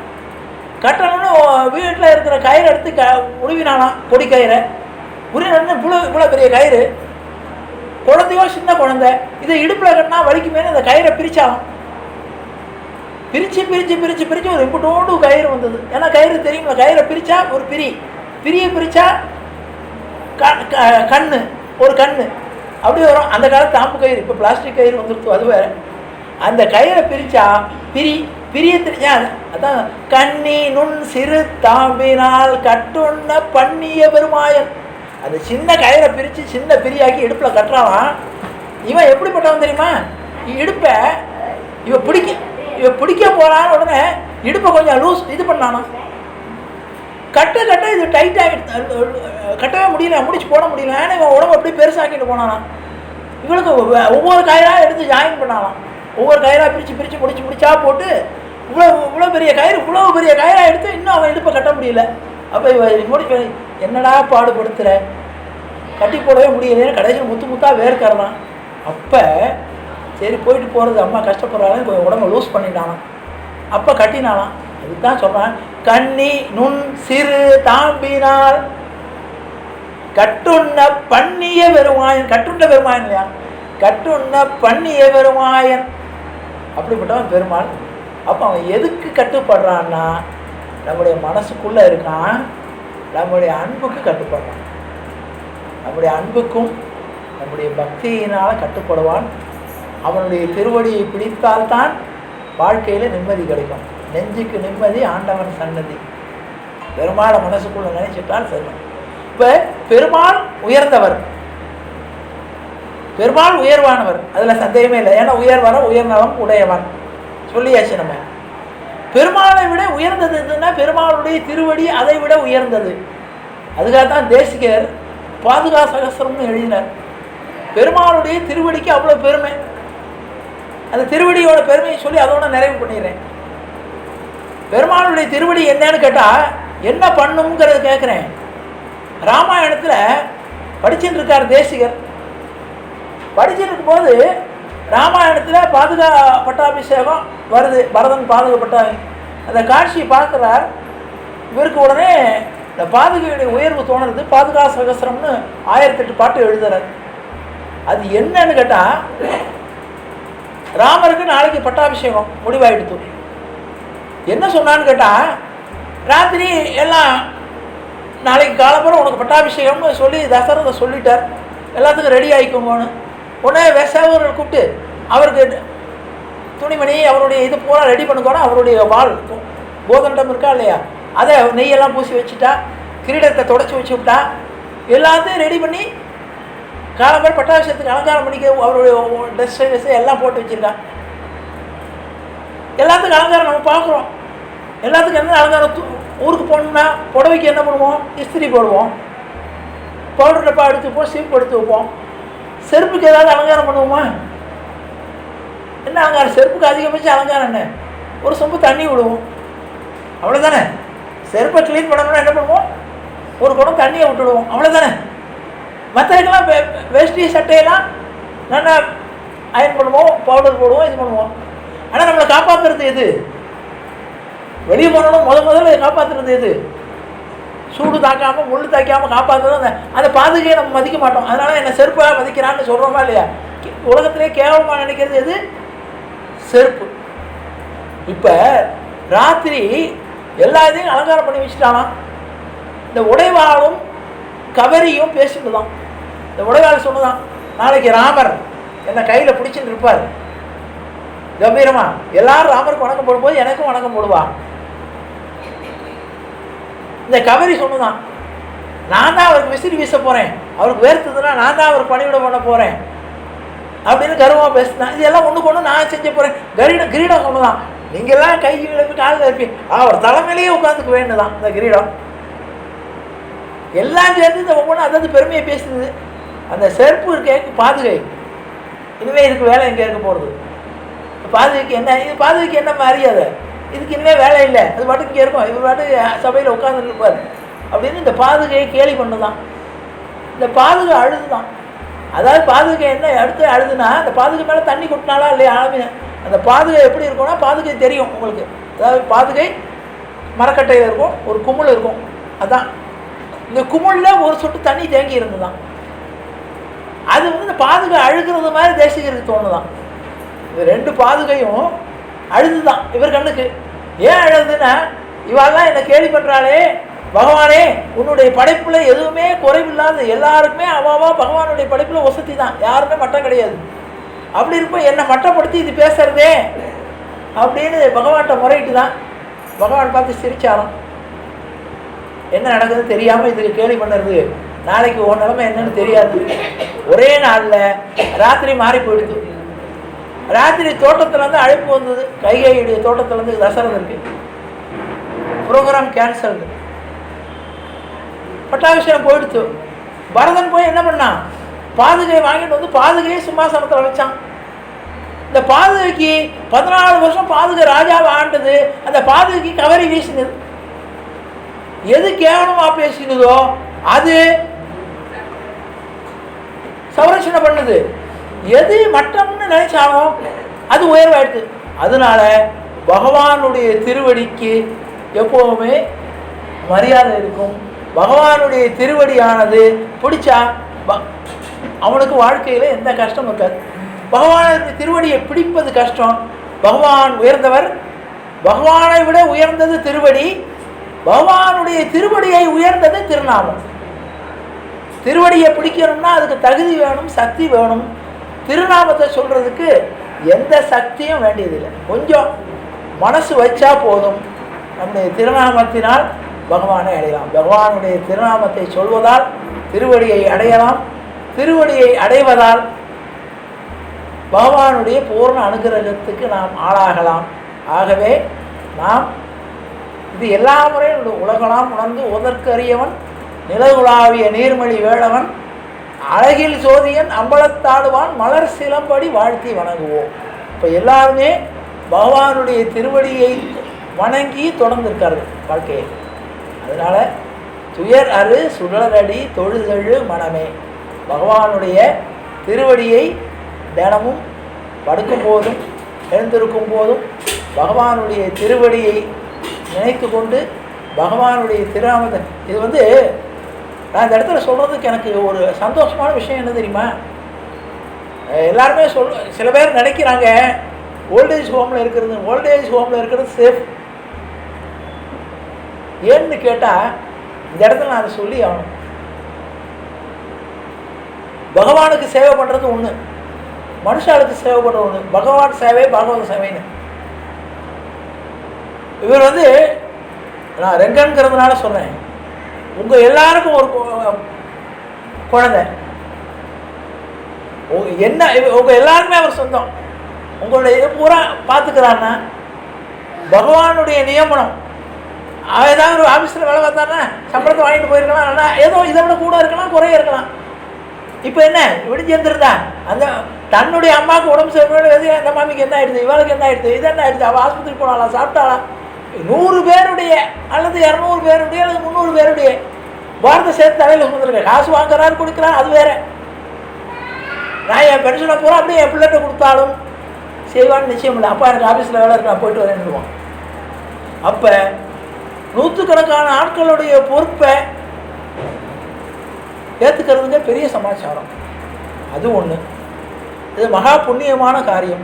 கட்டணும்னு வீட்டில் இருக்கிற கயிறை எடுத்து உருவினானான், பொடி கயிறை உருவினு. இவ்வளோ பெரிய கயிறு, குழந்தையோ சின்ன குழந்தை, இதை இடுப்பில் கட்டினா வலிக்குமேனு அந்த கயிறை பிரிச்சாலும் பிரித்து ஒரு இம்புட்டோண்டு கயிறு வந்தது. ஏன்னா கயிறு தெரியுமா, கயிறை பிரித்தா ஒரு பிரியை பிரித்தா கண்ணு ஒரு கண்ணு அப்படி வரும். அந்த காலத்து தாம்பு கயிறு, இப்போ பிளாஸ்டிக் கயிறு வந்துருக்கு, அது வேறு. அந்த கயிறை பிரித்தா பிரிய தெரிஞ்சா அதான் கண்ணி நுண் சிறு தாம்பினால் கட்டுண்ண பண்ணிய பெருமாயன். அந்த சின்ன கயிறை பிரித்து சின்ன பிரியாக்கி இடுப்பில் கட்டுறான். இவன் எப்படிப்பட்டவன் தெரியுமா? இடுப்பை இவ பிடிக்க போகிறான்னு உடனே இடுப்பை கொஞ்சம் லூஸ் இது பண்ணானா, கட்ட இது டைட்டாக கட்டவே முடியல, முடிச்சு போட முடியல. ஏன்னா இவன் உடம்பு அப்படி பெருசாக்கிட்டு போனானா. இவளுக்கு ஒவ்வொரு கயிறாக எடுத்து ஜாயின் பண்ணாலாம், ஒவ்வொரு கயிறாக பிரித்து முடிச்சா போட்டு இவ்வளோ பெரிய கயிறாக எடுத்து இன்னும் அவன் இடுப்பை கட்ட முடியல. அப்போ முடிச்சு என்னடா பாடுபடுத்துகிற, கட்டி போடவே முடியலன்னு கடைசியில் முத்தாக வேர்க்கறதான். அப்போ சரி போயிட்டு போகிறது, அம்மா கஷ்டப்படுறாலும் கொஞ்சம் உடம்பை லூஸ் பண்ணிட்டானாம். அப்போ கட்டினாலாம். அதுதான் சொல்கிறான், கண்ணி நுண் சிறு தாம்பினால் கட்டுண்ண பண்ணிய பெருமாயன். கட்டுண்ட பெருமாயன் இல்லையா, கட்டுண்ண பண்ணிய பெருமாயன், அப்படிப்பட்டவன் பெருமாள். அப்போ அவன் எதுக்கு கட்டுப்படுறான்னா, நம்முடைய மனசுக்குள்ளே இருக்கான், நம்முடைய அன்புக்கு கட்டுப்படுறான். நம்முடைய அன்புக்கும் நம்முடைய பக்தியினால் கட்டுப்படுவான். அவனுடைய திருவடியை பிடித்தால்தான் வாழ்க்கையில் நிம்மதி கிடைக்கும். நெஞ்சுக்கு நிம்மதி ஆண்டவன் சன்னதி. பெருமாளை மனசுக்குள்ள நினைச்சிட்டால் சரி. இப்போ பெருமாள் உயர்ந்தவர், பெருமாள் உயர்வானவர், அதில் சந்தேகமே இல்லை. ஏன்னா உயர்வர உயர்நலம் உடையவன் சொல்லியாச்சு. நம்ம பெருமாளை விட உயர்ந்தது எதுன்னா பெருமாளுடைய திருவடி அதை விட உயர்ந்தது. அதுக்காகத்தான் தேசிகர் பாதுகா சகஸ்திரம்னு எழுதினார். பெருமாளுடைய திருவடிக்கு அவ்வளோ பெருமை. அந்த திருவடியோட பெருமையை சொல்லி அதோட நிறைவு பண்ணிடுறேன். பெருமாளுடைய திருவடி என்னன்னு கேட்டால் என்ன பண்ணுங்கிறது கேட்குறேன். ராமாயணத்தில் படிச்சுட்டு இருக்கார் தேசிகர். படிச்சுட்டு இருக்கும்போது ராமாயணத்தில் பாதுகா பட்டாபிஷேகம் வருது, பரதன் பாதுகா பட்டாபி. அந்த காட்சியை பார்க்குறார். இவருக்கு உடனே இந்த பாதுகையுடைய உயர்வு தோணுது. பாதுகா சகஸ்திரம்னு 1008 பாட்டு எழுதுறார். அது என்னன்னு கேட்டால், ராமருக்கு நாளைக்கு பட்டாபிஷேகம் முடிவாயிடுத்து. என்ன சொன்னான்னு கேட்டால், ராத்திரி எல்லாம் நாளைக்கு காலம்பரம் உனக்கு பட்டாபிஷேகம்னு சொல்லி தசரதை சொல்லிட்டார். எல்லாத்துக்கும் ரெடி ஆகிக்கோங்கன்னு. உடனே வேசாவரை கூப்பிட்டு அவருக்கு துணிமணி அவருடைய இது பூரா ரெடி பண்ணுக்கோனா. அவருடைய வாள் கோதண்டம் இருக்கா இல்லையா, அதை நெய்யெல்லாம் பூசி வச்சுட்டா, கிரீடத்தை தொடச்சி வச்சு விட்டா, எல்லாத்தையும் ரெடி பண்ணி காலம்பரம் பட்டாபிஷேகத்துக்கு அலங்காரம் பண்ணிக்க அவருடைய ட்ரெஸ் எல்லாம் போட்டு வச்சுருக்கா. எல்லாத்துக்கும் அலங்காரம் நம்ம பார்க்குறோம். எல்லாத்துக்கும் என்ன அலங்காரம்? ஊருக்கு போகணுன்னா புடவைக்கு என்ன பண்ணுவோம்? இஸ்திரி போடுவோம், பவுடர் டப்பா எடுத்து வைப்போம், சீப்பு எடுத்து வைப்போம். செருப்புக்கு ஏதாவது அலங்காரம் பண்ணுவோமா? என்ன அலங்காரம்? செருப்புக்கு அதிகபட்சம் அலங்காரம் என்ன? ஒரு சொம்பு தண்ணி விடுவோம், அவ்வளோதானே. செருப்பை க்ளீன் பண்ணணும்னா என்ன பண்ணுவோம்? ஒரு குடம் தண்ணியை விட்டுடுவோம், அவ்வளோதானே. மற்றதுக்கெல்லாம் வேஷ்டி சட்டையெல்லாம் நல்லா அயன் பண்ணுவோம், பவுடர் போடுவோம், இது பண்ணுவோம். ஆனால் நம்மளை காப்பாற்றுறது எது? வெளியே போனாலும் முதல்ல காப்பாற்றுறது எது? சூடு தாக்காமல் முள் தாக்காமல் காப்பாற்றுறது. அந்த பாதுகையை நம்ம மதிக்க மாட்டோம். அதனால் என்ன செருப்பாக மதிக்கிறான்னு சொல்கிறோமா இல்லையா? உலகத்திலே கேவலமாக நினைக்கிறது எது? செருப்பு. இப்போ ராத்திரி எல்லாத்தையும் அலங்காரம் பண்ணி வச்சுட்டாலாம். இந்த உடைவாளும் கவரியும் பேசிட்டு தான். இந்த உடைவாள் சொன்னதான், நாளைக்கு ராமர் என்னை கையில் பிடிச்சிட்டு இருப்பார் கம்பீரமா. எல்லாரும் ராமருக்கு வணக்கம் போடும்போது எனக்கும் வணக்கம் போடுவா. இந்த கவரி சொன்னதான், நான் தான் அவருக்கு விசிறி வீச போகிறேன், அவருக்கு வேர்த்ததுன்னா நான் தான் அவருக்கு பணிவிட பண்ண போகிறேன் அப்படின்னு கர்வமாக பேசுதான். இதெல்லாம் ஒன்று கொண்டு நான் செஞ்ச போகிறேன். கிரீடம் சொன்னதான், நீங்கள்லாம் கை இழப்பி காலில் இருப்பீங்க, அவர் தலைமையிலேயே உட்காந்துக்க வேண்டுதான் இந்த கிரீடம். எல்லாம் சேர்ந்து இந்த ஒவ்வொன்றும் அதாவது பெருமையை பேசுது. அந்த செருப்பு இருக்கே பாதுகை, இனிமேல் இதுக்கு வேலை எங்கே இருக்க போகிறது? பாதுகைக்கு என்ன? இது பாதுகைக்கு என்ன மரியாதை? இதுக்கு இனிமேல் வேலை இல்லை, அது பாட்டுக்கு இங்கே இருக்கும், இவர் பாட்டு சபையில் உட்காந்துட்டு இருப்பார் அப்படின்னு இந்த பாதுகையை கேலி பண்ணுதான். இந்த பாதுகை அழுதுதான். அதாவது பாதுகை என்ன அடுத்து அழுதுனா, அந்த பாதுகை மேலே தண்ணி கொட்டினாலா இல்லையா ஆளுமையை. அந்த பாதுகை எப்படி இருக்கும்னா, பாதுகை தெரியும் உங்களுக்கு. அதாவது பாதுகை மரக்கட்டையில் இருக்கும், ஒரு குமிழ் இருக்கும். அதான் இந்த குமிழில் ஒரு சொட்டு தண்ணி தேங்கி இருந்துதான். அது இந்த பாதுகை அழுகிறது மாதிரி தேசிகருக்கு தோணுதான். இது ரெண்டு பாதுகையும் அழுதுதான் இவர் கண்ணுக்கு. ஏன் அழுதுன்னா, இவாள்லாம் என்னை கேள்வி பண்ணுறாளே, பகவானே உன்னுடைய படைப்பில் எதுவுமே குறைவில்லாத, எல்லாருக்குமே அவாவா பகவானுடைய படைப்பில் வசதி தான், யாருமே மட்டம் கிடையாது. அப்படி இருப்போம் என்னை மட்டப்படுத்தி இது பேசுறதே அப்படின்னு பகவான்கிட்ட முறையிட்டு தான். பகவான் பார்த்து சிரிச்சாராம். என்ன நடக்குதுன்னு தெரியாமல் இதுக்கு கேள்வி பண்ணுறது, நாளைக்கு ஒரு நிலைமை என்னன்னு தெரியாது. ஒரே நாளில் ராத்திரி மாறி போயிடுது. ராத்திரி தோட்டத்துலேருந்து அழைப்பு வந்தது, கைகையுடைய தோட்டத்துலேருந்து தசரதற்கு. ப்ரோக்ராம் கேன்சல்டு, பட்டாபிஷேகம் போயிடுச்சு. பரதன் போய் என்ன பண்ணான்? பாதுகையை வாங்கிட்டு வந்து பாதுகையை சிம்மாசனத்தில் வச்சான். இந்த பாதுகைக்கு 14 வருஷம் பாதுகை ராஜாவை ஆண்டது. அந்த பாதுகைக்கு கவரி வீசினது. எது கேவலமாக பேசினதோ அது சவரட்சணை பண்ணுது. எது மட்டம்னு நினைச்சாலும் அது உயர்வாயிடுது. அதனால பகவானுடைய திருவடிக்கு எப்போவுமே மரியாதை இருக்கும். பகவானுடைய திருவடியானது பிடிச்சா அவனுக்கு வாழ்க்கையில் எந்த கஷ்டமும் இருக்காது. பகவானுடைய திருவடியை பிடிப்பது கஷ்டம். பகவான் உயர்ந்தவர், பகவானை விட உயர்ந்தது திருவடி, பகவானுடைய திருவடியை உயர்ந்தது திருநாமம். திருவடியை பிடிக்கணும்னா அதுக்கு தகுதி வேணும், சக்தி வேணும். திருநாமத்தை சொல்கிறதுக்கு எந்த சக்தியும் வேண்டியதில்லை, கொஞ்சம் மனசு வச்சா போதும். நம்முடைய திருநாமத்தினால் பகவானை அடையலாம். பகவானுடைய திருநாமத்தை சொல்வதால் திருவடியை அடையலாம். திருவடியை அடைவதால் பகவானுடைய பூர்ண அனுகிரகத்துக்கு நாம் ஆளாகலாம். ஆகவே நாம் இது எல்லா முறையும் உலகலாம் உணர்ந்து உதற்கரியவன் நிலவுலாவிய நீர்மொழி வேளவன் அழகில் சோதியன் அம்பலத்தாடுவான் மலர் சிலம்படி வாழ்த்தி வணங்குவோம். இப்போ எல்லாருமே பகவானுடைய திருவடியை வணங்கி தொடர்ந்துருக்கார்கள் வாழ்க்கையை. அதனால் துயர் அரு சுடரடி தொழுதழு மனமே, பகவானுடைய திருவடியை தினமும் படுக்கும் போதும் எழுந்திருக்கும் போதும் பகவானுடைய திருவடியை நினைத்து கொண்டு பகவானுடைய திருநாமத்தை, இது நான் இந்த இடத்துல சொல்கிறதுக்கு எனக்கு ஒரு சந்தோஷமான விஷயம் என்ன தெரியுமா? எல்லாருமே சில பேர் நினைக்கிறாங்க ஓல்டேஜ் ஹோமில் இருக்கிறது சேஃப். ஏன்னு கேட்டால் இந்த இடத்துல நான் அதை சொல்லி ஆகணும். பகவானுக்கு சேவை பண்ணுறது ஒன்று, மனுஷாளுக்கு சேவை பண்ணுறது ஒன்று. பகவான் சேவை பாகவத சேவைன்னு. இவர் நான் ரெங்கன்கிறதுனால சொல்கிறேன், உங்கள் எல்லாருக்கும் ஒரு குழந்தை என்ன, உங்கள் எல்லாருமே அவர் சொந்தம். உங்களுடைய இதை பூரா பார்த்துக்கிறான்னா பகவானுடைய நியமனம். ஏதாவது ஒரு ஆஃபீஸில் வேலை பார்த்தாருன்னா சம்பளத்தை வாங்கிட்டு போயிருக்கலாம், இல்லைன்னா ஏதோ இதை விட கூட இருக்கலாம், குறைய இருக்கலாம். இப்போ என்ன விடிஞ்சிருந்துருந்தா அந்த தன்னுடைய அம்மாவுக்கு உடம்பு சரியில்லை, அந்த மாமிக்கு என்ன ஆயிடுது, இவளுக்கு என்ன ஆயிடுது, இது என்ன ஆயிடுது, அவள் ஆஸ்பத்திரிக்கு போனாலா, சாப்பிட்டாளா, 100 பேருடைய அல்லது 200 பேருடைய அல்லது 300 பேருடைய பாரத சேர்த்து தலையில் சுமந்துருக்கேன். காசு வாங்குறாரு கொடுக்குறாரு, அது வேற. நான் என் பென்ஷனை பூரா அப்படியே என் பிள்ளைகிட்ட கொடுத்தாலும் செய்வான்னு நிச்சயம் இல்லை. அப்பா எனக்கு ஆஃபீஸில் வேலை இருக்கு, நான் போயிட்டு வரேன்னுவான். அப்போ நூற்றுக்கணக்கான ஆட்களுடைய பொறுப்பை ஏற்றுக்கிறதுங்க பெரிய சமாச்சாரம். அது ஒன்று. இது மகா புண்ணியமான காரியம்.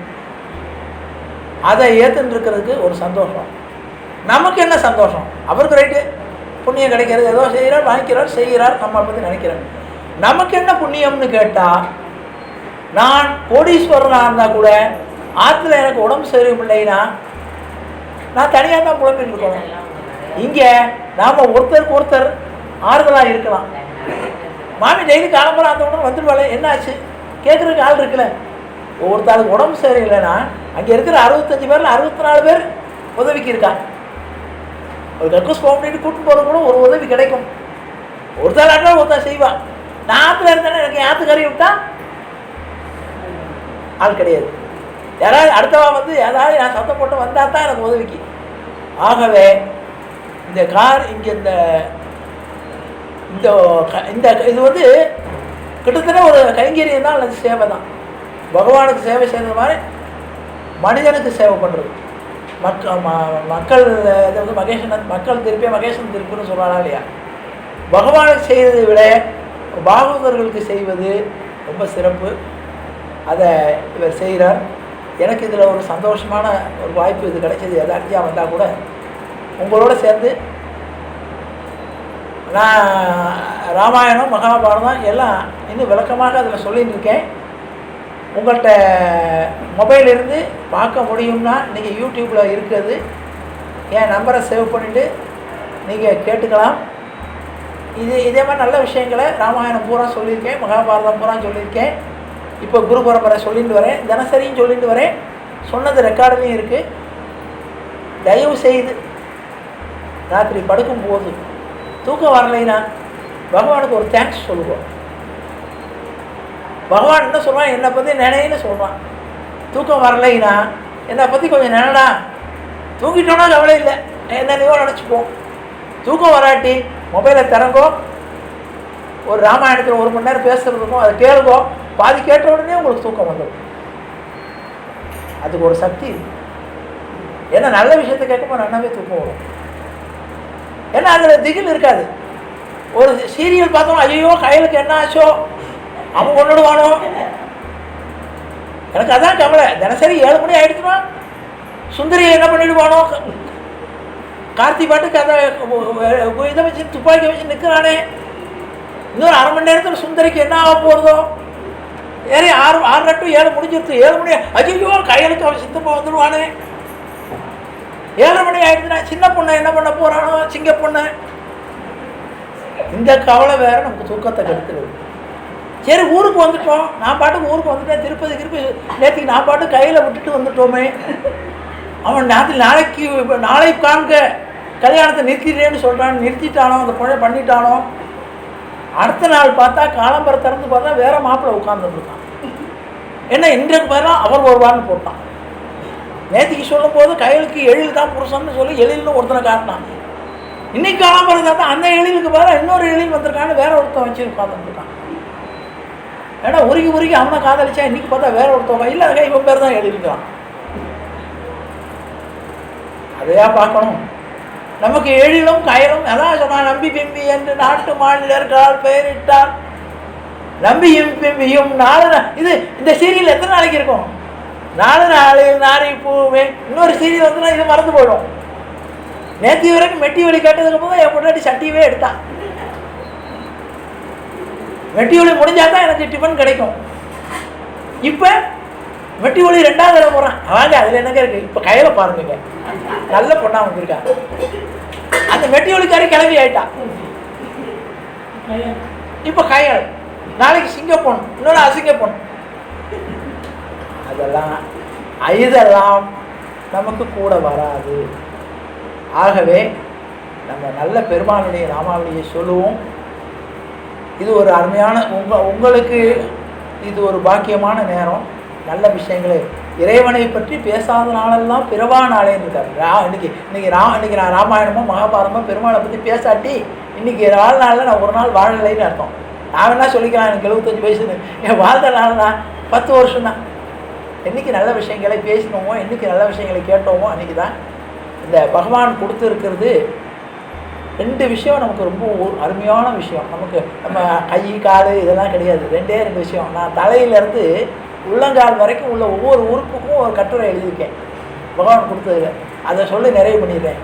அதை ஏற்றுருக்கிறதுக்கு ஒரு சந்தோஷம். நமக்கு என்ன சந்தோஷம்? அவருக்கு ரைட்டு, புண்ணியம் கிடைக்கிறது, ஏதோ செய்கிறார், வாங்கிக்கிறார், செய்கிறார், நம்ம பற்றி நினைக்கிறேன். நமக்கு என்ன புண்ணியம்னு கேட்டால், நான் கோடீஸ்வரனாக இருந்தால் கூட ஆற்றுல எனக்கு உடம்பு சரியில்லைன்னா நான் தனியாக தான் புலம்பிட்டு இருக்கணும். இங்கே நாம் ஒருத்தருக்கு ஒருத்தர் ஆறுதலாக இருக்கலாம். மாமி டெய்லி காலம்பரம் அந்த உடனே வந்துடுவாளே, என்ன ஆச்சு கேட்குறதுக்கு ஆள் இருக்குல்ல. ஒவ்வொருத்தாளுக்கு உடம்பு சரியில்லைன்னா அங்கே இருக்கிற 65 பேரில் 64 பேர் உதவிக்கு இருக்கா. ஒரு கக்கூஸ் போக முடியும் கூட்டு போகிற கூட ஒரு உதவி கிடைக்கும். ஒருத்தாள் ஆட்டா ஒருத்தர் செய்வான். நான் ஆற்றுல இருந்தேன்னா எனக்கு ஆற்றுக்கறி விட்டா ஆள் கிடையாது. யாராவது அடுத்தவா ஏதாவது நான் சத்தம் போட்டு வந்தால் தான் எனக்கு உதவிக்கு. ஆகவே இந்த கார் இங்கே இந்த இது கிட்டத்தட்ட ஒரு கைங்கரியம் தான் அல்லது சேவை தான். பகவானுக்கு சேவை செய்கிற மாதிரி மனிதனுக்கு சேவை பண்ணுறது. மக்கள் மக்கள் திருப்பி மகேசன் திருப்பின்னு சொல்கிறாரா இல்லையா? பகவானுக்கு செய்கிறதை விட பாகவதர்களுக்கு செய்வது ரொம்ப சிறப்பு. அதை இவர் செய்கிறார். எனக்கு இதில் ஒரு சந்தோஷமான ஒரு வாய்ப்பு இது கிடைச்சது. எதாச்சியாக வந்தால் கூட உங்களோட சேர்ந்து நான் ராமாயணம் மகாபாரதம் எல்லாம் இன்னும் விளக்கமாக அதில் சொல்லின்னு இருக்கேன். உங்கள்கிட்ட மொபைல் இருந்து பார்க்க முடியும்னா நீங்கள் யூடியூப்பில் இருக்கிறது என் நம்பரை சேவ் பண்ணிவிட்டு நீங்கள் கேட்டுக்கலாம். இதே மாதிரி நல்ல விஷயங்களை ராமாயணம் பூரா சொல்லியிருக்கேன், மகாபாரதம் பூரா சொல்லியிருக்கேன். இப்போ குரு பரம்பரை சொல்லிட்டு வரேன், தினசரியும் சொல்லிட்டு வரேன். சொன்னது ரெக்கார்டுலையும் இருக்குது. தயவு செய்து ராத்திரி படுக்கும்போது தூக்கம் வரலைன்னா பகவானுக்கு ஒரு தேங்க்ஸ் சொல்லுவோம். பகவான் என்ன சொல்கிறான், என்னை பற்றி நினைன்னு சொல்கிறான். தூக்கம் வரலைன்னா என்னை பற்றி கொஞ்சம் நினைடா. தூங்கிட்டோன்னா கவலை இல்லை, என்னென்னையோ நினச்சிப்போம். தூக்கம் வராட்டி மொபைலை திறங்கோ, ஒரு ராமாயணத்தில் 1 மணி நேரம் பேசுகிறதுக்கும் அதை கேளுங்கோ. பாதி கேட்ட உடனே உங்களுக்கு தூக்கம் வந்துடும். அதுக்கு ஒரு சக்தி. ஏன்னா நல்ல விஷயத்தை கேட்கும்போது நல்லாவே தூக்கம் வரும். ஏன்னா அதில் திகில் இருக்காது. ஒரு சீரியல் பார்த்தோம், ஐயோ கையலுக்கு என்ன ஆச்சோ, அவன் கொண்டுடுவானோ, எனக்கு அதான் கவலை. தினசரி 7 மணி ஆகிடுச்சுன்னா சுந்தரியை என்ன பண்ணிடுவானோ, கார்த்தி பாட்டுக்கு அதை இதை வச்சு துப்பாக்கி வச்சு நிற்கிறானே, இன்னொரு 1/2 மணி நேரத்தில் சுந்தரிக்கு என்ன ஆக போகிறதோ, வேற 6 to 7 முடிஞ்சிருச்சு. 7 மணி ஐயோ கையலுக்கு அவன் சித்தப்பா வந்துடுவானே. 7 மணி ஆகிடுச்சுன்னா சின்ன பொண்ணை என்ன பண்ண போகிறானோ, சிங்க பொண்ணை. இந்த கவலை வேற நமக்கு தூக்கத்தை கெடுத்துருது. சரி ஊருக்கு வந்துட்டோம், நான் பாட்டுக்கு ஊருக்கு வந்துட்டேன், திருப்பதி நேற்றுக்கு நான் பாட்டு கையில் விட்டுட்டு வந்துட்டோமே, அவன் நாளைக்கு காண்க கல்யாணத்தை நிறுத்திட்டேன்னு சொல்கிறான், நிறுத்திட்டானோ, அந்த பொண்ணை பண்ணிட்டானோ. அடுத்த நாள் பார்த்தா காலம்பரை திறந்து பார்த்தா வேற மாப்பிள்ளை உட்காந்துருக்கான். ஏன்னா இன்றைக்கு பேரா அவர் வருவார்னு போட்டான். நேற்றுக்கு சொல்லும் போது கையலுக்கு எழில் தான் புருஷன்னு சொல்லி எழில்னு ஒருத்தனை காட்டினான். இன்னைக்கு காலம்பரை பார்த்தா அந்த எழிலுக்கு பேரா இன்னொரு எழில் வந்திருக்கான்னு வேற ஒருத்தன் வச்சு உட்காந்துருக்கான். ஏன்னா உருகி அவனை காதலிச்சா இன்னைக்கு பார்த்தா வேற ஒருத்தவங்க இல்லை, அதுக்காக இவன் பேர் தான் எழுதிருக்கான். அதையா பார்க்கணும். நமக்கு எழிலும் கயலும் அதான் சொன்னான், நம்பி பிம்பி என்று நாட்டு மாநிலர்களால் பெயரிட்டார். நம்பியும் பிம்பியும் 4 இது இந்த சீரியல் எத்தனை நாளைக்கு இருக்கும்? 4 நாளில் நாரி பூவே. இன்னொரு சீரியல் வந்துன்னா இது மறந்து போயிடும். நேற்று வரைக்கும் மெட்டி ஒலி கேட்டதுக்கப்புறம் தான் என் பொண்டாட்டி சட்டியவே எடுத்தான். மெட்டி ஒலி முடிஞ்சாதான் எனக்கு டிஃபன் கிடைக்கும். இப்போ மெட்டி ஒலி 2வது தடவை போகிறான். வாங்க அதில் என்னங்க இருக்குது, இப்போ கையில் பாருங்க, நல்ல பொண்ணாக வந்திருக்கா. அந்த மெட்டி ஒலிக்காரி கிளம்பி ஆயிட்டா. இப்போ கையல், நாளைக்கு சிங்க பொண்ணு, இன்னொன்று அசிங்க பொண்ணு. இதெல்லாம் நமக்கு கூட வராது. ஆகவே நம்ம நல்ல பெருமாளுடைய நாமாவளியை சொல்லுவோம். இது ஒரு அருமையான உங்களுக்கு இது ஒரு பாக்கியமான நேரம். நல்ல விஷயங்களை இறைவனை பற்றி பேசாத நாளெல்லாம் பிறவா நாளேன்னு இருக்காரு. இன்னைக்கு நான் ராமாயணமோ மகாபாரதமோ பெருமாளை பற்றி பேசாட்டி இன்னைக்கு வாழ்நாளில் நான் ஒரு நாள் வாழலைன்னு அர்த்தம். நான் என்ன சொல்லிக்கிறேன், எனக்கு 75 வயசுன்னு. என் வாழ்ந்த நாள் தான் 10 வருஷம் தான். என்றைக்கு நல்ல விஷயங்களை பேசினோமோ, என்றைக்கு நல்ல விஷயங்களை கேட்டோமோ அன்றைக்கி தான் இந்த பகவான் கொடுத்துருக்கிறது. 2 விஷயம் நமக்கு ரொம்ப அருமையான விஷயம். நம்ம கை கால் இதெல்லாம் கிடையாது, 2 விஷயம். நான் தலையிலேருந்து உள்ளங்கால் வரைக்கும் உள்ள ஒவ்வொரு உறுப்புக்கும் ஒரு கட்டுரை எழுதியிருக்கேன் பகவான் கொடுத்தது. அதை சொல்லி நிறைவு பண்ணிடுறேன்.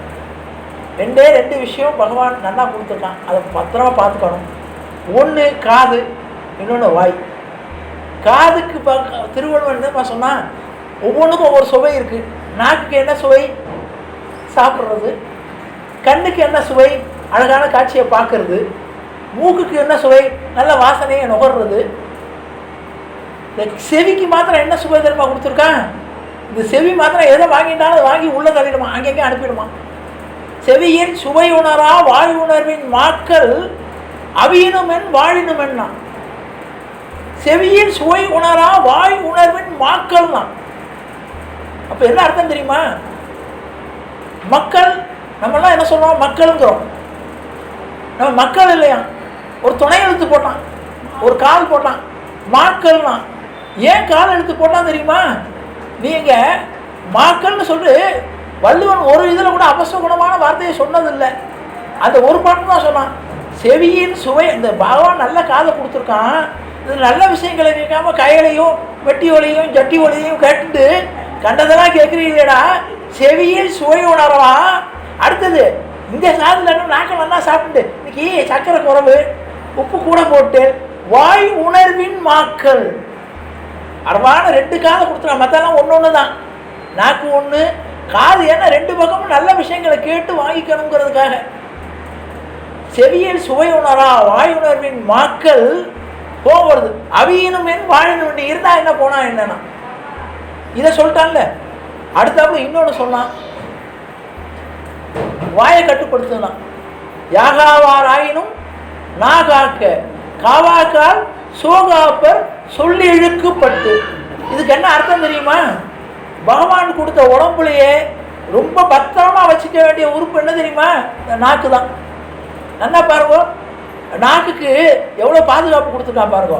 2 விஷயம் பகவான் நல்லா கொடுத்துருக்கான். அதை பத்திரமா பார்த்துக்கணும். ஒன்று காது, இன்னொன்று வாய். காதுக்கு திருவள்ளுவர் என்ன சொன்னால் ஒவ்வொன்றுக்கும் ஒவ்வொரு சுவை இருக்குது. நாக்குக்கு என்ன சுவை? சாப்பிட்றது. கண்ணுக்கு என்ன சுவை? அழகான காட்சியை பார்க்கறது. மூக்குக்கு என்ன சுவை? நல்ல வாசனையை நுகர்றது. செவிக்கு மாத்திரம் என்ன சுவை தெரியுமா கொடுத்துருக்கான்? இந்த செவி மாத்திரம் எதை வாங்கிட்டாலும் வாங்கி உள்ள தள்ளிடுமா, அங்கங்கே அனுப்பிடுமா. செவியின் சுவை உணரா வாய் உணர்வின் மாக்கள் அவியினுமென் வாழினுமென்னா. செவியின் சுவை உணரா வாய் உணர்வின் மாக்கள் தான். அப்போ என்ன அர்த்தம் தெரியுமா? மக்கள், நம்மளாம் என்ன சொல்றோம்? மக்களுங்கிறோம். நம்ம மக்கள் இல்லையா? ஒரு துணை எழுத்து போட்டான், ஒரு கால் போட்டான், மாக்கள்னா. ஏன் கால் எழுத்து போட்டான் தெரியுமா? நீங்கள் மாக்கள்னு சொல்லி வள்ளுவன் ஒரு இதில் கூட அபசகுணமான வார்த்தையை சொன்னதில்லை. அந்த ஒரு பாட்டு தான் சொன்னான். செவியின் சுவை. இந்த பகவான் நல்ல காதை கொடுத்துருக்கான். இது நல்ல விஷயங்களை கேட்காம கைகளையும் வெட்டி ஒலியும் ஜட்டி ஒலியும் கேட்டுட்டு கண்டதெல்லாம் கேட்குறீங்களேடா. செவியில் சுவை உணரவா. அடுத்தது இந்த சாதத்தில் நாங்கள் நல்லா சாப்பிட்டு இன்னைக்கு சக்கரை குறைவு, உப்பு கூட போட்டு வாய் உணர்வின் மாக்கள். அறவான 2 காதை கொடுத்துருவான். மற்றெல்லாம் ஒன்று தான். நாக்கு ஒன்று, காது. ஏன்னா 2 பக்கமும் நல்ல விஷயங்களை கேட்டு வாங்கிக்கணுங்கிறதுக்காக. செவியில் சுவை உணரா வாய் உணர்வின் மாக்கள் போகிறது. அவியினும் என் வாழினும் இருந்தா என்ன போனா என்னன்னா இதை சொல்லிட்டான்ல. அடுத்தாப்புல இன்னொன்று சொன்னான், வாயை கட்டுப்படுத்துதான். யாகாவாராயினும் நாகாக்க காவாக்கால் சோகாப்பர் சொல்லி இழுக்கப்பட்டு. இதுக்கு என்ன அர்த்தம் தெரியுமா? பகவான் கொடுத்த உடம்புலையே ரொம்ப பத்திரமா வச்சுக்க வேண்டிய உறுப்பு என்ன தெரியுமா? நாக்கு தான். நல்லா பாருங்க, நாக்குக்கு எவ்வளோ பாதுகாப்பு கொடுத்துருக்கான் பாருங்க.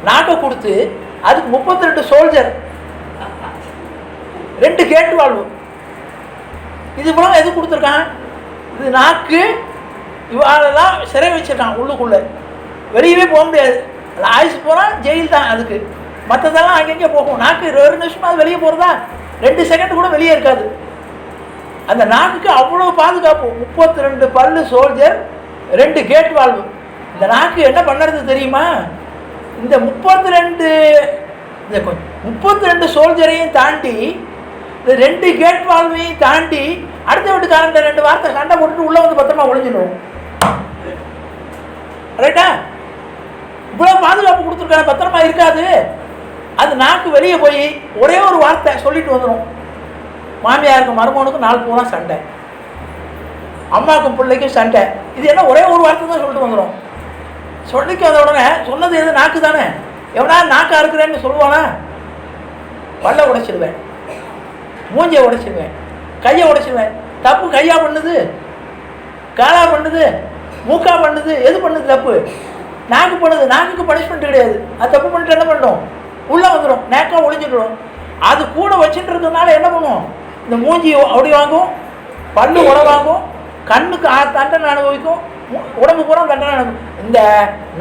நாக்கை கொடுத்து அதுக்கு 32 சோல்ஜர், 2 கேட்டு வாழ்வு. இது மூலம் எது கொடுத்துருக்கான்? இது நாக்கு இவாளெல்லாம் சிறை வச்சிருக்கான் உள்ளுக்குள்ளே, வெளியவே போக முடியாது. அது ஆயுசு போனால் ஜெயில் தான். அதுக்கு மற்றதெல்லாம் அங்கங்கே போகும். நாக்கு 2 நிமிஷமாக அது வெளியே போகிறதா, 2 செகண்ட் கூட வெளியே இருக்காது. அந்த நாக்குக்கு அவ்வளோ பாதுகாப்பு. 32 பல்லு சோல்ஜர், 2 கேட் வால்வு. இந்த நாக்கு என்ன பண்ணுறது தெரியுமா? இந்த 32 சோல்ஜரையும் தாண்டி, இந்த 2 கேட் வால்வையும் தாண்டி அடுத்த வீட்டுக்காரங்க 2 வார்த்தை சண்டை போட்டுட்டு உள்ளே வந்து பத்திரமா ஒழிஞ்சிடும். ரைட்டா? இவ்வளோ பாதுகாப்பு கொடுத்துருக்காங்க, பத்திரமா இருக்காது. அது நாக்கு வெளியே போய் ஒரே ஒரு வார்த்தை சொல்லிட்டு வந்துடும். மாமியாருக்கும் மருமகனுக்கும் நாள் பூரா சண்டை, அம்மாவுக்கும் பிள்ளைக்கும் சண்டை. இது என்ன ஒரே ஒரு வார்த்தை தான் சொல்லிட்டு வந்துடும். சொல்லிக்க வந்த உடனே சொன்னது எது? நாக்கு தானே. எவனா நாக்கா இருக்கிறேன்னு சொல்லுவானா? பல்ல உடைச்சிடுவேன், மூஞ்சியை உடைச்சிடுவேன், கையை உடைச்சிடுவேன். தப்பு கையா பண்ணுது, காலா பண்ணுது, மூக்கா பண்ணுது? எது பண்ணுது தப்பு? நாக்கு பண்ணுது. நாக்குக்கு பனிஷ்மெண்ட் கிடையாது. அது தப்பு பண்ணிட்டு என்ன பண்ணணும்? உள்ளே வந்துடும், நேக்கா ஒழிஞ்சிடும். அது கூட வச்சுட்டு இருக்கிறதுனால என்ன பண்ணுவோம்? இந்த மூஞ்சி அப்படி வாங்கும், பல்லு உடவாகும், கண்ணுக்கு தண்டனை அனுபவிக்கும், உடம்பு பூரா தண்டனை அனுபவிக்கும். இந்த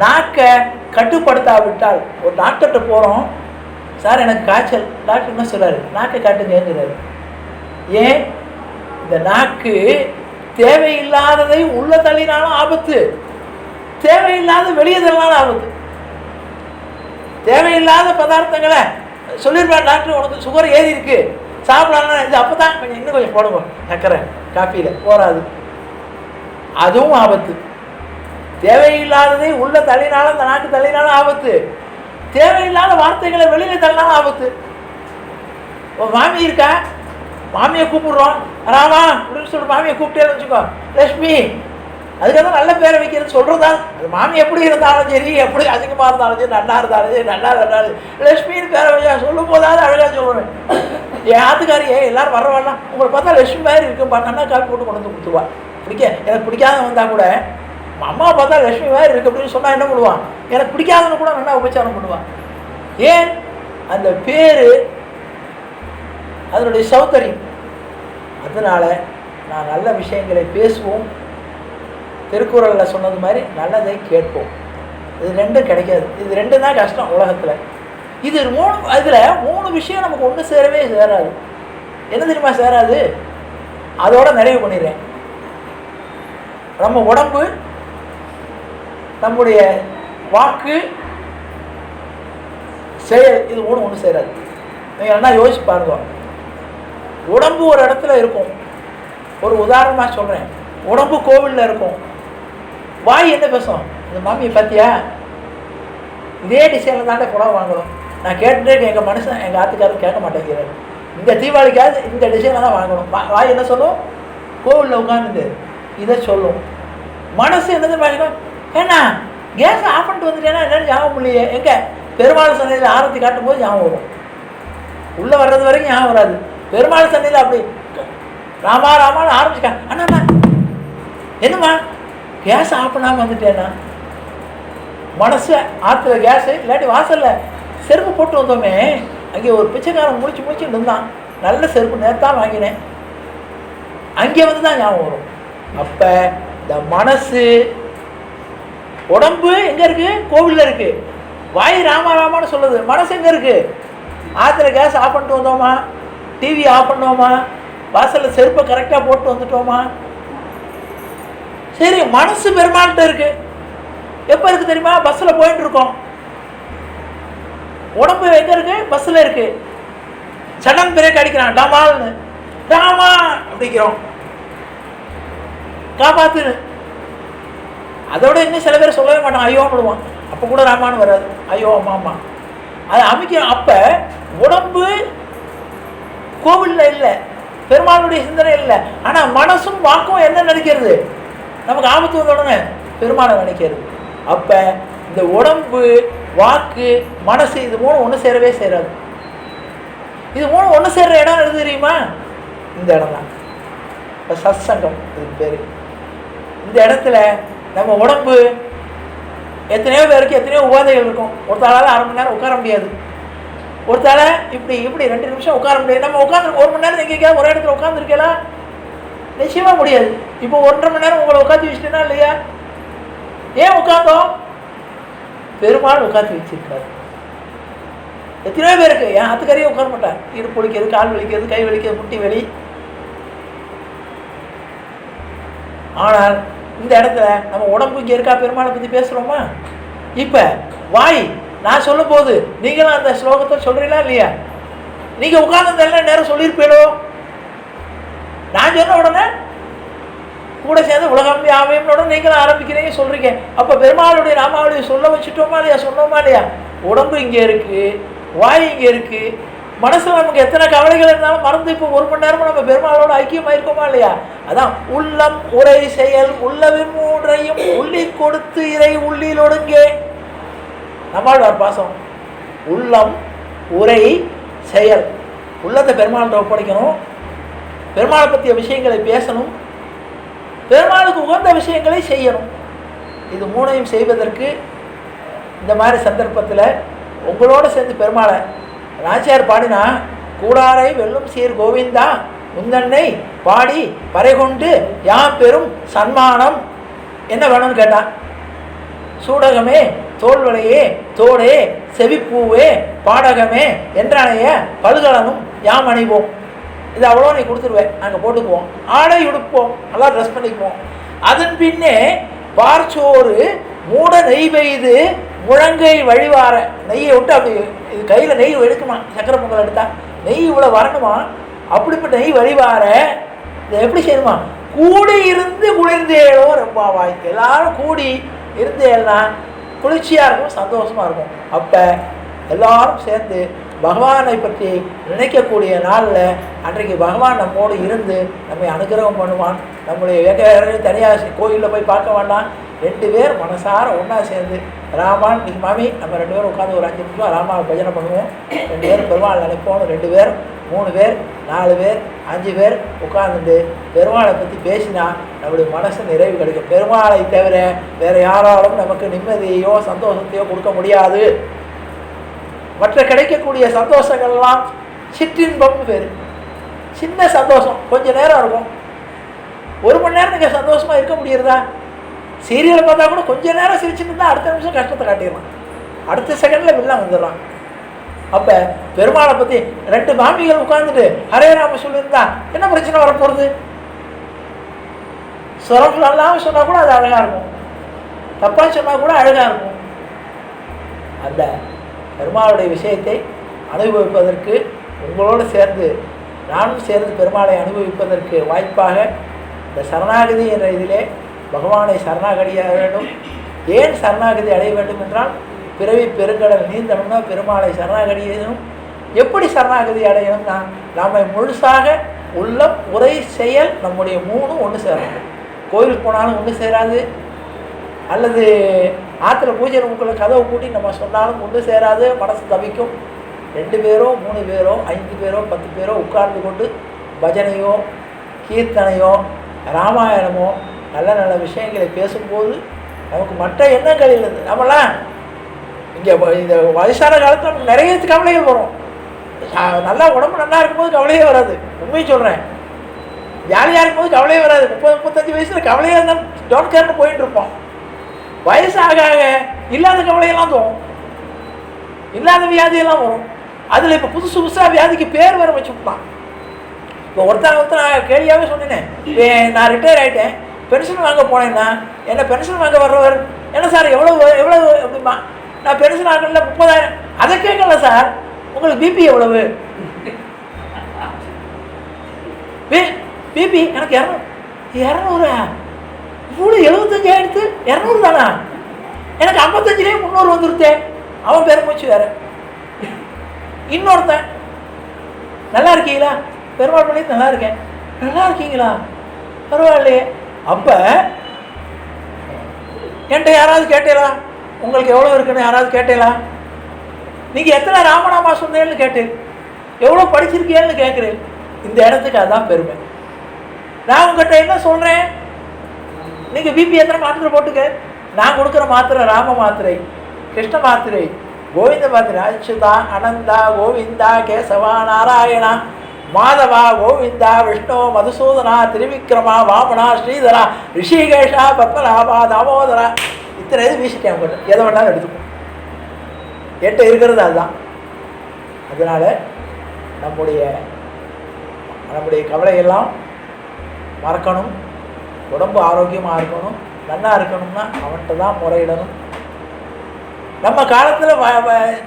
நாக்கை கட்டுப்படுத்தாவிட்டால், ஒரு டாக்டர்கிட்ட போகிறோம், சார் எனக்கு காய்ச்சல், டாக்டர் என்ன சொல்கிறாரு? நாக்கை காட்டுங்கிறாரு. ஏன்? இந்த நாக்கு தேவையில்லாததை உள்ள தள்ளினாலும் ஆபத்து, தேவையில்லாத வெளியே தள்ளினாலும் ஆபத்து. தேவையில்லாத பதார்த்தங்களை சொல்லியிருப்பார் டாக்டர், உனக்கு சுகர் ஏறி இருக்கு, சாப்பிடலாம், இது அப்போ தான் கொஞ்சம் இன்னும் கொஞ்சம் போடுவோம் சக்கரை காஃபியில், போகாது. அதுவும் ஆபத்து. தேவையில்லாததை உள்ள தள்ளினாலும், அந்த நாக்கு தள்ளினாலும் ஆபத்து, தேவையில்லாத வார்த்தைகளை வெளியில் தள்ளினாலும் ஆபத்து. ஒரு மாமி இருக்கா, மாமியை கூப்பிடுறோம், ராமா அப்படின்னு சொல்லிட்டு மாமியை கூப்பிட்டேன்னு வச்சுக்கோ, லட்சுமி, அதுக்காக தான் நல்ல பேரை வைக்கிறது சொல்கிறதா. அது மாமி எப்படி இருந்தாலும் சரி, எப்படி அதிகமாக இருந்தாலும் சரி, நல்லா இருந்தாலும் சரி, நல்லா இருந்தாலும் லட்சுமின்னு பேரை வச்சா சொல்லும் போதாவது அழகாக சொல்லுவேன். என் ஆத்துக்காரியே எல்லாரும் வரவாடலாம், உங்களை பார்த்தா லட்சுமி மாதிரி இருக்கும்பா, நல்லா காப்பி போட்டு கொண்டு வந்து கொடுத்துருவா. எனக்கு பிடிக்காத வந்தால் கூட அம்மா பார்த்தா லட்சுமி மாதிரி இருக்கு அப்படின்னு சொன்னால் என்ன பண்ணுவான்? எனக்கு பிடிக்காதவனு கூட நல்லா உபச்சாரம் பண்ணுவான். ஏன்? அந்த பேர் அதனுடைய சௌகரியம். அதனால் நான் நல்ல விஷயங்களை பேசுவோம், திருக்குறளில் சொன்னது மாதிரி நல்லதை கேட்போம். இது 2 கிடைக்காது. இது 2 தான் கஷ்டம் உலகத்தில். இது 3, இதில் 3 விஷயம் நமக்கு ஒன்று சேரவே சேராது. என்ன தெரியுமா சேராது? அதோட நிறைவு பண்ணிடுறேன். நம்ம உடம்பு, நம்முடைய வாக்கு, செயல், இது 3 ஒன்று சேராது. நீங்கள் என்ன யோசிச்சு பாருங்க. உடம்பு ஒரு இடத்துல இருக்கும். ஒரு உதாரணமாக சொல்கிறேன். உடம்பு கோவிலில் இருக்கும். வாய் என்ன பேசும்? இந்த மாமியை பார்த்தியா, இதே டிசைனில் தாண்டே புடவை வாங்கணும். நான் கேட்டுட்டே எங்கள் மனுஷன், எங்கள் ஆத்துக்காரர் கேட்க மாட்டேங்கிறாரு. இந்த தீபாவளிக்காவது இந்த டிசைனில் தான் வாங்கணும். வாய் என்ன சொல்லும்? கோவிலில் உட்காந்துட்டு இதை சொல்லும். மனசு என்னது வாங்கணும்? ஏன்னா கேஸை ஆஃப் பண்ணிட்டு வந்துட்டேன்னா என்னென்னு ஞாபகம் இல்லையே. எங்கே பெருமாள் சந்தையில் ஆரத்தி காட்டும் போது ஞாபகம் வரும், உள்ளே வர்றது வரைக்கும் ஞாபகம் வராது. பெருமாள் சந்தையில் அப்படி ராமா ராமான்னு ஆரம்பிச்சுக்கா, அண்ணா என்னம்மா கேஸ் ஆஃப் பண்ணாமல் வந்துட்டேன்னா, மனசு ஆற்றுல கேஸு இல்லாட்டி வாசலில் செருப்பு போட்டு வந்தோமே, அங்கே ஒரு பிச்சைக்காரன் முடிச்சு இருந்தான், நல்ல செருப்பு நேரத்தான் வாங்கினேன், அங்கே வந்து தான் ஞாபகம் வரும். அப்போ இந்த மனசு, உடம்பு எங்கே இருக்குது? கோவிலில் இருக்குது. வாய் ராமா ராமான்னு சொல்லுது. மனசு எங்கே இருக்குது? ஆற்றுல கேஸ் ஆஃப் பண்ணிட்டு வந்தோமா, டிவி ஆஃப் பண்ணோமா, வாசலில் செருப்பை கரெக்டாக போட்டு வந்துட்டோமா? சரி, மனசு பெருமாள்கிட்ட இருக்குது. எப்போ இருக்குது தெரியுமா? பஸ்ஸில் போயிட்டு இருக்கோம். உடம்பு எங்கே இருக்குது? பஸ்ஸில் இருக்குது. சடன் பிரேக் அடிக்கிறான், டமால்னு, ராமா அப்படிங்கிறோம், காப்பாத்துன்னு. அதோட இன்னும் சில பேர் சொல்லவே மாட்டான், ஐயோ போடுவான். அப்போ கூட ராமான்னு வராது, ஐயோ அம்மா அம்மா அது அமைக்கிறோம். அப்போ உடம்பு கோவிலில் இல்லை, பெருமாளுடைய சிந்தனை இல்லை. ஆனால் மனசும் வாக்கும் என்ன நினைக்கிறது? நமக்கு ஆபத்து வந்த உடனே பெருமாளை நினைக்கிறது. அப்போ இந்த உடம்பு, வாக்கு, மனசு, இது 3 ஒன்று சேரவே சேராது. இது 3 ஒன்று சேர்ற இடம் எது தெரியுமா? இந்த இடம் தான். இப்போ சத்சங்கம் இதுக்கு பேர். இந்த இடத்துல நம்ம உடம்பு எத்தனையோ பேருக்கு எத்தனையோ உபாதைகள் இருக்கும். ஒருத்தாளால் 1/2 மணி நேரம் உட்கார முடியாது, ஒருத்தால இப்படி 2 நிமிஷம் உட்கார முடியாது. நம்ம உட்காந்து 1 மணி நேரம் எங்கேயாவது ஒரே இடத்துல உட்காந்துருக்கலாம்? நிச்சயமாக முடியாது. இப்போ 1.5 மணி நேரம் உங்களை உட்காந்து வச்சுட்டேன்னா இல்லையா? ஏன் உட்காந்தோம்? பெருமாள் உட்காந்து வச்சிருக்காரு. எத்தனையோ பேருக்கு என் அத்துக்கறியே உட்கார மாட்டார். இடுப்பு வலிக்கிறது, கால் வலிக்கிறது, கை வலிக்கிறது, முட்டி வலி. ஆனால் இந்த இடத்துல நம்ம உடம்பு இங்கே இருக்கா? பெருமாளை பற்றி பேசுகிறோமா? இப்போ வாய் நான் சொல்லும் போது நீங்களும் அந்த ஸ்லோகத்தை சொல்கிறீங்களா இல்லையா? நீங்கள் உட்கார்ந்து நேரம் சொல்லியிருப்பீங்களோ? நான் சொன்ன உடனே கூட சேர்ந்து உலகம் ஆவையோட நீங்களும் ஆரம்பிக்கிறீங்க, சொல்கிறீங்க. அப்போ பெருமாளுடைய நாமாவளியை சொல்ல வச்சுட்டோமா இல்லையா? சொன்னோமா இல்லையா? உடம்பு இங்கே இருக்குது, வாய் இங்கே இருக்குது, மனசில் நமக்கு எத்தனை கவலைகள் இருந்தாலும் மறந்து இப்போ 1 மணி நேரமும் நம்ம பெருமாளோட ஐக்கியமாக இருக்கோமா இல்லையா? அதான் உள்ளம் உரை செயல் உள்ளவின் மூன்றையும் உள்ளி கொடுத்து இறை உள்ளில் ஒடுங்கே. நம்மாழ்வார் பாசம். உள்ளம் உரை செயல். உள்ளத்தை பெருமாள்கிட்ட ஒப்படைக்கணும், பெருமாளை பற்றிய விஷயங்களை பேசணும், பெருமாளுக்கு உகந்த விஷயங்களை செய்யணும். இது 3ஐயும் செய்வதற்கு இந்த மாதிரி சந்தர்ப்பத்தில் உங்களோடு சேர்ந்து பெருமாளை நாச்சியார் பாடினா, கூடாரை வெல்லும் சீர் கோவிந்தா முந்தன்னை பாடி பறை கொண்டு யாம் பெரும் சன்மானம். என்ன வேணும்னு கேட்டான். சூடகமே தோல்வளையே தோடே செவிப்பூவே பாடகமே என்றனைய பல்கலனும் யாம் அணிவோம். இது அவ்வளோ நீ கொடுத்துருவேன், நாங்கள் போட்டுக்குவோம், ஆடை உடுப்போம், நல்லா ட்ரெஸ் பண்ணிக்குவோம். அதன் பின்னே பார்ச்சோறு மூட நெய் பெய்து முழங்கை வழிவார. நெய்யை விட்டு அப்படி இது கையில் நெய் எடுக்குமா? சக்கரை பொங்கல் எடுத்தா நெய் இவ்வளோ வரணுமா? அப்படிப்பட்ட நெய் வழிவார. இதை எப்படி செய்யணுமா? கூடி இருந்து குளிர்ந்தேளோ ரொம்ப வாய்க்கு. எல்லாரும் கூடி இருந்தேன்னா குளிர்ச்சியாக இருக்கும், சந்தோஷமாக இருக்கும். அப்போ எல்லாரும் சேர்ந்து பகவானை பற்றி நினைக்கக்கூடிய நாளில் அன்றைக்கு பகவான் நம்மோடு இருந்து நம்மை அனுகிரகம் பண்ணுவான். நம்முடைய வேக தனியாக கோயிலில் போய் பார்க்க வேண்டாம். 2 பேர் மனசார ஒன்றா சேர்ந்து ராமான் இன்னைக்கு மாமி நம்ம 2 பேரும் உட்காந்து ஒரு 5 நிமிஷம் ராமாவை பஜனை பண்ணுவோம். 2 பேர் பெருமாள் நினைப்போம். 2 பேர் 3 பேர் 4 பேர் 5 பேர் உட்காந்துட்டு பெருமாளை பற்றி பேசினா நம்முடைய மனசு நிறைவு கிடைக்கும். பெருமாளை தவிர வேறு யாராலும் நமக்கு நிம்மதியோ சந்தோஷத்தையோ கொடுக்க முடியாது. மற்ற கிடைக்கக்கூடிய சந்தோஷங்கள்லாம் சிற்றின்பம்னு பேர். சின்ன சந்தோஷம் கொஞ்ச நேரம் இருக்கும். 1 மணி நேரம் நீங்கள் சந்தோஷமாக இருக்க முடியுறதா? சீரியலை பார்த்தா கூட கொஞ்ச நேரம் சிரிச்சுட்டு இருந்தால் அடுத்த நிமிஷம் கஷ்டத்தை காட்டிடலாம், அடுத்த செகண்டில் வில்லாம் வந்துடலாம். அப்போ பெருமாளை பற்றி 2 மாமிகள் உட்காந்துட்டு ஹரே ராம சொல்லியிருந்தா என்ன பிரச்சனை வரப்போகிறது? சுரம் நல்லாமல் சொன்னால் கூட அது அழகாக இருக்கும், தப்பாக சொன்னால் கூட அழகாக இருக்கும். அந்த பெருமாளுடைய விஷயத்தை அனுபவிப்பதற்கு உங்களோடு சேர்ந்து நானும் சேர்ந்து பெருமாளை அனுபவிப்பதற்கு வாய்ப்பாக இந்த சரணாகதி என்ற இதிலே பகவானை சரணாகதி அடைய வேண்டும். ஏன் சரணாகதி அடைய வேண்டும் என்றால், பிறவி பெருங்கடல் நீந்தணும்னா பெருமாளை சரணாகதியணும். எப்படி சரணாகதி அடையணும்னா, நம்மை முழுசாக உள்ளம் உரை செயல் நம்முடைய 3 ஒன்று சேரணும். கோயிலுக்கு போனாலும் ஒன்று சேராது, அல்லது ஆற்றுல பூஜை ரூமுக்குள்ள கதவை கூட்டி நம்ம சொன்னாலும் ஒன்று சேராது, மனசு தவிக்கும். 2 பேரோ 3 பேரோ 5 பேரோ 10 பேரோ உட்கார்ந்து கொண்டு பஜனையோ கீர்த்தனையோ ராமாயணமோ நல்ல நல்ல விஷயங்களை பேசும்போது நமக்கு மற்ற எண்ணங்கள் இல்லை. நம்மளாம் இங்கே இந்த வயசான காலத்தில் நமக்கு நிறைய கவலைகள் வரும். நல்லா உடம்பு நல்லா இருக்கும்போது கவலையே வராது. உண்மையை சொல்கிறேன், ஜாலியாக இருக்கும்போது கவலையே வராது. 30-35 வயசில் கவலையாக இருந்தாலும் டோன்ட் கேர்னு போயிட்டு இருப்போம். வயசு ஆக ஆக இல்லாத கவலையெல்லாம் தோணும், இல்லாத வியாதியெல்லாம் வரும். அதில் இப்போ புதுசு புதுசாக வியாதிக்கு பேர் வேறு வச்சு விட்டான். இப்போ ஒருத்தர் நான் கேள்வியாகவே சொன்னேன், நான் ரிட்டையர் ஆகிட்டேன், பென்ஷன் வாங்க போனேன்னா என்ன பென்ஷன் வாங்க வர்றவர் என்ன சார் எவ்வளோ அப்படிமா? நான் பென்ஷன் வாங்கல 30,000. அதை கேட்கல சார், உங்களுக்கு பிபி எவ்வளவு? பிபி எனக்கு 200. இவ்வளோ 75 ஆகிடுத்து, 200 தானா? எனக்கு 55லேயே 300 வந்துருத்தே. அவன் பேர் மூச்சு வேறு. இன்னொருத்தன் நல்லா இருக்கீங்களா? பெருமாள் பண்ணி நல்லா இருக்கேன். நல்லா இருக்கீங்களா? பரவாயில்லையே. அப்போ என்கிட்ட யாராவது கேட்டீங்களா உங்களுக்கு எவ்வளோ இருக்குன்னு? யாராவது கேட்டீங்களா? நீங்கள் எத்தனை ராமநாமா சொன்னேன்னு கேட்டேன், எவ்வளோ படிச்சிருக்கீங்கன்னு கேட்குறேன். இந்த இடத்துக்கு அதுதான் பெருமை. நான் உங்கள்கிட்ட என்ன சொல்கிறேன், நீங்கள் பிபி எத்தனை மாத்திரை போட்டுக்க, நான் கொடுக்குற மாத்திரை ராம மாத்திரை, கிருஷ்ண மாத்திரை, கோவிந்த மாத்திரை. அச்சுதா, அனந்தா, கோவிந்தா, கேசவா, நாராயணா, மாதவா, கோவிந்தா, விஷ்ணு, மதுசூதனா, திரிவிக்ரமா, வாமனா, ஸ்ரீதரா, ரிஷிகேஷா, பத்மநாபா, தாமோதரா, இத்தனை இது வீசிட்டேன். உங்கள்கிட்ட எதை வேணாலும் எடுத்துக்கும். என்கிட்ட இருக்கிறது அதுதான். அதனால் நம்முடைய கவலையெல்லாம் மறக்கணும். உடம்பு ஆரோக்கியமாக இருக்கணும். நல்லா இருக்கணும்னா அவன்கிட்ட தான் முறையிடணும். நம்ம காலத்தில்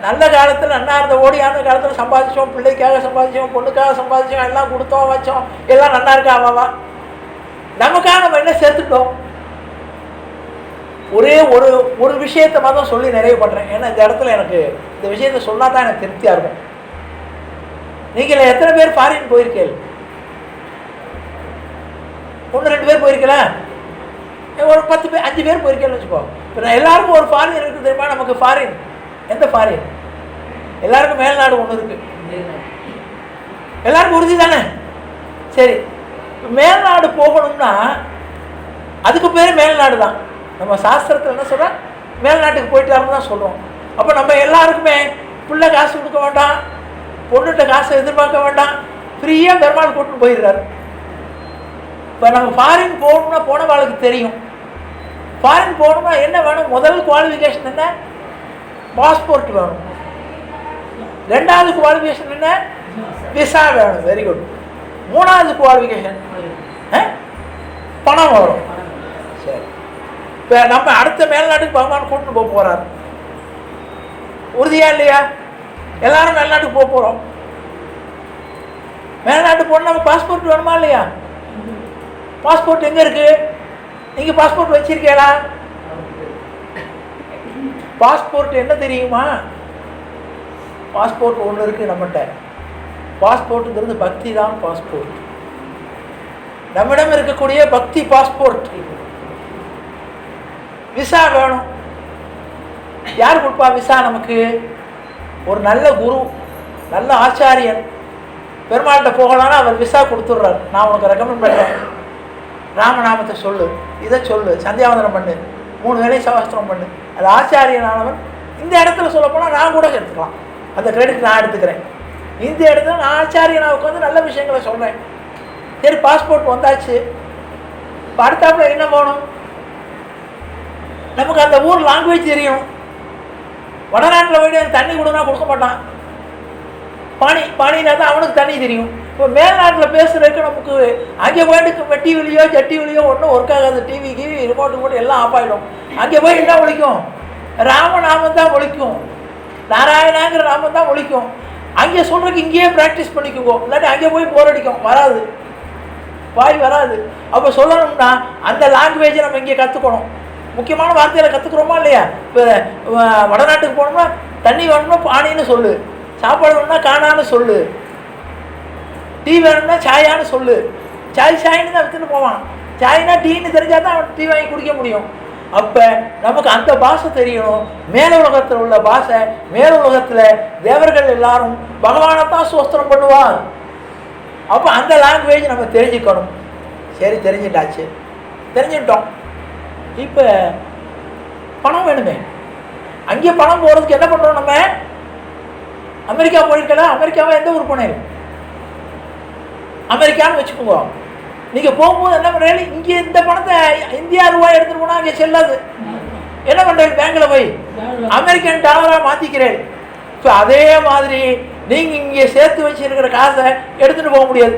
நல்ல காலத்தில் நல்லா இருந்த ஓடியான காலத்தில் சம்பாதிச்சோம், பிள்ளைக்காக சம்பாதிச்சோம், பொண்ணுக்காக சம்பாதிச்சோம், எல்லாம் கொடுத்தோம் வச்சோம், எல்லாம் நல்லா இருக்கா அவாவா. நமக்காக நம்ம என்ன சேர்த்துட்டோம்? ஒரே ஒரு விஷயத்தை மட்டும் சொல்லி நிறைவு பண்ணுறேன். ஏன்னா இந்த இடத்துல எனக்கு இந்த விஷயத்த சொன்னால் தான் எனக்கு திருப்தியாக இருக்கும். நீங்கள் எத்தனை பேர் ஃபாரின் போயிருக்கீங்க? 1-2 பேர் போயிருக்கலாம், ஒரு 10 பேர் 5 பேர் போயிருக்கேன்னு வச்சுக்கோ. இப்போ நான் எல்லாருக்கும் ஒரு ஃபாரின் இருக்குது தெரியுமா? நமக்கு ஃபாரின் எந்த ஃபாரின்? எல்லாருக்கும் மேல்நாடு ஒன்று இருக்குது. எல்லாருக்கும் உறுதி தானே? சரி, மேல்நாடு போகணும்னா அதுக்கு பேர் மேல்நாடு தான். நம்ம சாஸ்திரத்தில் என்ன சொல்கிறோம்? மேல்நாட்டுக்கு போயிட்டாருன்னு தான் சொல்கிறோம். அப்போ நம்ம எல்லாருக்குமே பிள்ளை காசு கொடுக்க வேண்டாம், பொண்ணுகிட்ட காசை எதிர்பார்க்க வேண்டாம், ஃப்ரீயாக பெருமாள் கூட்டின்னு போயிடுறாரு. இப்போ நம்ம ஃபாரின் போகணும்னா போனவாளுக்கு தெரியும். ஃபாரின் போகணும்னா என்ன வேணும்? முதல் குவாலிஃபிகேஷன் என்ன? பாஸ்போர்ட் வேணும். 2வது குவாலிஃபிகேஷன் என்ன? விசா வேணும். Very good. 3வது குவாலிஃபிகேஷன் பணம் வரும். சரி, இப்போ நம்ம அடுத்த மேல்நாட்டுக்கு பகவான் கூட்டின்னு போக போகிறார். உறுதியா இல்லையா? எல்லாரும் மேல்நாட்டுக்கு போக போகிறோம். மேல்நாட்டு போனால் நம்ம பாஸ்போர்ட் வேணுமா இல்லையா? பாஸ்போர்ட் எங்கே இருக்குது? நீங்கள் பாஸ்போர்ட் வச்சிருக்கீங்களா? பாஸ்போர்ட் என்ன தெரியுமா? பாஸ்போர்ட் ஒன்று இருக்குது நம்மகிட்ட. பாஸ்போர்ட்டுங்கிறது பக்தி தான் பாஸ்போர்ட். நம்மிடம் இருக்கக்கூடிய பக்தி பாஸ்போர்ட். விசா வேணும். யார் கொடுப்பா விசா நமக்கு? ஒரு நல்ல குரு, நல்ல ஆச்சாரியன் பெருமாள்கிட்ட போகலான்னா அவர் விசா கொடுத்துட்றாரு. நான் உனக்கு ரெக்கமெண்ட் பண்ணுறேன், ராமநாமத்தை சொல்லு, இதை சொல்லு, சந்தியாவந்தனம் பண்ணு, 3 வேளை சவஸ்திரம் பண்ணு. அது ஆச்சாரியனானவன். இந்த இடத்துல சொல்ல போனால் நான் கூட எடுத்துக்கலாம், அந்த கிரெடிட் நான் எடுத்துக்கிறேன். இந்த இடத்துல நான் ஆச்சாரியனாவுக்கு வந்து நல்ல விஷயங்களை சொல்கிறேன். சரி, பாஸ்போர்ட் வந்தாச்சு. இப்போ அடுத்தாப்புல என்ன போகணும்? நமக்கு அந்த ஊர் லாங்குவேஜ் தெரியணும். வடநாட்டில் போய்ட்டு தண்ணி கொடுனா கொடுக்க மாட்டான். பாணினா தான் அவனுக்கு தண்ணி தெரியும். இப்போ மேல்நாட்டில் பேசுகிறதுக்கு நமக்கு அங்கே போய்ட்டு வெட்டி வெளியோ ஜட்டி வெளியோ ஒன்றும் ஒர்க் ஆகாது. டிவிக்கு ரிமோட்டு போட்டு எல்லாம் ஆஃப் ஆகிடும். அங்கே போய் என்ன ஒழிக்கும்? ராமநாமம் தான் ஒழிக்கும், நாராயணாங்கிற நாமம் தான் ஒழிக்கும். அங்கே சொல்கிறதுக்கு இங்கேயே ப்ராக்டிஸ் பண்ணிக்குவோம். இல்லாட்டி அங்கே போய் போர் அடிக்கும், வராது, வாய் வராது. அப்போ சொல்லணும்னா அந்த லாங்குவேஜை நம்ம இங்கே கற்றுக்கணும். முக்கியமான வார்த்தையில் கற்றுக்குறோமா இல்லையா? இப்போ வடநாட்டுக்கு போனோம்னா தண்ணி வேணும்னா பானின்னு சொல்லு, சாப்பாடு வேணும்னா காணான்னு சொல்லு, டீ வேணும்னா சாயான்னு சொல்லு. சாயின்னு தான் விற்றுன்னு போவான். சாய்னா டீன்னு தெரிஞ்சால் தான் அவன் டீ வாங்கி குடிக்க முடியும். அப்போ நமக்கு அந்த பாஷை தெரியணும். மேல உலகத்தில் உள்ள பாஷை. மேல உலகத்தில் தேவர்கள் எல்லாரும் பகவானை தான் சோஸ்திரம் பண்ணுவார். அப்போ அந்த லாங்குவேஜ் நம்ம தெரிஞ்சுக்கணும். சரி, தெரிஞ்சிட்டாச்சு, தெரிஞ்சுட்டோம். இப்போ பணம் வேணுமே. அங்கே பணம் போகிறதுக்கு என்ன பண்ணுறோம்? நம்ம அமெரிக்கா போயிருக்கலாம். அமெரிக்காவை எந்த ஊர் போனேன்? அமெரிக்கான்னு வச்சுக்கோங்க. நீங்கள் போகும்போது என்ன பண்ணுறீங்க? இங்கே இந்த பணத்தை இந்தியா ரூபாய் எடுத்துகிட்டு போனால் அங்கே செல்லாது. என்ன பண்ணுறீங்க? பேங்கில் போய் அமெரிக்கன் டாலராக மாற்றிக்கிறேன். இப்போ அதே மாதிரி நீங்கள் இங்கே சேர்த்து வச்சுருக்கிற காசை எடுத்துகிட்டு போக முடியாது.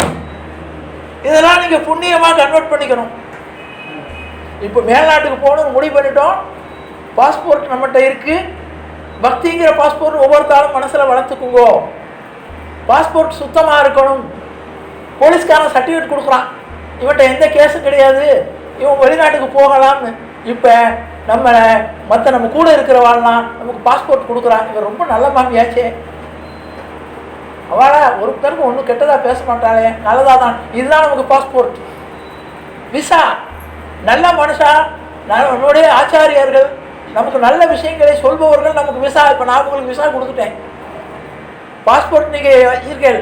இதெல்லாம் நீங்கள் புண்ணியமாக கன்வெர்ட் பண்ணிக்கணும். இப்போ மேல்நாட்டுக்கு போகணும்னு முடிவு பண்ணிட்டோம். பாஸ்போர்ட் நம்மகிட்ட இருக்குது. பக்திங்கிற பாஸ்போர்ட் ஒவ்வொருத்தாலும் மனசில் வளர்த்துக்குங்கோ. பாஸ்போர்ட் சுத்தமாக இருக்கணும். போலீஸ்காரன் சர்டிஃபிகேட் கொடுக்குறான், இவன்கிட்ட எந்த கேஸும் கிடையாது, இவன் வெளிநாட்டுக்கு போகலாம்னு. இப்போ நம்ம கூட இருக்கிறவாள்லாம் நமக்கு பாஸ்போர்ட் கொடுக்குறான். இவன் ரொம்ப நல்ல மாமியாச்சே, அவளை ஒருத்தருக்கு ஒன்றும் கெட்டதாக பேச மாட்டாளே, நல்லதாக தான். இதுதான் நமக்கு பாஸ்போர்ட். விசா, நல்ல மனுஷா, நம்மளுடைய ஆச்சாரியர்கள், நமக்கு நல்ல விஷயங்களை சொல்பவர்கள் நமக்கு விசா. இப்போ நான் உங்களுக்கு விசா கொடுத்துட்டேன், பாஸ்போர்ட் நீங்கள் வச்சிருக்கேன்,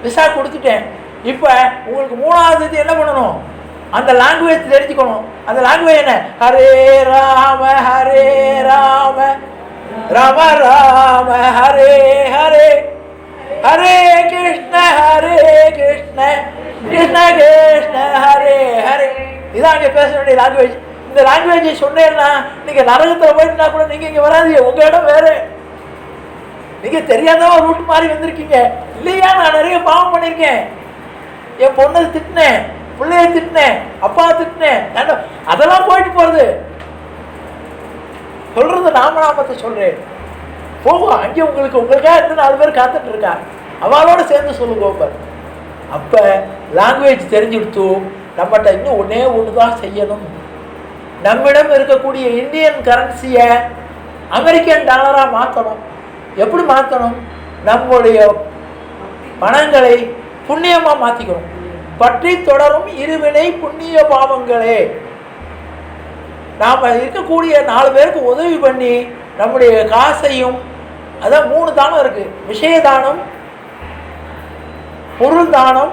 விசா கொடுத்துட்டேன். இப்போ உங்களுக்கு 3வது இது என்ன பண்ணணும்? அந்த லாங்குவேஜ் தெரிஞ்சுக்கணும். அந்த லாங்குவேஜ் என்ன? ஹரே ராம ராம ராம ஹரே ஹரே, ஹரே கிருஷ்ண கிருஷ்ண கிருஷ்ண ஹரே ஹரே. இதான் அங்கே பேச வேண்டிய லாங்குவேஜ். இந்த லாங்குவேஜை சொன்னேன்னா நீங்கள் நரகத்தில் போயிட்டுனா கூட நீங்கள் இங்கே வராதீங்க, உங்கள் இடம் வேறு. நீங்கள் தெரியாதவா ரூட் மாதிரி வந்திருக்கீங்க. இல்லையா, நான் நிறைய பாவம் பண்ணியிருக்கேன். என் பொண்ணை திட்டினேன், பிள்ளைய திட்டினேன், அப்பா திட்டினேன், அதெல்லாம் போயிட்டு போகிறது. சொல்கிறது நாமநாமத்தை சொல்கிறேன். போகும் அங்கே உங்களுக்காக இருந்து 4 பேர் காத்துட்டு இருக்கா, அவளோட சேர்ந்து சொல்லுங்க. அப்போ லாங்குவேஜ் தெரிஞ்சுடுத்து நம்மகிட்ட இன்னும் ஒன்று தான் செய்யணும். நம்மிடம் இருக்கக்கூடிய இந்தியன் கரன்சியை அமெரிக்கன் டாலராக மாற்றணும். எப்படி மாற்றணும்? நம்முடைய பணங்களை புண்ணியமாக மாற்றிக்கணும். பற்றி தொடரும் இருவினை புண்ணிய பாவங்களே. நாம் இருக்கக்கூடிய 4 பேருக்கு உதவி பண்ணி நம்முடைய காசையும், அதான் 3 தானம் இருக்குது: விஷய தானம், பொருள் தானம்,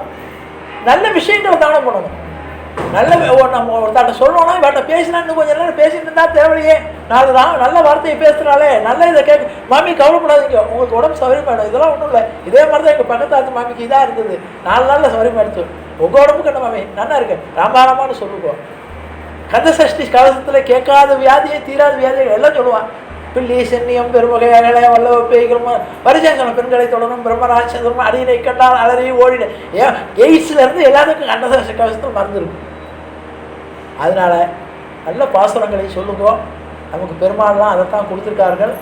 நல்ல விஷயங்களை தானம் பண்ணணும். நல்ல நம்ம ஒருத்தாட்ட சொல்லணும்னா இவட்ட பேசினா இன்னும் கொஞ்சம் நேரம் பேசிட்டு இருந்தால் தேவையே. 4 நல்ல வார்த்தையை பேசுகிறாளே, நல்ல இதை கேட்க. மாமி கவலைப்படாதீங்க, உங்களுக்கு உடம்பு சௌகரியமாயிடும், இதெல்லாம் ஒன்றும் இல்லை. இதே மாதிரி தான் எங்கள் பக்கத்தாத்து மாமிக்கு இதாக இருந்தது, 4 நாளில் சௌகரியமாயிடுச்சு. உங்கள் உடம்புக்கு என்ன மாமி நல்லா இருக்கு, ராமாராமான்னு சொல்லுவோம். கந்த சஷ்டி கவசத்தில் கேட்காத வியாதியை, தீராத வியாதியை எல்லாம் சொல்லுவான். பில்லி சென்னியம் பெருமகையாள வல்லவ பேய்கள் பரிசேஷன பெண்களை தொடரும் பிரம்மராட்சதம் அடியினை கண்டால் அலறி ஓடிட. எய்ட்ஸ்லேருந்து எல்லாத்துக்கும் கந்த சஷ்டி கவசத்தில் மறந்துருக்கு. அதனால் நல்ல பாசுரங்களை சொல்லுங்க. நமக்கு பெருமாள்லாம் அதைத்தான் கொடுத்துருக்கார்கள்.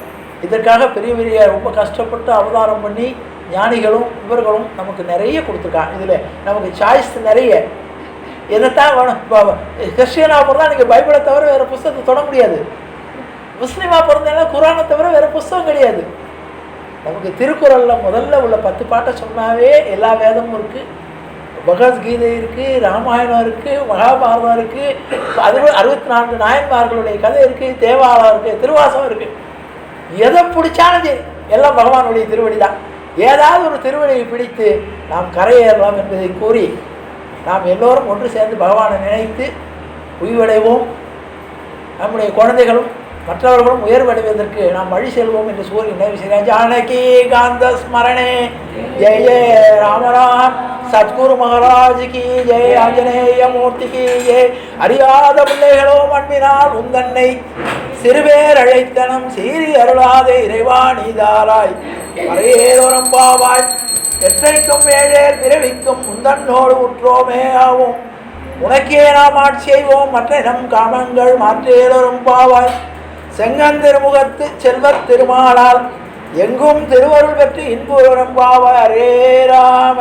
இதற்காக பெரிய பெரிய ரொம்ப கஷ்டப்பட்டு அவதாரம் பண்ணி ஞானிகளும் இவர்களும் நமக்கு நிறைய கொடுத்துருக்காங்க. இதில் நமக்கு சாய்ஸ் நிறைய. எதைத்தான் வேணும். கிறிஸ்டியனாக பிறந்தால் நீங்கள் பைபிளை தவிர வேறு புஸ்தகத்தை தொட முடியாது. முஸ்லீமாக பிறந்தேன்னா குரானை தவிர வேறு புஸ்தகம் கிடையாது. நமக்கு திருக்குறளில் முதல்ல உள்ள 10 பாட்டை சொன்னாவே எல்லா வேதமும் இருக்குது. பகவத்கீதை இருக்குது, ராமாயணம் இருக்குது, மகாபாரதம் இருக்குது, அது 64 நாயன்மார்களுடைய கதை இருக்குது, தேவாரம் இருக்குது, திருவாசகம் இருக்குது. எதை பிடிச்சாலும் சரி எல்லாம் பகவானுடைய திருவடி தான். ஏதாவது ஒரு திருவடியை பிடித்து நாம் கரையேறலாம் என்பதை கூறி நாம் எல்லோரும் ஒன்று சேர்ந்து பகவானை நினைத்து உய்வடைவோம். நம்முடைய குழந்தைகளும் மற்றவர்களும் உயர்வடைவதற்கு நாம் வழி செல்வோம் என்று கூறி நினைவு செய்கிறேன். ஜானகி காந்த ஸ்மரணே ஜெய ஜெய ராமராம். சத்குரு மகாராஜ் கி ஜெய், ஆஞ்சநேய மூர்த்தி கி ஜெய். அறியாத பிள்ளைகளோ அன்பினால் உந்தன்னை சிறுபேர் அழைத்தனம் சீறி அருளாத இறைவா நீதாராய் மறையேதோரம் பாவாய். எற்றைக்கும் ஏழேர் பிறவிக்கும் முந்தன்னோடு உற்றோமே ஆவோம். உனக்கே நாம் ஆட்சி செய்வோம், மற்ற நம் காமங்கள் மாற்றேதோரும் பாவாய். செங்கன் திருமுகத்து செல்வத் திருமாலால் எங்கும் திருவருள் பெற்று இன்புறம் பாவாய். ஹரே ராம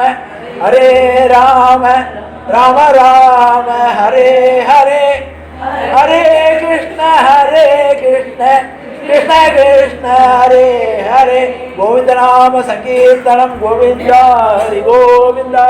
ராம ராம ஹரே ஹரே, ஹரே கிருஷ்ண கிருஷ்ண கிருஷ்ண ஹரே ஹரே. கோவிந்த நாம சங்கீர்த்தனம் கோவிந்தா ஹரி கோவிந்தா.